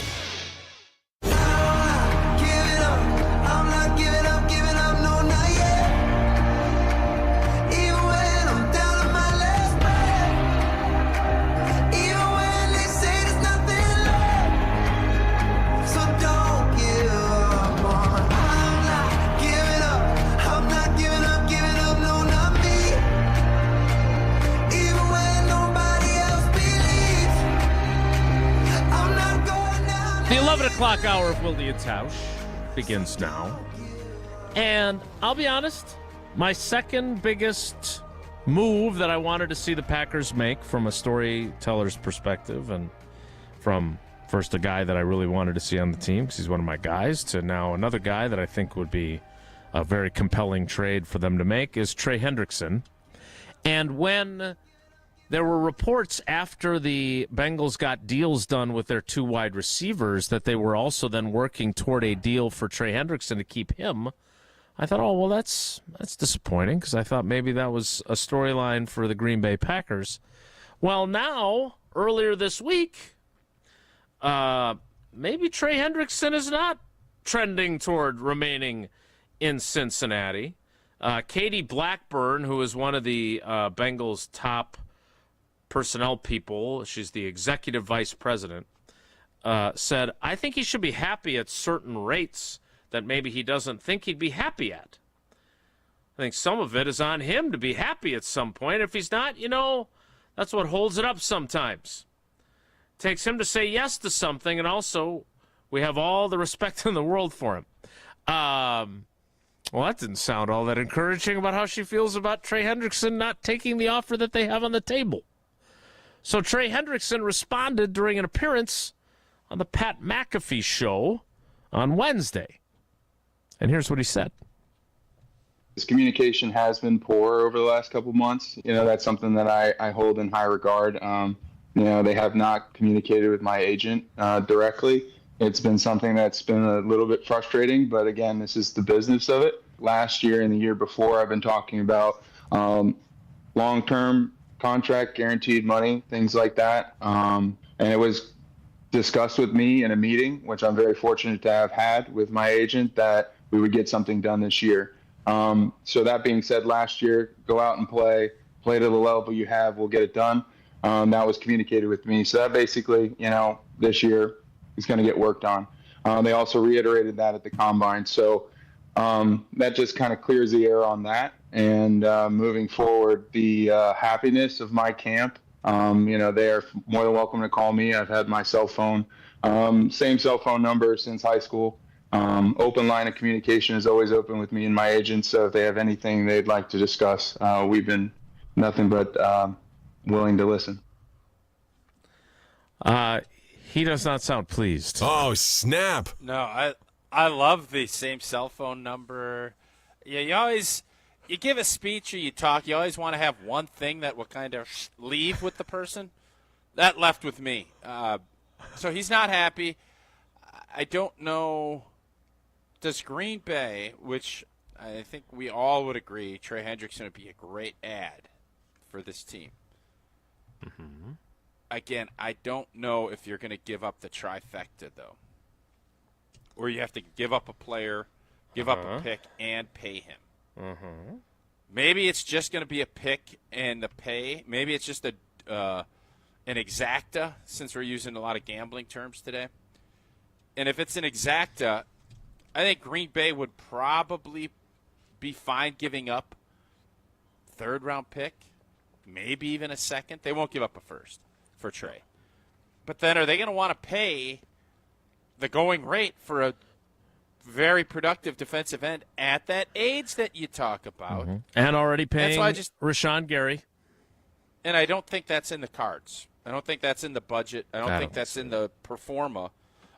The 11 o'clock hour of Wilde and Tausch begins now. And I'll be honest, my second biggest move that I wanted to see the Packers make from a storyteller's perspective, and from first a guy that I really wanted to see on the team because he's one of my guys, to now another guy that I think would be a very compelling trade for them to make, is Trey Hendrickson. And when there were reports after the Bengals got deals done with their two wide receivers that they were also then working toward a deal for Trey Hendrickson to keep him, I thought, oh, well, that's disappointing, because I thought maybe that was a storyline for the Green Bay Packers. Well, now, earlier this week, maybe Trey Hendrickson is not trending toward remaining in Cincinnati. Katie Blackburn, who is one of the Bengals' top personnel people, she's the executive vice president, said, I think he should be happy at certain rates that maybe he doesn't think he'd be happy at. I think some of it is on him to be happy at some point. If he's not, that's what holds it up sometimes. It takes him to say yes to something, and also we have all the respect in the world for him. Well, that didn't sound all that encouraging about how she feels about Trey Hendrickson not taking the offer that they have on the table. So Trey Hendrickson responded during an appearance on the Pat McAfee show on Wednesday. And here's what he said. His communication has been poor over the last couple of months. That's something that I hold in high regard. They have not communicated with my agent directly. It's been something that's been a little bit frustrating, but again, this is the business of it. Last year and the year before, I've been talking about long-term contract, guaranteed money, things like that. And it was discussed with me in a meeting, which I'm very fortunate to have had with my agent, that we would get something done this year. So that being said, last year, go out and play to the level you have, we'll get it done. That was communicated with me. So that basically, this year is going to get worked on. They also reiterated that at the Combine. So that just kind of clears the air on that. And moving forward, the happiness of my camp, they are more than welcome to call me. I've had my cell phone, same cell phone number since high school. Open line of communication is always open with me and my agent. So if they have anything they'd like to discuss, we've been nothing but willing to listen. He does not sound pleased. Oh, snap. No, I love the same cell phone number. Yeah, you always you give a speech or you talk, you always want to have one thing that will kind of leave with the person. That left with me. So he's not happy. I don't know. Does Green Bay, which I think we all would agree, Trey Hendrickson would be a great add for this team. Mm-hmm. Again, I don't know if you're going to give up the trifecta, though. Or you have to give up a player, give up a pick, and pay him. Mm-hmm. Maybe it's just going to be a pick and the pay. Maybe it's just an exacta, since we're using a lot of gambling terms today. And if it's an exacta, I think Green Bay would probably be fine giving up third-round pick, maybe even a second. They won't give up a first for Trey. But then are they going to want to pay the going rate for a very productive defensive end at that age that you talk about? Mm-hmm. And already paying Rashawn Gary. And I don't think that's in the cards. I don't think that's in the budget. I don't think that's in the performa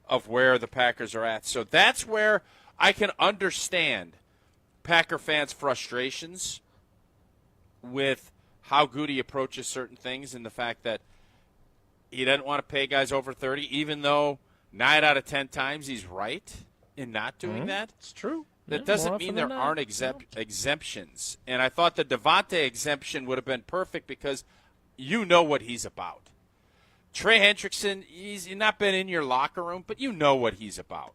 of where the Packers are at. So that's where I can understand Packer fans' frustrations with how Goody approaches certain things and the fact that he doesn't want to pay guys over 30, even though 9 out of 10 times he's right in not doing that. It's true. That doesn't mean there aren't exemptions. And I thought the Devontae exemption would have been perfect because you know what he's about. Trey Hendrickson, he's not been in your locker room, but you know what he's about.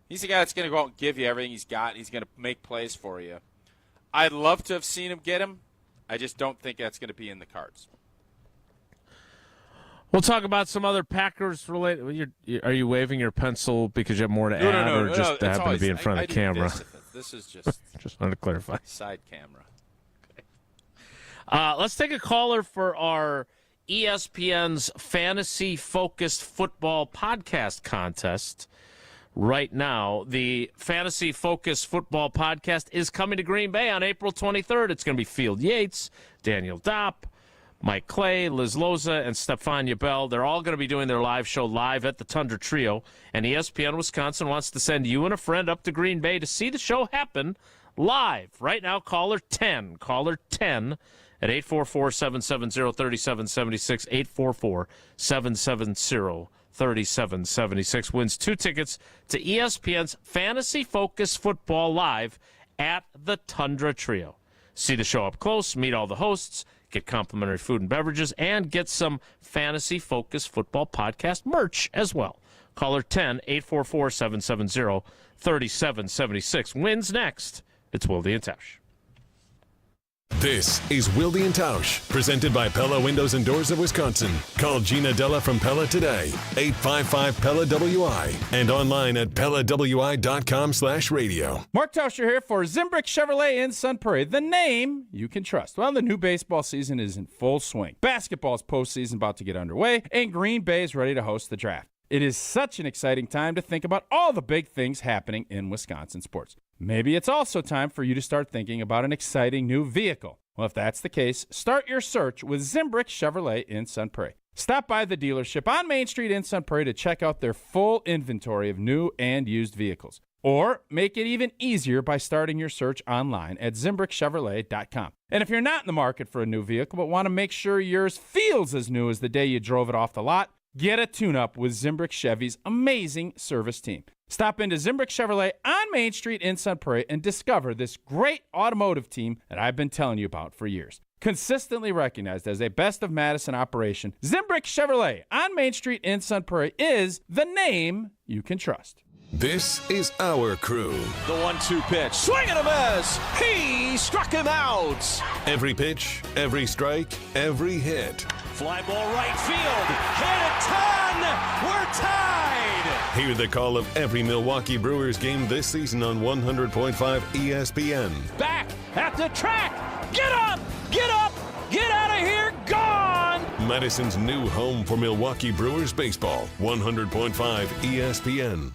He's the guy that's going to go out and give you everything he's got. He's going to make plays for you. I'd love to have seen him get him. I just don't think that's going to be in the cards. We'll talk about some other Packers related. Are you waving your pencil because you have more to add, or just happen to be in front of the camera? This is just just wanted to clarify. Side camera. Okay. Let's take a caller for our ESPN's fantasy-focused football podcast contest. Right now, the fantasy-focused football podcast is coming to Green Bay on April 23rd. It's going to be Field Yates, Daniel Dopp, Mike Clay, Liz Loza, and Stefania Bell. They're all going to be doing their live show live at the Tundra Trio. And ESPN Wisconsin wants to send you and a friend up to Green Bay to see the show happen live. Right now, caller 10 at 844-770-3776, 844-770-3776 wins 2 tickets to ESPN's Fantasy-Focused Football Live at the Tundra Trio. See the show up close, meet all the hosts, get complimentary food and beverages, and get some Fantasy-Focused Football Podcast merch as well. Caller 10, 844-770-3776 wins next. It's Wilde and Tausch. This is Wilde and Tausch, presented by Pella Windows and Doors of Wisconsin. Call Gina Della from Pella today, 855-PELLA-WI, and online at PellaWI.com/radio. Mark Tauscher here for Zimbrick Chevrolet in Sun Prairie, the name you can trust. Well, the new baseball season is in full swing. Basketball's postseason about to get underway, and Green Bay is ready to host the draft. It is such an exciting time to think about all the big things happening in Wisconsin sports. Maybe it's also time for you to start thinking about an exciting new vehicle. Well, if that's the case, start your search with Zimbrick Chevrolet in Sun Prairie. Stop by the dealership on Main Street in Sun Prairie to check out their full inventory of new and used vehicles. Or make it even easier by starting your search online at ZimbrickChevrolet.com. And if you're not in the market for a new vehicle but want to make sure yours feels as new as the day you drove it off the lot, get a tune-up with Zimbrick Chevy's amazing service team. Stop into Zimbrick Chevrolet on Main Street in Sun Prairie and discover this great automotive team that I've been telling you about for years. Consistently recognized as a best of Madison operation, Zimbrick Chevrolet on Main Street in Sun Prairie is the name you can trust. This is our crew. The 1-2 pitch. Swing and a miss. He struck him out. Every pitch, every strike, every hit. Fly ball right field. Hit a ton. We're tied. Hear the call of every Milwaukee Brewers game this season on 100.5 ESPN. Back at the track. Get up. Get up. Get out of here. Gone. Madison's new home for Milwaukee Brewers baseball. 100.5 ESPN.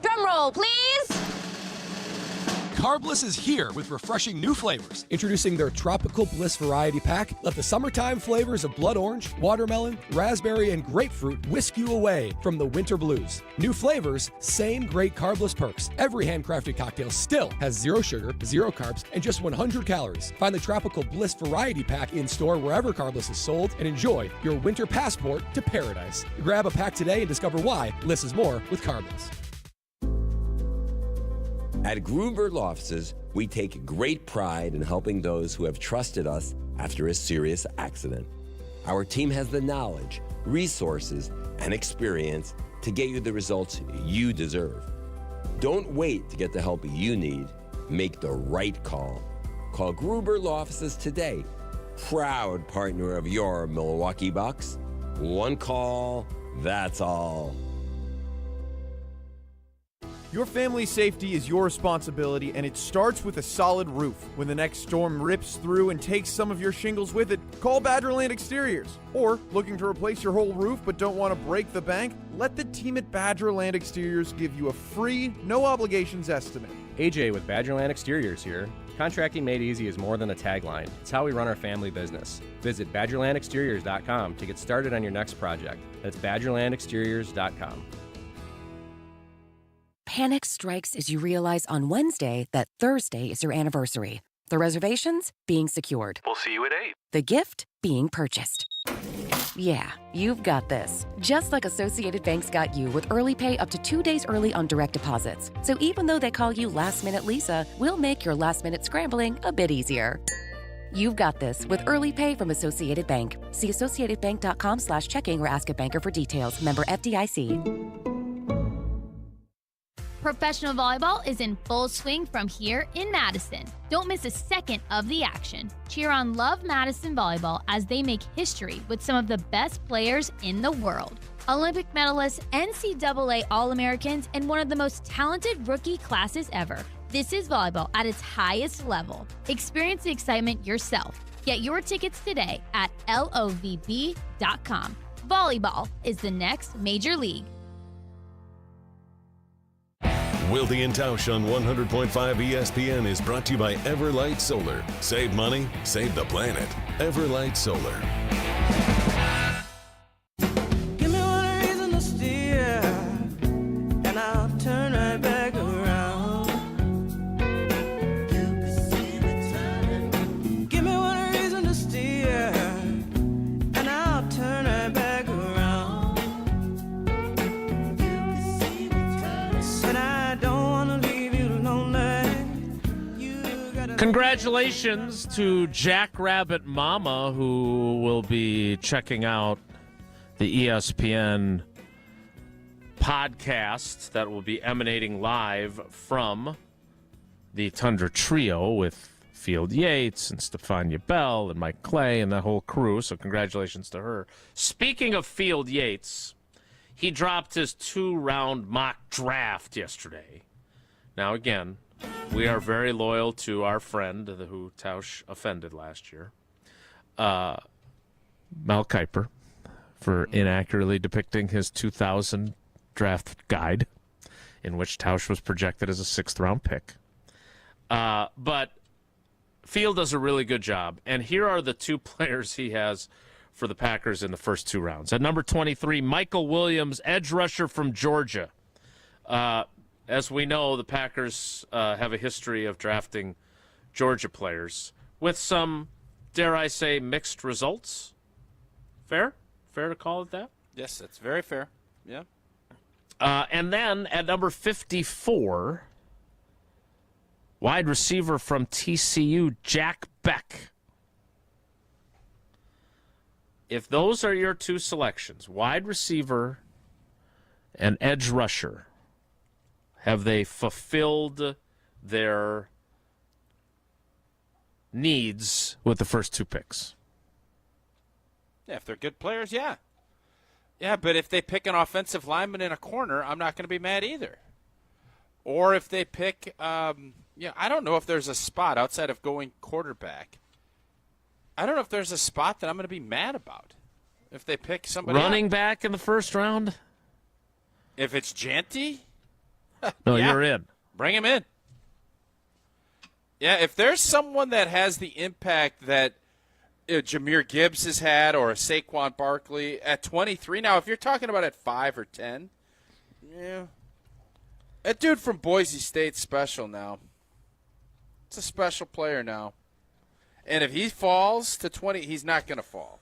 Drum roll, please. Carbliss is here with refreshing new flavors. Introducing their Tropical Bliss Variety Pack. Let the summertime flavors of blood orange, watermelon, raspberry, and grapefruit whisk you away from the winter blues. New flavors, same great Carbliss perks. Every handcrafted cocktail still has 0 sugar, 0 carbs, and just 100 calories. Find the Tropical Bliss Variety Pack in store wherever Carbliss is sold and enjoy your winter passport to paradise. Grab a pack today and discover why less is more with Carbliss. At Grunberg Law Offices, we take great pride in helping those who have trusted us after a serious accident. Our team has the knowledge, resources, and experience to get you the results you deserve. Don't wait to get the help you need. Make the right call. Call Grunberg Law Offices today. Proud partner of your Milwaukee Bucks. One call, that's all. Your family's safety is your responsibility, and it starts with a solid roof. When the next storm rips through and takes some of your shingles with it, call Badgerland Exteriors. Or, looking to replace your whole roof but don't want to break the bank? Let the team at Badgerland Exteriors give you a free, no-obligations estimate. AJ with Badgerland Exteriors here. Contracting made easy is more than a tagline. It's how we run our family business. Visit BadgerlandExteriors.com to get started on your next project. That's BadgerlandExteriors.com. Panic strikes as you realize on Wednesday that Thursday is your anniversary. The reservations being secured. We'll see you at 8. The gift being purchased. Yeah, you've got this. Just like Associated Bank's got you with early pay up to 2 days early on direct deposits. So even though they call you Last Minute Lisa, we'll make your last minute scrambling a bit easier. You've got this with early pay from Associated Bank. See associatedbank.com/checking or ask a banker for details. Member FDIC. Professional volleyball is in full swing from here in Madison. Don't miss a second of the action. Cheer on Love Madison Volleyball as they make history with some of the best players in the world. Olympic medalists, NCAA All-Americans, and one of the most talented rookie classes ever. This is volleyball at its highest level. Experience the excitement yourself. Get your tickets today at lovb.com. Volleyball is the next major league. Wilde and Tausch on 100.5 ESPN is brought to you by Everlight Solar. Save money, save the planet. Everlight Solar. Give me one reason to steer, and I'll turn right back around. You can see me turning. Give me one reason to steer, and I'll turn right back around. You can see me turning. Said I don't want to leave you lonely. Congratulations to Jackrabbit Mama, who will be checking out the ESPN podcast that will be emanating live from the Tundra Trio with Field Yates and Stefania Bell and Mike Clay and that whole crew. So congratulations to her. Speaking of Field Yates, he dropped his 2-round mock draft yesterday. Now, again, we are very loyal to our friend who Tausch offended last year, Mel Kiper, for inaccurately depicting his 2000 draft guide, in which Tausch was projected as a 6th-round pick. But Field does a really good job, and here are the 2 players he has for the Packers in the first 2 rounds. At number 23, Michael Williams, edge rusher from Georgia. As we know, the Packers have a history of drafting Georgia players with some, dare I say, mixed results. Fair? Fair to call it that? Yes, that's very fair. Yeah. And then at number 54, wide receiver from TCU, Jack Beck. If those are your 2 selections, wide receiver and edge rusher, have they fulfilled their needs with the first 2 picks? Yeah, if they're good players, yeah. Yeah, but if they pick an offensive lineman in a corner, I'm not going to be mad either. Or if they pick, I don't know if there's a spot outside of going quarterback. I don't know if there's a spot that I'm going to be mad about. If they pick somebody running back in the first round? If it's Janty? No, yeah. You're in. Bring him in. Yeah, if there's someone that has the impact that Jahmyr Gibbs has had or a Saquon Barkley at 23. Now, if you're talking about at 5 or 10, yeah. That dude from Boise State's special now. It's a special player now. And if he falls to 20, he's not going to fall.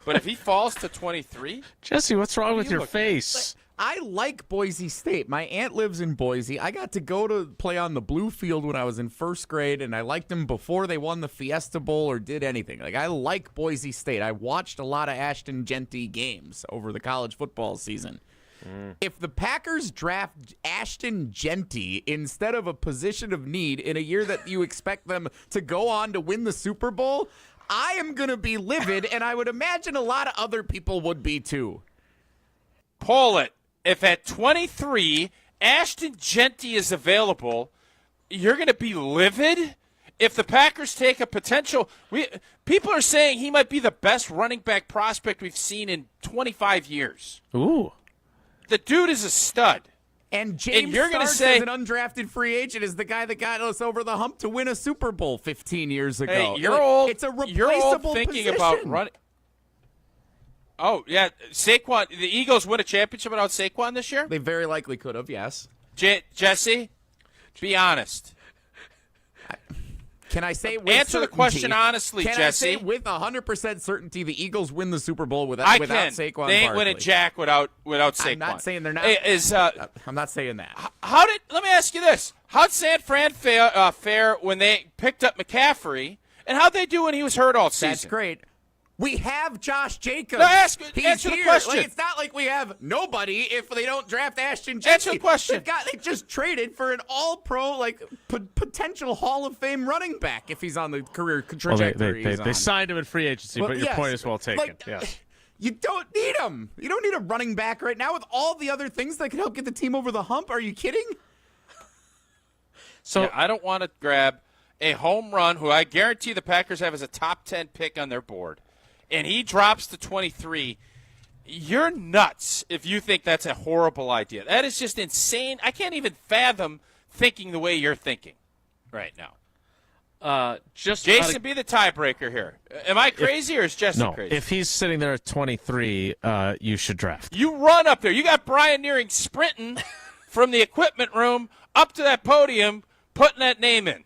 But if he falls to 23. Jesse, what's wrong with your face? I like Boise State. My aunt lives in Boise. I got to go to play on the blue field when I was in first grade, and I liked them before they won the Fiesta Bowl or did anything. Like, I like Boise State. I watched a lot of Ashton Jeanty games over the college football season. If the Packers draft Ashton Jeanty instead of a position of need in a year that you expect them to go on to win the Super Bowl, I am going to be livid, and I would imagine a lot of other people would be too. Poll it. If at 23, Ashton Jeanty is available, you're going to be livid? If the Packers take a potential – people are saying he might be the best running back prospect we've seen in 25 years. Ooh. The dude is a stud. And James you're gonna Starks say, as an undrafted free agent is the guy that got us over the hump to win a Super Bowl 15 years ago. Hey, you're old. It's a replaceable You're old thinking position. about running. Oh, yeah. Saquon. The Eagles win a championship without Saquon this year? They very likely could have, yes. Jesse, be honest. Can I say with Answer certainty, the question honestly, can Jesse. I say with 100% certainty the Eagles win the Super Bowl without I without can. Saquon They ain't Barkley? winning jack without Saquon. I'm not saying they're not. I'm not saying that. Let me ask you this. How'd San Fran fare when they picked up McCaffrey, and how'd they do when he was hurt all season? That's great. We have Josh Jacobs. No, He's answer here. the question. Like, it's not like we have nobody if they don't draft Ashton Jeanty. Answer the question. They just traded for an all-pro, potential Hall of Fame running back if he's on the career trajectory They signed him in free agency, but your point is well taken. Yes. You don't need him. You don't need a running back right now with all the other things that could help get the team over the hump. Are you kidding? So yeah, I don't want to grab a home run who I guarantee the Packers have as a top 10 pick on their board, and he drops to 23, you're nuts if you think that's a horrible idea. That is just insane. I can't even fathom thinking the way you're thinking right now. Jason, be the tiebreaker here. Am I crazy or is Jesse crazy? If he's sitting there at 23, you should draft. You run up there. You got Brian Nearing sprinting from the equipment room up to that podium, putting that name in.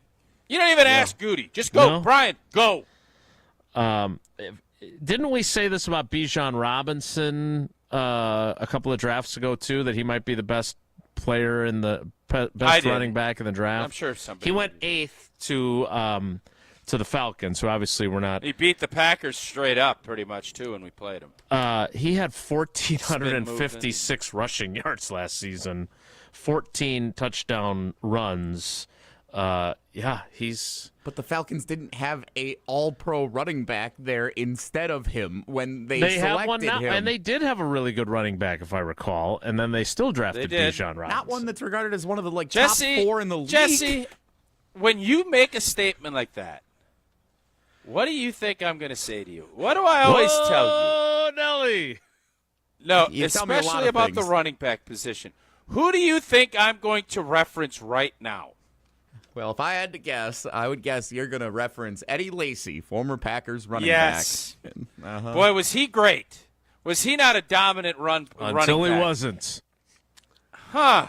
You don't even ask Goody. Just go, Brian, go. Didn't we say this about Bijan Robinson a couple of drafts ago, too, that he might be the best player in the best running back in the draft? I'm sure somebody. He went 8th to the Falcons, who obviously were not. He beat the Packers straight up pretty much, too, when we played him. He had 1,456 rushing yards last season, 14 touchdown runs. But the Falcons didn't have a all-pro running back there instead of him when they selected have one now, him. and they did have a really good running back, if I recall, and then they still drafted Bijan Robinson. Not one that's regarded as one of the Jesse, top 4 in the league. Jesse, when you make a statement like that, what do you think I'm going to say to you? What do I always tell you? Oh, Nelly. No, You tell me a lot especially of about the things. running back position. Who do you think I'm going to reference right now? Well, if I had to guess, I would guess you're going to reference Eddie Lacy, former Packers running Yes. back. Boy, was he great. Was he not a dominant running back? Until he wasn't. Huh.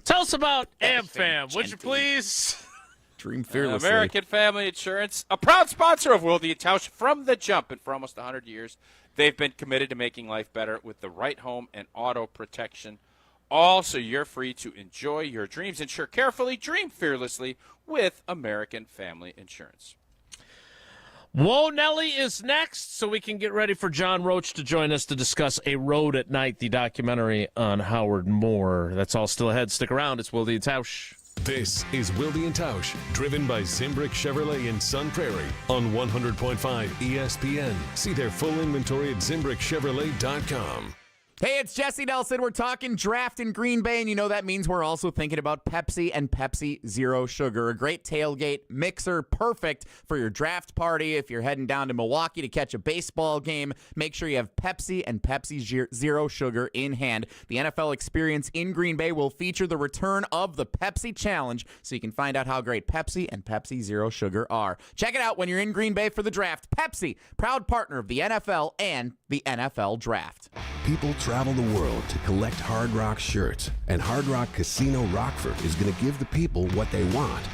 Tell us about AmFam, would you please? Dream fearlessly. American Family Insurance, a proud sponsor of Wilde and Tausch from the jump. And for almost 100 years, they've been committed to making life better with the right home and auto protection. All so you're free to enjoy your dreams. Insure carefully, dream fearlessly with American Family Insurance. Whoa, Nelly is next, so we can get ready for John Roach to join us to discuss A Road at Night, the documentary on Howard Moore. That's all still ahead. Stick around. It's Wilde and Tausch. This is Wilde and Tausch, driven by Zimbrick Chevrolet in Sun Prairie on 100.5 ESPN. See their full inventory at ZimbrickChevrolet.com. Hey, it's Jesse Nelson. We're talking draft in Green Bay, and you know that means we're also thinking about Pepsi and Pepsi Zero Sugar. A great tailgate mixer, perfect for your draft party. If you're heading down to Milwaukee to catch a baseball game, make sure you have Pepsi and Pepsi Zero Sugar in hand. The NFL experience in Green Bay will feature the return of the Pepsi Challenge, so you can find out how great Pepsi and Pepsi Zero Sugar are. Check it out when you're in Green Bay for the draft. Pepsi, proud partner of the NFL and the NFL Draft. People travel the world to collect Hard Rock shirts, and Hard Rock Casino Rockford is going to give the people what they want.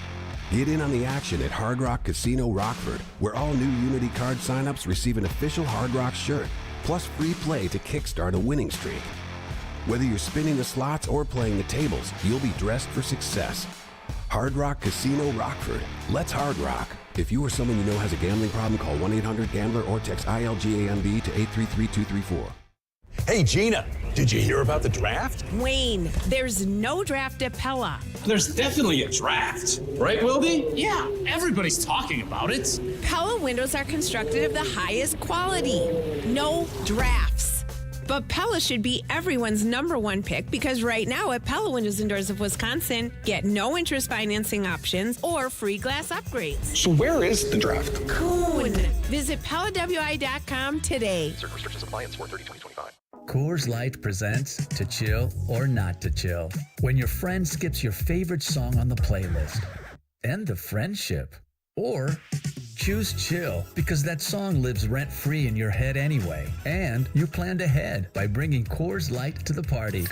Get in on the action at Hard Rock Casino Rockford, where all new Unity card signups receive an official Hard Rock shirt, plus free play to kickstart a winning streak. Whether you're spinning the slots or playing the tables, you'll be dressed for success. Hard Rock Casino Rockford. Let's Hard Rock. If you or someone you know has a gambling problem, call 1-800-GAMBLER or text ILGAMB to 833-234. Hey, Gina, did you hear about the draft? Wayne, there's no draft at Pella. There's definitely a draft. Right, Wilde? Yeah, everybody's talking about it. Pella windows are constructed of the highest quality. No drafts. But Pella should be everyone's number one pick because right now at Pella Windows and Doors of Wisconsin, get no interest financing options or free glass upgrades. So where is the draft? Coon. Visit PellaWI.com today. Certain restrictions apply in 4/30/2025. Coors Light presents To Chill or Not to Chill. When your friend skips your favorite song on the playlist. End the friendship. Or choose chill because that song lives rent-free in your head anyway. And you planned ahead by bringing Coors Light to the party.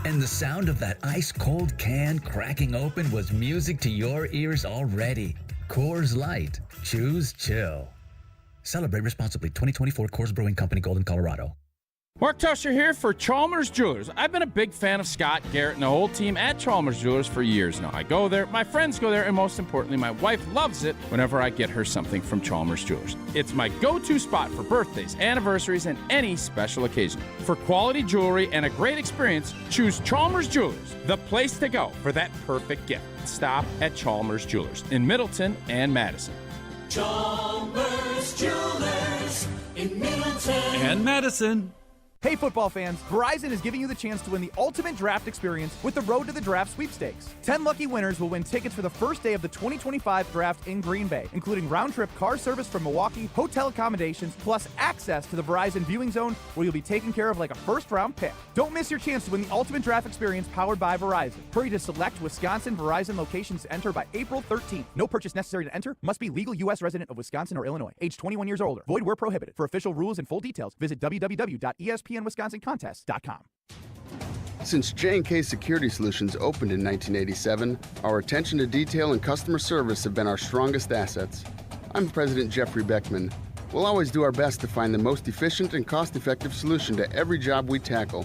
And the sound of that ice-cold can cracking open was music to your ears already. Coors Light. Choose chill. Celebrate responsibly. 2024 Coors Brewing Company, Golden, Colorado. Mark Tusher here for Chalmers Jewelers. I've been a big fan of Scott, Garrett, and the whole team at Chalmers Jewelers for years now. I go there, my friends go there, and most importantly, my wife loves it whenever I get her something from Chalmers Jewelers. It's my go-to spot for birthdays, anniversaries, and any special occasion. For quality jewelry and a great experience, choose Chalmers Jewelers, the place to go for that perfect gift. Stop at Chalmers Jewelers in Middleton and Madison. Chalmers Jewelers in Middleton and Madison. Hey football fans, Verizon is giving you the chance to win the ultimate draft experience with the Road to the Draft sweepstakes. 10 lucky winners will win tickets for the first day of the 2025 draft in Green Bay, including round-trip car service from Milwaukee, hotel accommodations, plus access to the Verizon viewing zone where you'll be taken care of like a first-round pick. Don't miss your chance to win the ultimate draft experience powered by Verizon. Hurry to select Wisconsin Verizon locations to enter by April 13th. No purchase necessary to enter. Must be legal U.S. resident of Wisconsin or Illinois. Age 21 years or older. Void where prohibited. For official rules and full details, visit www.ESPNWisconsinContest.com. Since J&K Security Solutions opened in 1987, our attention to detail and customer service have been our strongest assets. I'm President Jeffrey Beckman. We'll always do our best to find the most efficient and cost-effective solution to every job we tackle.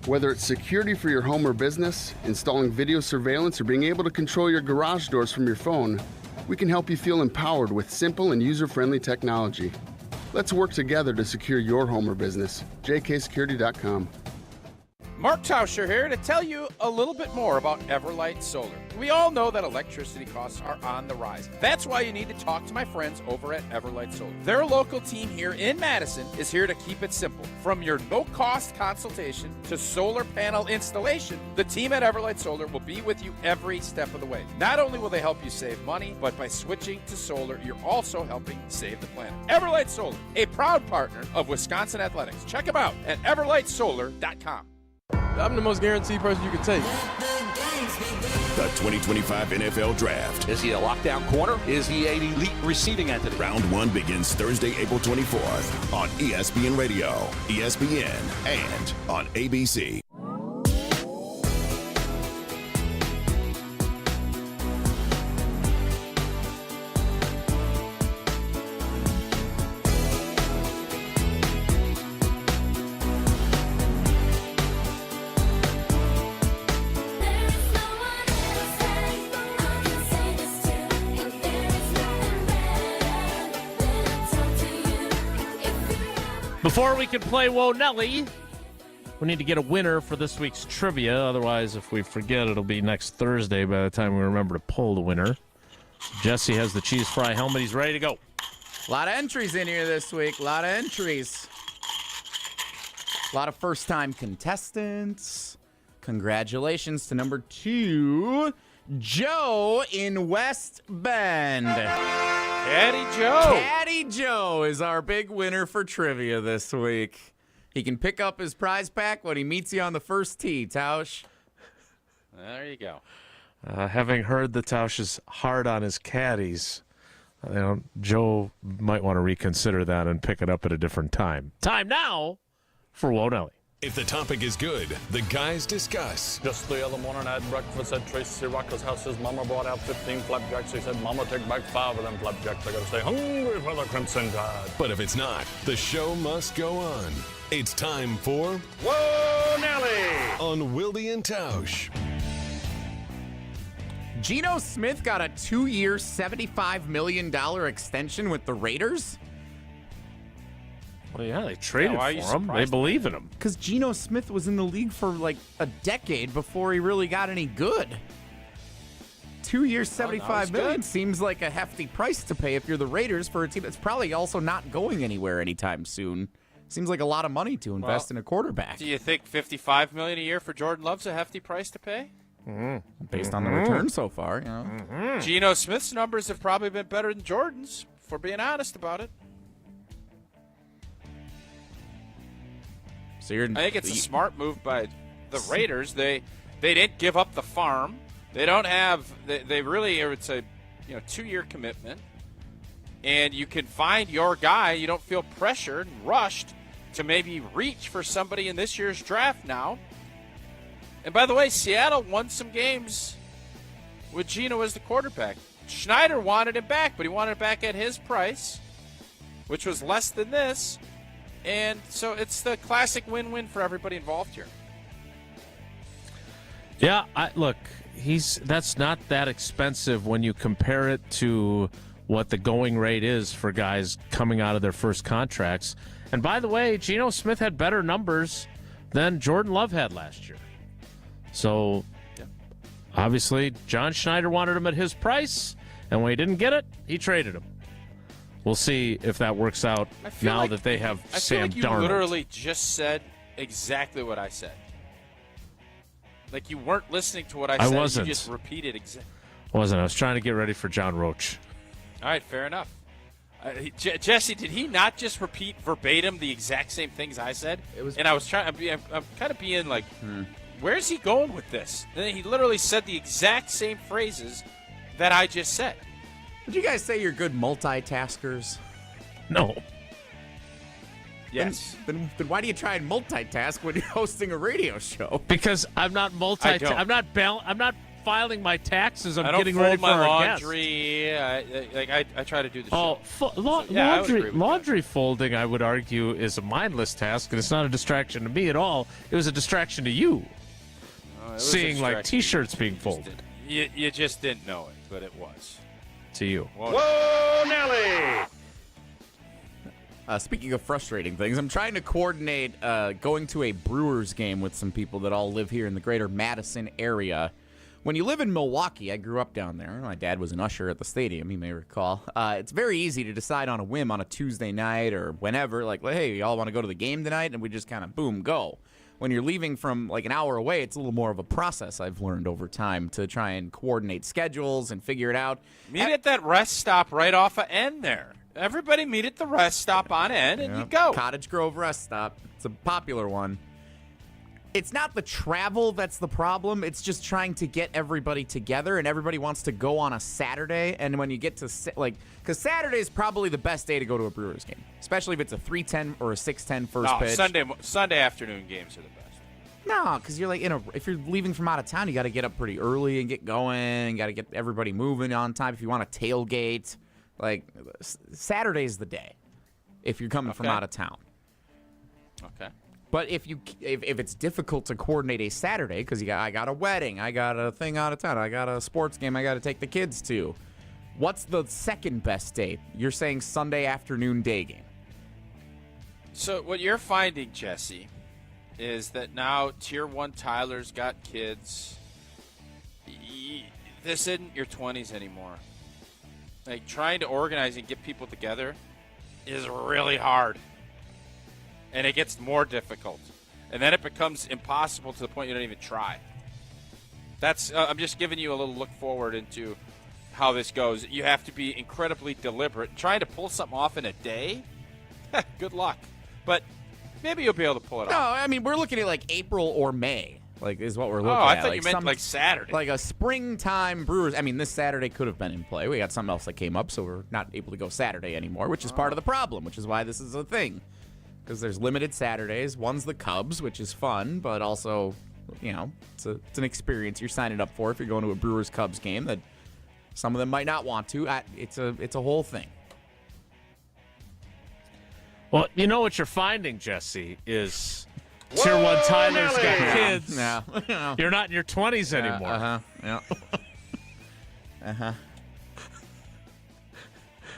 Whether it's security for your home or business, installing video surveillance, or being able to control your garage doors from your phone, we can help you feel empowered with simple and user-friendly technology. Let's work together to secure your home or business. jksecurity.com. Mark Tauscher here to tell you a little bit more about Everlight Solar. We all know that electricity costs are on the rise. That's why you need to talk to my friends over at Everlight Solar. Their local team here in Madison is here to keep it simple. From your no-cost consultation to solar panel installation, the team at Everlight Solar will be with you every step of the way. Not only will they help you save money, but by switching to solar, you're also helping save the planet. Everlight Solar, a proud partner of Wisconsin Athletics. Check them out at everlightsolar.com. I'm the most guaranteed person you can take. The 2025 NFL Draft. Is he a lockdown corner? Is he an elite receiving entity? Round 1 begins Thursday, April 24th on ESPN Radio, ESPN, and on ABC. Before we can play Whoa Nelly, we need to get a winner for this week's trivia. Otherwise, if we forget, it'll be next Thursday by the time we remember to pull the winner. Jesse has the cheese fry helmet. He's ready to go. A lot of entries in here this week. A lot of entries. A lot of first-time contestants. Congratulations to number 2, Joe in West Bend. Caddy Joe. Caddy Joe is our big winner for trivia this week. He can pick up his prize pack when he meets you on the first tee, Tausch. There you go. Having heard that Tausch is hard on his caddies, Joe might want to reconsider that and pick it up at a different time. Time now for Whoa Nelly. If the topic is good, the guys discuss. Just the other morning I had breakfast at Tracy Rocker's house. His mama brought out 15 flapjacks. He said, Mama, take back 5 of them flapjacks. I gotta stay hungry for the Crimson Tide. But if it's not, the show must go on. It's time for Whoa Nelly on Wilde and Tausch. Geno Smith got a 2-year, $75 million extension with the Raiders? Well, yeah, they traded for him. They believe in him. Because Geno Smith was in the league for like a decade before he really got any good. 2 years, $75 million seems like a hefty price to pay if you're the Raiders for a team that's probably also not going anywhere anytime soon. Seems like a lot of money to invest in a quarterback. Do you think $55 million a year for Jordan Love's a hefty price to pay? Based on the return so far, you know. Geno Smith's numbers have probably been better than Jordan's, if we're being honest about it. So I think it's a smart move by the Raiders. They didn't give up the farm. They don't have. They really. It's a 2-year commitment, and you can find your guy. You don't feel pressured and rushed to maybe reach for somebody in this year's draft now. And by the way, Seattle won some games with Geno as the quarterback. Schneider wanted him back, but he wanted it back at his price, which was less than this. And so it's the classic win-win for everybody involved here. Yeah, look, that's not that expensive when you compare it to what the going rate is for guys coming out of their first contracts. And by the way, Geno Smith had better numbers than Jordan Love had last year. So, obviously, John Schneider wanted him at his price, and when he didn't get it, he traded him. We'll see if that works out now that they have Sam Darnold. I feel like you literally just said exactly what I said. Like you weren't listening to what I said. Wasn't. You just repeated exactly. I was trying to get ready for John Roach. All right, fair enough. Jesse, did he not just repeat verbatim the exact same things I said? And I was trying. I'm kind of being like, where's he going with this? And then he literally said the exact same phrases that I just said. Would you guys say you're good multitaskers? No. Yes. Then why do you try and multitask when you're hosting a radio show? Because I'm not I'm not filing my taxes. I'm getting ready for my our laundry. I try to do the show. Laundry folding, I would argue, is a mindless task, and it's not a distraction to me at all. It was a distraction to you. Seeing like T-shirts being folded. You just didn't know it, but it was. To you. Whoa, Nelly! Speaking of frustrating things, I'm trying to coordinate going to a Brewers game with some people that all live here in the greater Madison area. When you live in Milwaukee, I grew up down there. My dad was an usher at the stadium, you may recall. It's very easy to decide on a whim on a Tuesday night or whenever, like, hey, y'all want to go to the game tonight? And we just kind of, boom, go. When you're leaving from like an hour away, it's a little more of a process, I've learned over time, to try and coordinate schedules and figure it out. Meet at that rest stop right off of N there. Everybody meet at the rest stop on N, and you go. Cottage Grove rest stop. It's a popular one. It's not the travel that's the problem. It's just trying to get everybody together, and everybody wants to go on a Saturday. And when you get to, because Saturday is probably the best day to go to a Brewers game, especially if it's a 3:10 or a 6:10 first pitch. Sunday afternoon games are the best. No, because you're like if you're leaving from out of town, you got to get up pretty early and get going. Got to get everybody moving on time. If you want to tailgate, like Saturday's the day. If you're coming from out of town. Okay. But if it's difficult to coordinate a Saturday because I got a wedding, I got a thing out of town, I got a sports game I got to take the kids to, what's the second best day? You're saying Sunday afternoon day game. So what you're finding, Jesse, is that now Tier 1 Tyler's got kids. This isn't your 20s anymore. Like trying to organize and get people together is really hard. and it gets more difficult. And then it becomes impossible to the point you don't even try. That's I'm just giving you a little look forward into how this goes. You have to be incredibly deliberate. Trying to pull something off in a day, good luck. But maybe you'll be able to pull it off. No, I mean, we're looking at like April or May, like is what we're looking at. Oh, I thought you meant like Saturday. Like a springtime Brewers. I mean, this Saturday could have been in play. We got something else that came up, so we're not able to go Saturday anymore, which is part of the problem, which is why this is a thing. Because there's limited Saturdays. One's the Cubs, which is fun, but also, you know, it's an experience you're signing up for if you're going to a Brewers-Cubs game that some of them might not want to. It's a whole thing. Well, you know what you're finding, Jesse, is Tier 1 Tyler's got kids. Yeah. You're not in your 20s anymore. Yeah.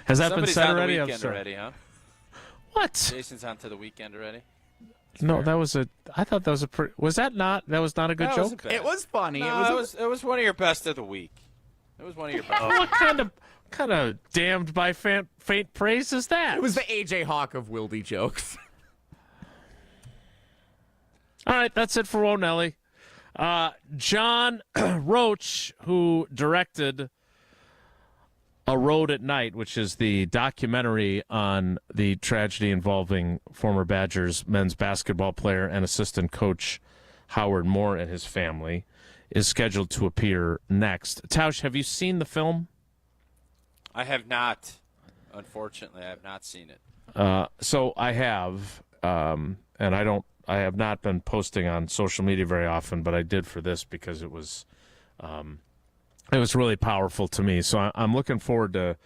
Has that Somebody's been said on already? the weekend already, huh? What? Jason's on to the weekend already. No, that was I thought that was was that not a good joke? Bad. It was funny. No, it was one of your best of the week. It was one of your best. What kind of damned by faint praise is that? It was the AJ Hawk of Wilde jokes. All right, that's it for O'Nelly. John Roach, who directed A Road at Night, which is the documentary on the tragedy involving former Badgers men's basketball player and assistant coach Howard Moore and his family, is scheduled to appear next. Tausch, have you seen the film? I have not. Unfortunately, I have not seen it. So I have, and I have not been posting on social media very often, but I did for this because it was really powerful to me. So I'm looking forward to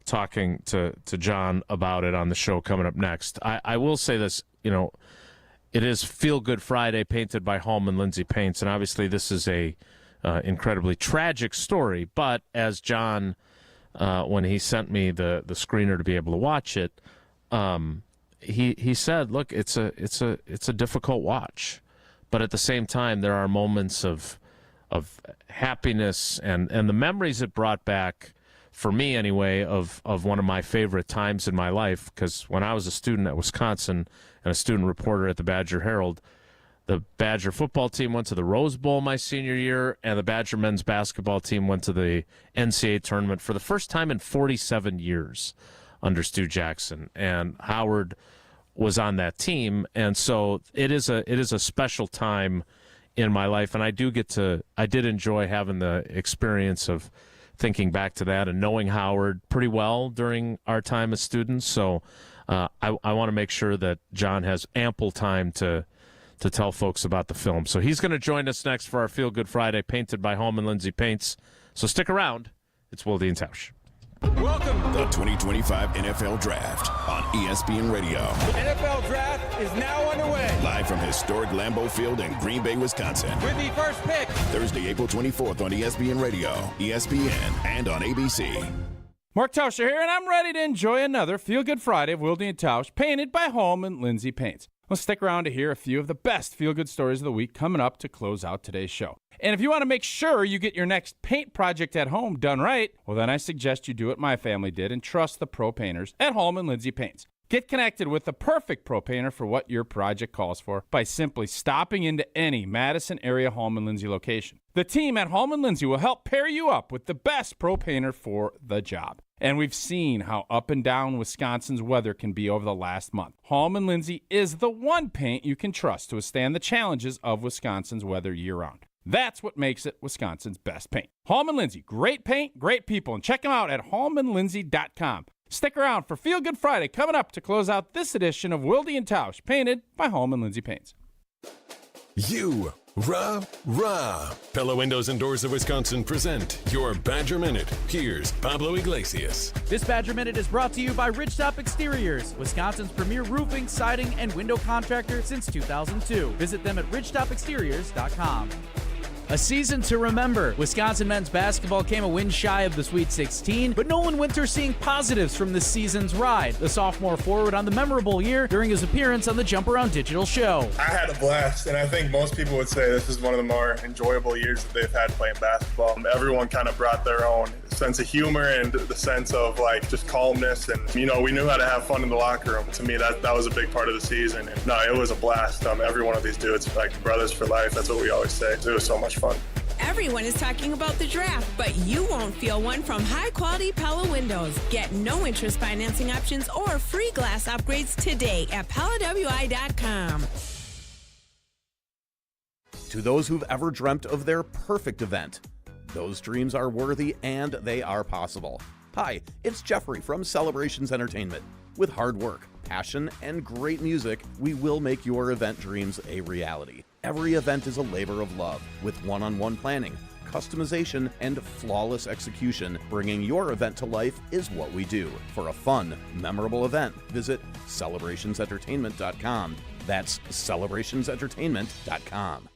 talking to John about it on the show coming up next. I will say this, it is Feel Good Friday, painted by Hallman Lindsay Paints, and obviously this is a incredibly tragic story. But as John, when he sent me the screener to be able to watch it, he said, "Look, it's a difficult watch, but at the same time, there are moments of happiness and the memories it brought back." For me, anyway, of one of my favorite times in my life, because when I was a student at Wisconsin and a student reporter at the Badger Herald, the Badger football team went to the Rose Bowl my senior year, and the Badger men's basketball team went to the NCAA tournament for the first time in 47 years under Stu Jackson, and Howard was on that team, and so it is a special time in my life, and I did enjoy having the experience of thinking back to that and knowing Howard pretty well during our time as students. So I want to make sure that John has ample time to tell folks about the film. So he's going to join us next for our Feel Good Friday, painted by Hallman Lindsay Paints. So stick around. It's Wilde and Tausch. Welcome to the 2025 NFL Draft on ESPN Radio. The NFL Draft is now underway. Live from historic Lambeau Field in Green Bay, Wisconsin. With the first pick, Thursday, April 24th on ESPN Radio, ESPN, and on ABC. Mark Tauscher here, and I'm ready to enjoy another Feel Good Friday of Wilde and Tausch, painted by Hallman Lindsay Paints. Well, stick around to hear a few of the best feel-good stories of the week coming up to close out today's show. And if you want to make sure you get your next paint project at home done right, well, then I suggest you do what my family did and trust the pro painters at Hallman Lindsay Paints. Get connected with the perfect pro painter for what your project calls for by simply stopping into any Madison area Hallman Lindsay location. The team at Hallman Lindsay will help pair you up with the best pro painter for the job. And we've seen how up and down Wisconsin's weather can be over the last month. Hallman Lindsay is the one paint you can trust to withstand the challenges of Wisconsin's weather year-round. That's what makes it Wisconsin's best paint. Hallman Lindsay, great paint, great people, and check them out at hallmanlindsay.com. Stick around for Feel Good Friday coming up to close out this edition of Wilde and Tausch, painted by Hallman Lindsay Paints. Pella Windows and Doors of Wisconsin present your Badger Minute. Here's Pablo Iglesias. This Badger Minute is brought to you by Ridgetop Exteriors, Wisconsin's premier roofing, siding, and window contractor since 2002. Visit them at ridgetopexteriors.com. A season to remember. Wisconsin men's basketball came a win shy of the Sweet 16, but Nolan Winter seeing positives from this season's ride. The sophomore forward on the memorable year during his appearance on the Jump Around Digital Show. I had a blast, and I think most people would say this is one of the more enjoyable years that they've had playing basketball. Everyone kind of brought their own sense sense of humor and the sense of like just calmness. And, you know, we knew how to have fun in the locker room. To me, that was a big part of the season. And no, it was a blast. Every one of these dudes, like brothers for life. That's what we always say. It was so much fun. Everyone is talking about the draft, but you won't feel one from high-quality Pella windows. Get no-interest financing options or free glass upgrades today at PellaWI.com. To those who've ever dreamt of their perfect event, those dreams are worthy and they are possible. Hi, it's Jeffrey from Celebrations Entertainment. With hard work, passion, and great music, we will make your event dreams a reality. Every event is a labor of love, with one-on-one planning, customization, and flawless execution. Bringing your event to life is what we do. For a fun, memorable event, visit celebrationsentertainment.com. That's celebrationsentertainment.com.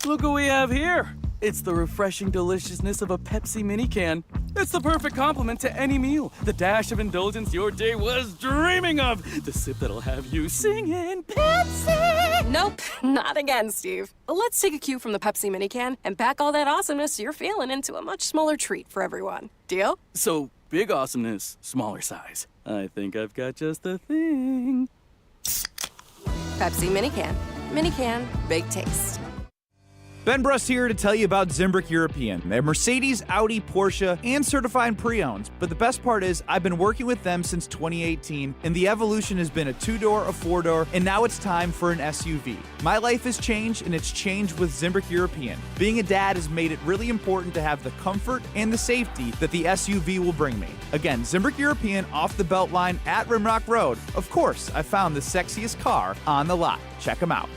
Look what we have here. It's the refreshing deliciousness of a Pepsi mini can. It's the perfect complement to any meal. The dash of indulgence your day was dreaming of. The sip that'll have you singing Pepsi. Nope, not again, Steve. Let's take a cue from the Pepsi mini can and pack all that awesomeness you're feeling into a much smaller treat for everyone. Deal? So, big awesomeness, smaller size. I think I've got just the thing. Pepsi mini can. Mini can, big taste. Ben Brust here to tell you about Zimbrick European. They're Mercedes, Audi, Porsche, and certified pre-owned. But the best part is I've been working with them since 2018, and the evolution has been a 2-door, a 4-door, and now it's time for an SUV. My life has changed, and it's changed with Zimbrick European. Being a dad has made it really important to have the comfort and the safety that the SUV will bring me. Again, Zimbrick European off the Beltline at Rimrock Road. Of course, I found the sexiest car on the lot. Check them out.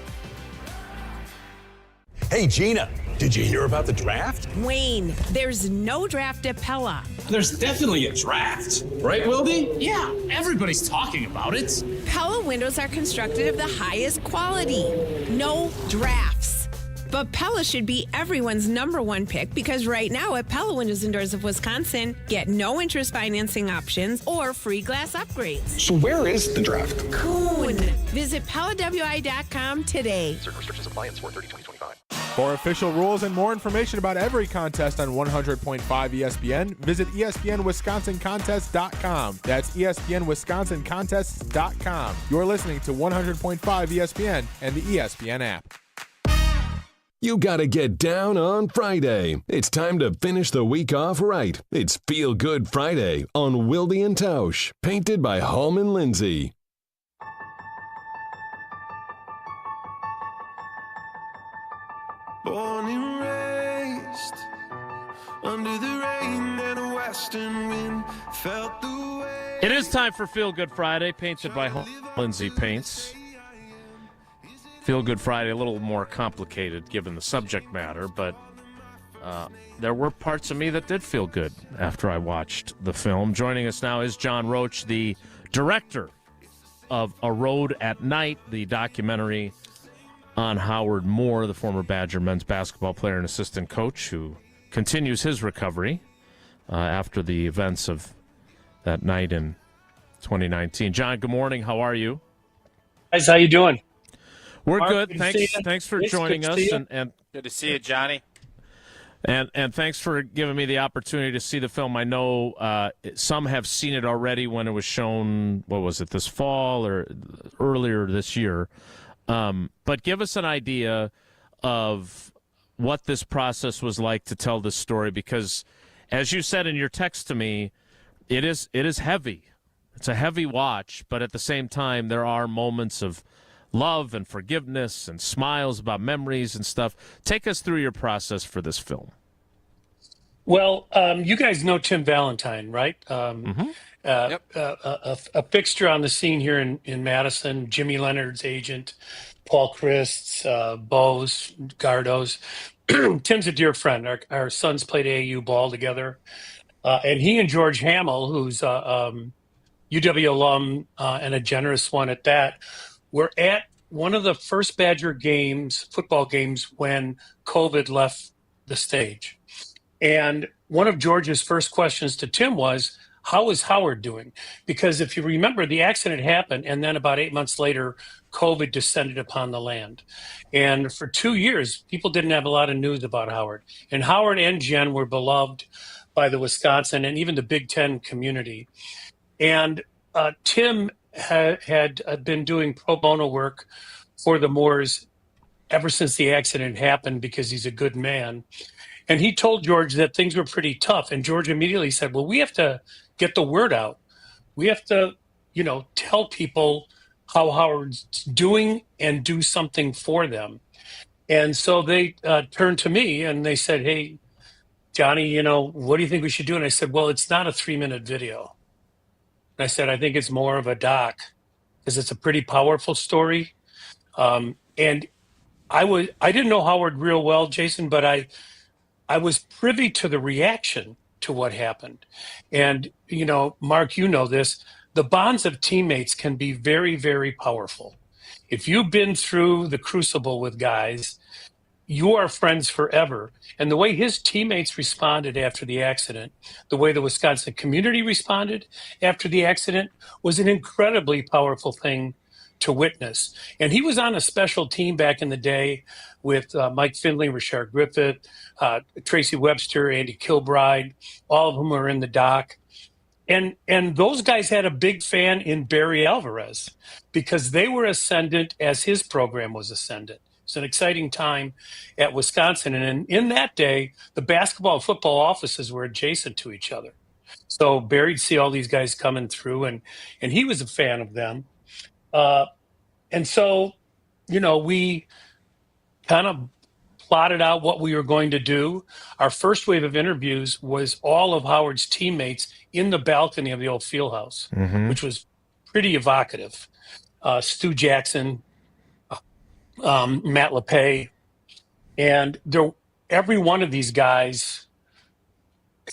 Hey, Gina, did you hear about the draft? Wayne, there's no draft at Pella. There's definitely a draft. Right, Wilde? Yeah, everybody's talking about it. Pella windows are constructed of the highest quality. No drafts. But Pella should be everyone's #1 pick because right now at Pella Windows and Doors of Wisconsin, get no interest financing options or free glass upgrades. So where is the draft? Coon. Visit PellaWI.com today. Certain restrictions apply in 4/30/2025. For official rules and more information about every contest on 100.5 ESPN, visit ESPNWisconsinContests.com. That's ESPNWisconsinContests.com. You're listening to 100.5 ESPN and the ESPN app. You gotta get down on Friday. It's time to finish the week off right. It's Feel Good Friday on Wilde and Tausch, painted by Hallman Lindsay. Born and raised under the rain and a western wind, felt the way. It is time for Feel Good Friday, painted by Lindsay Paints. Feel Good Friday, a little more complicated given the subject matter, but there were parts of me that did feel good after I watched the film. Joining us now is John Roach, the director of A Road at Night, the documentary on Howard Moore, the former Badger men's basketball player and assistant coach who continues his recovery after the events of that night in 2019. John, good morning. How are you? Guys, how you doing? We're Mark, good. Thanks for joining us. And good to see you, Johnny. And thanks for giving me the opportunity to see the film. I know some have seen it already when it was shown, what was it, this fall or earlier this year. But give us an idea of what this process was like to tell this story, because as you said in your text to me, it is heavy. It's a heavy watch, but at the same time, there are moments of love and forgiveness and smiles about memories and stuff. Take us through your process for this film. Well, you guys know Tim Valentine, right? A fixture on the scene here in Madison, Jimmy Leonard's agent, Paul Christ's, Bose, Gardo's. Tim's a dear friend. Our sons played AAU ball together. And he and George Hamill, who's UW alum and a generous one at that, were at one of the first Badger games, football games, when COVID left the stage. And one of George's first questions to Tim was, how is Howard doing? Because if you remember, the accident happened, and then about 8 months later, COVID descended upon the land. And for 2 years, people didn't have a lot of news about Howard. And Howard and Jen were beloved by the Wisconsin and even the Big Ten community. And Tim had been doing pro bono work for the Moors ever since the accident happened because he's a good man. And he told George that things were pretty tough. And George immediately said, well, we have to get the word out. We have to, tell people how Howard's doing and do something for them. And so they turned to me and they said, hey, Johnny, what do you think we should do? And I said, well, it's not a 3-minute video. And I said, I think it's more of a doc because it's a pretty powerful story. And I didn't know Howard real well, Jason, but I was privy to the reaction to what happened. And, Mark, you know this, the bonds of teammates can be very, very powerful. If you've been through the crucible with guys, you are friends forever. And the way his teammates responded after the accident, the way the Wisconsin community responded after the accident was an incredibly powerful thing to witness. And he was on a special team back in the day with Mike Finley, Richard Griffith, Tracy Webster, Andy Kilbride, all of whom are in the doc. And those guys had a big fan in Barry Alvarez because they were ascendant as his program was ascendant. It's an exciting time at Wisconsin. And in that day, the basketball and football offices were adjacent to each other. So Barry'd see all these guys coming through, and he was a fan of them. And so, we kind of plotted out what we were going to do. Our first wave of interviews was all of Howard's teammates in the balcony of the old field house, which was pretty evocative. Stu Jackson, Matt LePay, and every one of these guys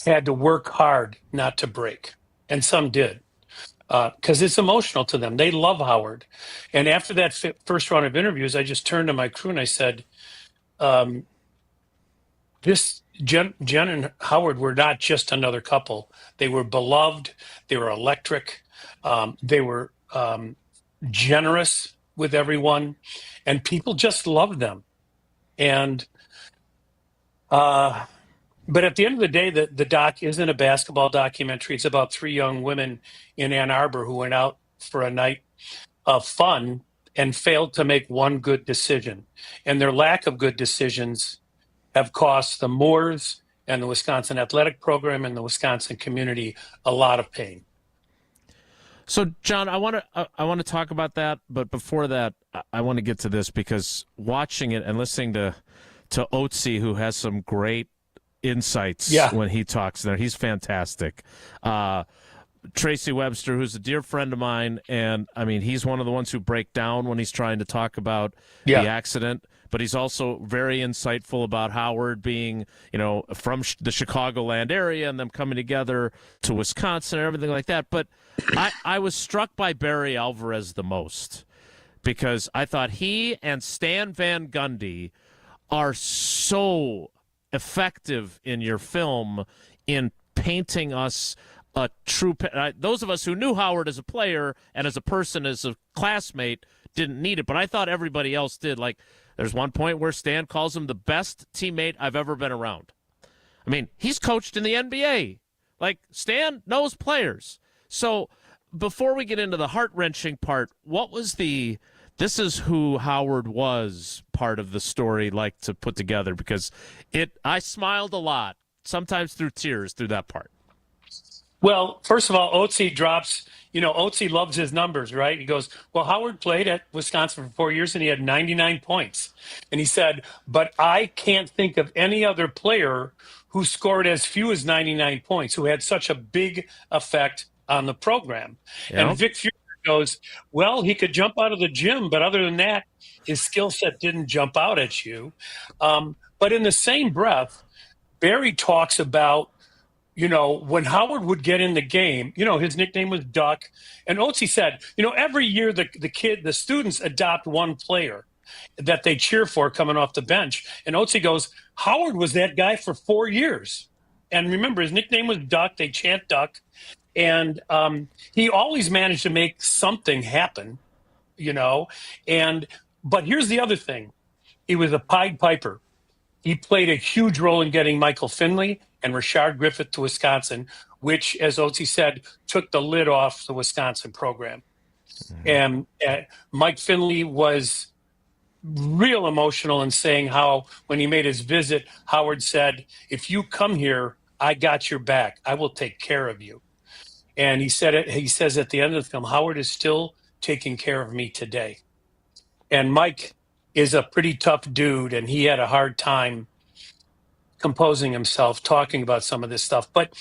had to work hard not to break, and some did. Because it's emotional to them. They love Howard. And after that first round of interviews, I just turned to my crew and I said, Jen and Howard were not just another couple. They were beloved. They were electric. They were generous with everyone. And people just loved them. And but at the end of the day, the doc isn't a basketball documentary. It's about 3 young women in Ann Arbor who went out for a night of fun and failed to make one good decision. And their lack of good decisions have cost the Moors and the Wisconsin athletic program and the Wisconsin community a lot of pain. So, John, I want to talk about that, but before that, I want to get to this because watching it and listening to Oatsy, who has some great insights when he talks there. He's fantastic. Tracy Webster, who's a dear friend of mine, and I mean, he's one of the ones who break down when he's trying to talk about the accident, but he's also very insightful about Howard being, from the Chicagoland area and them coming together to Wisconsin and everything like that. But I was struck by Barry Alvarez the most because I thought he and Stan Van Gundy are so effective in your film in painting us a true those of us who knew Howard as a player and as a person, as a classmate, didn't need it, but I thought everybody else did. Like, there's one point where Stan calls him the best teammate I've ever been around. I mean, he's coached in the NBA. Like, Stan knows players. So before we get into the heart-wrenching part, what was this is who Howard was part of the story like to put together? Because I smiled a lot, sometimes through tears, through that part. Well, first of all, Oatsy drops, Oatsy loves his numbers, right? He goes, well, Howard played at Wisconsin for 4 years and he had 99 points. And he said, but I can't think of any other player who scored as few as 99 points, who had such a big effect on the program. Yeah. And Vic Fury goes, well, he could jump out of the gym, but other than that, his skill set didn't jump out at you. But in the same breath, Barry talks about, when Howard would get in the game, his nickname was Duck. And Oatsy said, every year the students adopt one player that they cheer for coming off the bench. And Oatsy goes, Howard was that guy for 4 years. And remember, his nickname was Duck. They chant Duck. And he always managed to make something happen, but here's the other thing. He was a Pied Piper. He played a huge role in getting Michael Finley and Rashard Griffith to Wisconsin, which, as Otzi said, took the lid off the Wisconsin program. And Mike Finley was real emotional in saying how, when he made his visit, Howard said, "If you come here, I got your back. I will take care of you." And he said it. He says at the end of the film, Howard is still taking care of me today. And Mike is a pretty tough dude, and he had a hard time composing himself, talking about some of this stuff. But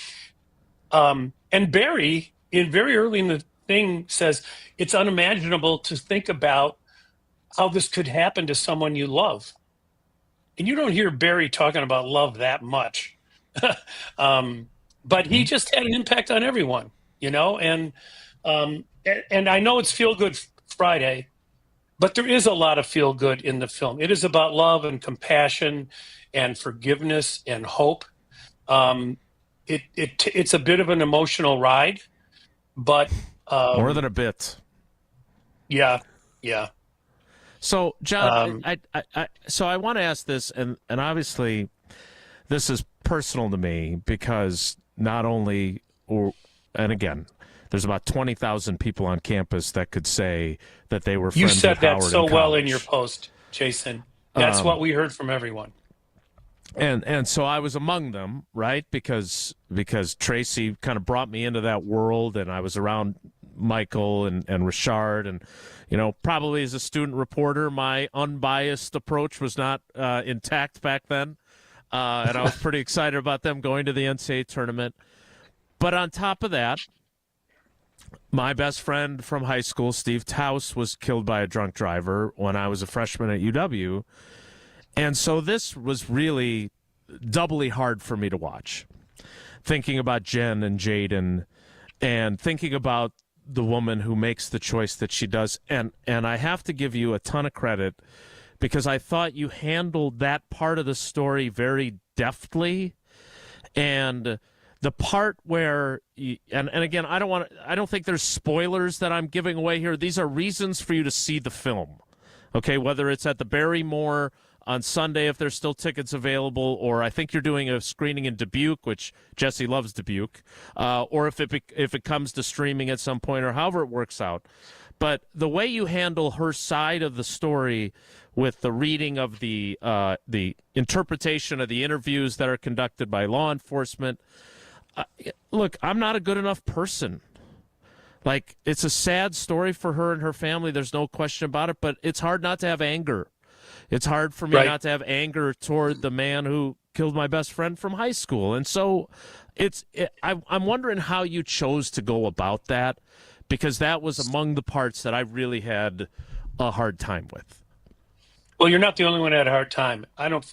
and Barry, very early in the thing, says it's unimaginable to think about how this could happen to someone you love. And you don't hear Barry talking about love that much. But he just had an impact on everyone, you know? And I know it's Feel Good Friday, but there is a lot of feel good in the film. It is about love and compassion and forgiveness and hope. It's a bit of an emotional ride, but more than a bit. Yeah. So, John, I want to ask this, and obviously, this is personal to me because not only, and again, there's about 20,000 people on campus that could say that they were friends You said with that Howard so in well in college. your post, Jason. That's what we heard from everyone. And so I was among them, right? Because Tracy kind of brought me into that world, and I was around Michael and Rashard, and probably as a student reporter, my unbiased approach was not intact back then, and I was pretty excited about them going to the NCAA tournament. But on top of that, my best friend from high school, Steve Tausch, was killed by a drunk driver when I was a freshman at UW. And so this was really doubly hard for me to watch, thinking about Jen and Jaden and thinking about the woman who makes the choice that she does. And I have to give you a ton of credit because I thought you handled that part of the story very deftly. And the part where, and again, I don't think there's spoilers that I'm giving away here. These are reasons for you to see the film, okay? Whether it's at the Barrymore on Sunday, if there's still tickets available, or I think you're doing a screening in Dubuque, which Jesse loves Dubuque, or if it comes to streaming at some point, or however it works out. But the way you handle her side of the story with the reading of the interpretation of the interviews that are conducted by law enforcement, look, I'm not a good enough person. Like, it's a sad story for her and her family. There's no question about it, but it's hard not to have anger. It's hard for me not to have anger toward the man who killed my best friend from high school. And so I'm wondering how you chose to go about that, because that was among the parts that I really had a hard time with. Well, you're not the only one who had a hard time.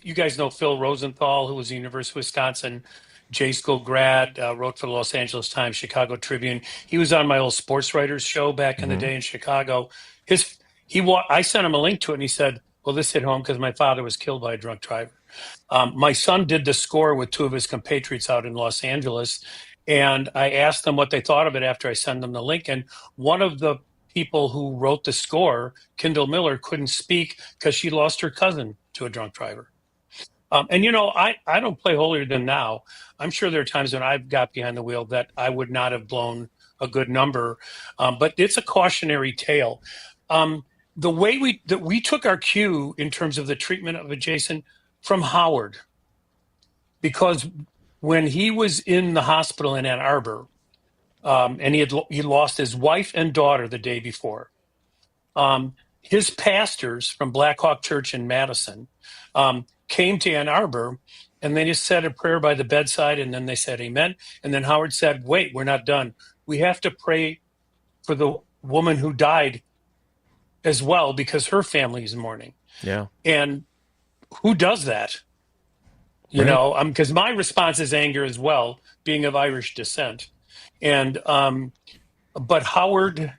You guys know Phil Rosenthal, who was the University of Wisconsin J-School grad, wrote for the Los Angeles Times, Chicago Tribune. He was on my old sports writers show back in the day in Chicago. I sent him a link to it, and he said, well, this hit home because my father was killed by a drunk driver. My son did the score with two of his compatriots out in Los Angeles, and I asked them what they thought of it after I sent them the link. And one of the people who wrote the score, Kendall Miller, couldn't speak because she lost her cousin to a drunk driver. And, I don't play holier than thou. I'm sure there are times when I've got behind the wheel that I would not have blown a good number, but it's a cautionary tale. The way we took our cue in terms of the treatment of it, Jason, from Howard, because when he was in the hospital in Ann Arbor, and he lost his wife and daughter the day before, his pastors from Black Hawk Church in Madison came to Ann Arbor, and they just said a prayer by the bedside, and then they said amen. And then Howard said, wait, we're not done. We have to pray for the woman who died as well, because her family is mourning. Yeah. And who does that? You know, because my response is anger as well, being of Irish descent. And, but Howard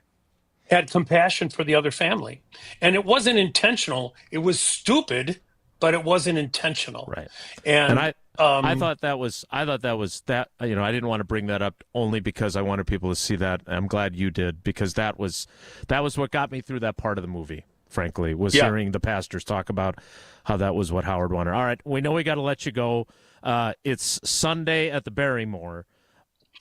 had compassion for the other family, and it wasn't intentional. It was stupid, but it wasn't intentional. Right. And I thought that was I didn't want to bring that up only because I wanted people to see that. I'm glad you did, because that was what got me through that part of the movie. frankly, was Yeah. hearing the pastors talk about how that was what Howard wanted. All right, we know we got to let you go. It's Sunday at the Barrymore.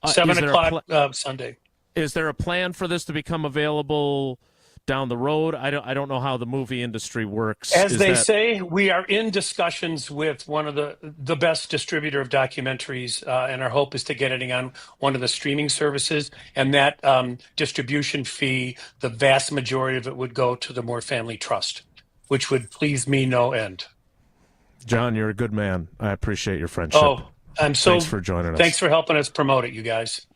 7 o'clock Sunday. Is there a plan for this to become available down the road? I don't know how the movie industry works. As they say, we are in discussions with one of the best distributor of documentaries, and our hope is to get it on one of the streaming services. And that distribution fee, the vast majority of it would go to the Moore Family Trust, which would please me no end. John, you're a good man. I appreciate your friendship. Oh, thanks for joining us. Thanks for helping us promote it, you guys.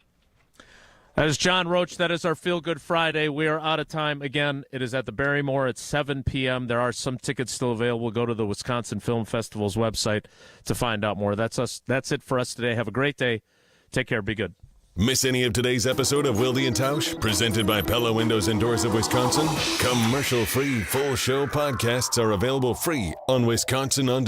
That is John Roach. That is our Feel Good Friday. We are out of time. Again, it is at the Barrymore at 7 p.m. There are some tickets still available. Go to the Wisconsin Film Festival's website to find out more. That's us. That's it for us today. Have a great day. Take care. Be good. Miss any of today's episode of Wilde and Tausch, presented by Pella Windows and Doors of Wisconsin? Commercial-free full show podcasts are available free on Wisconsin On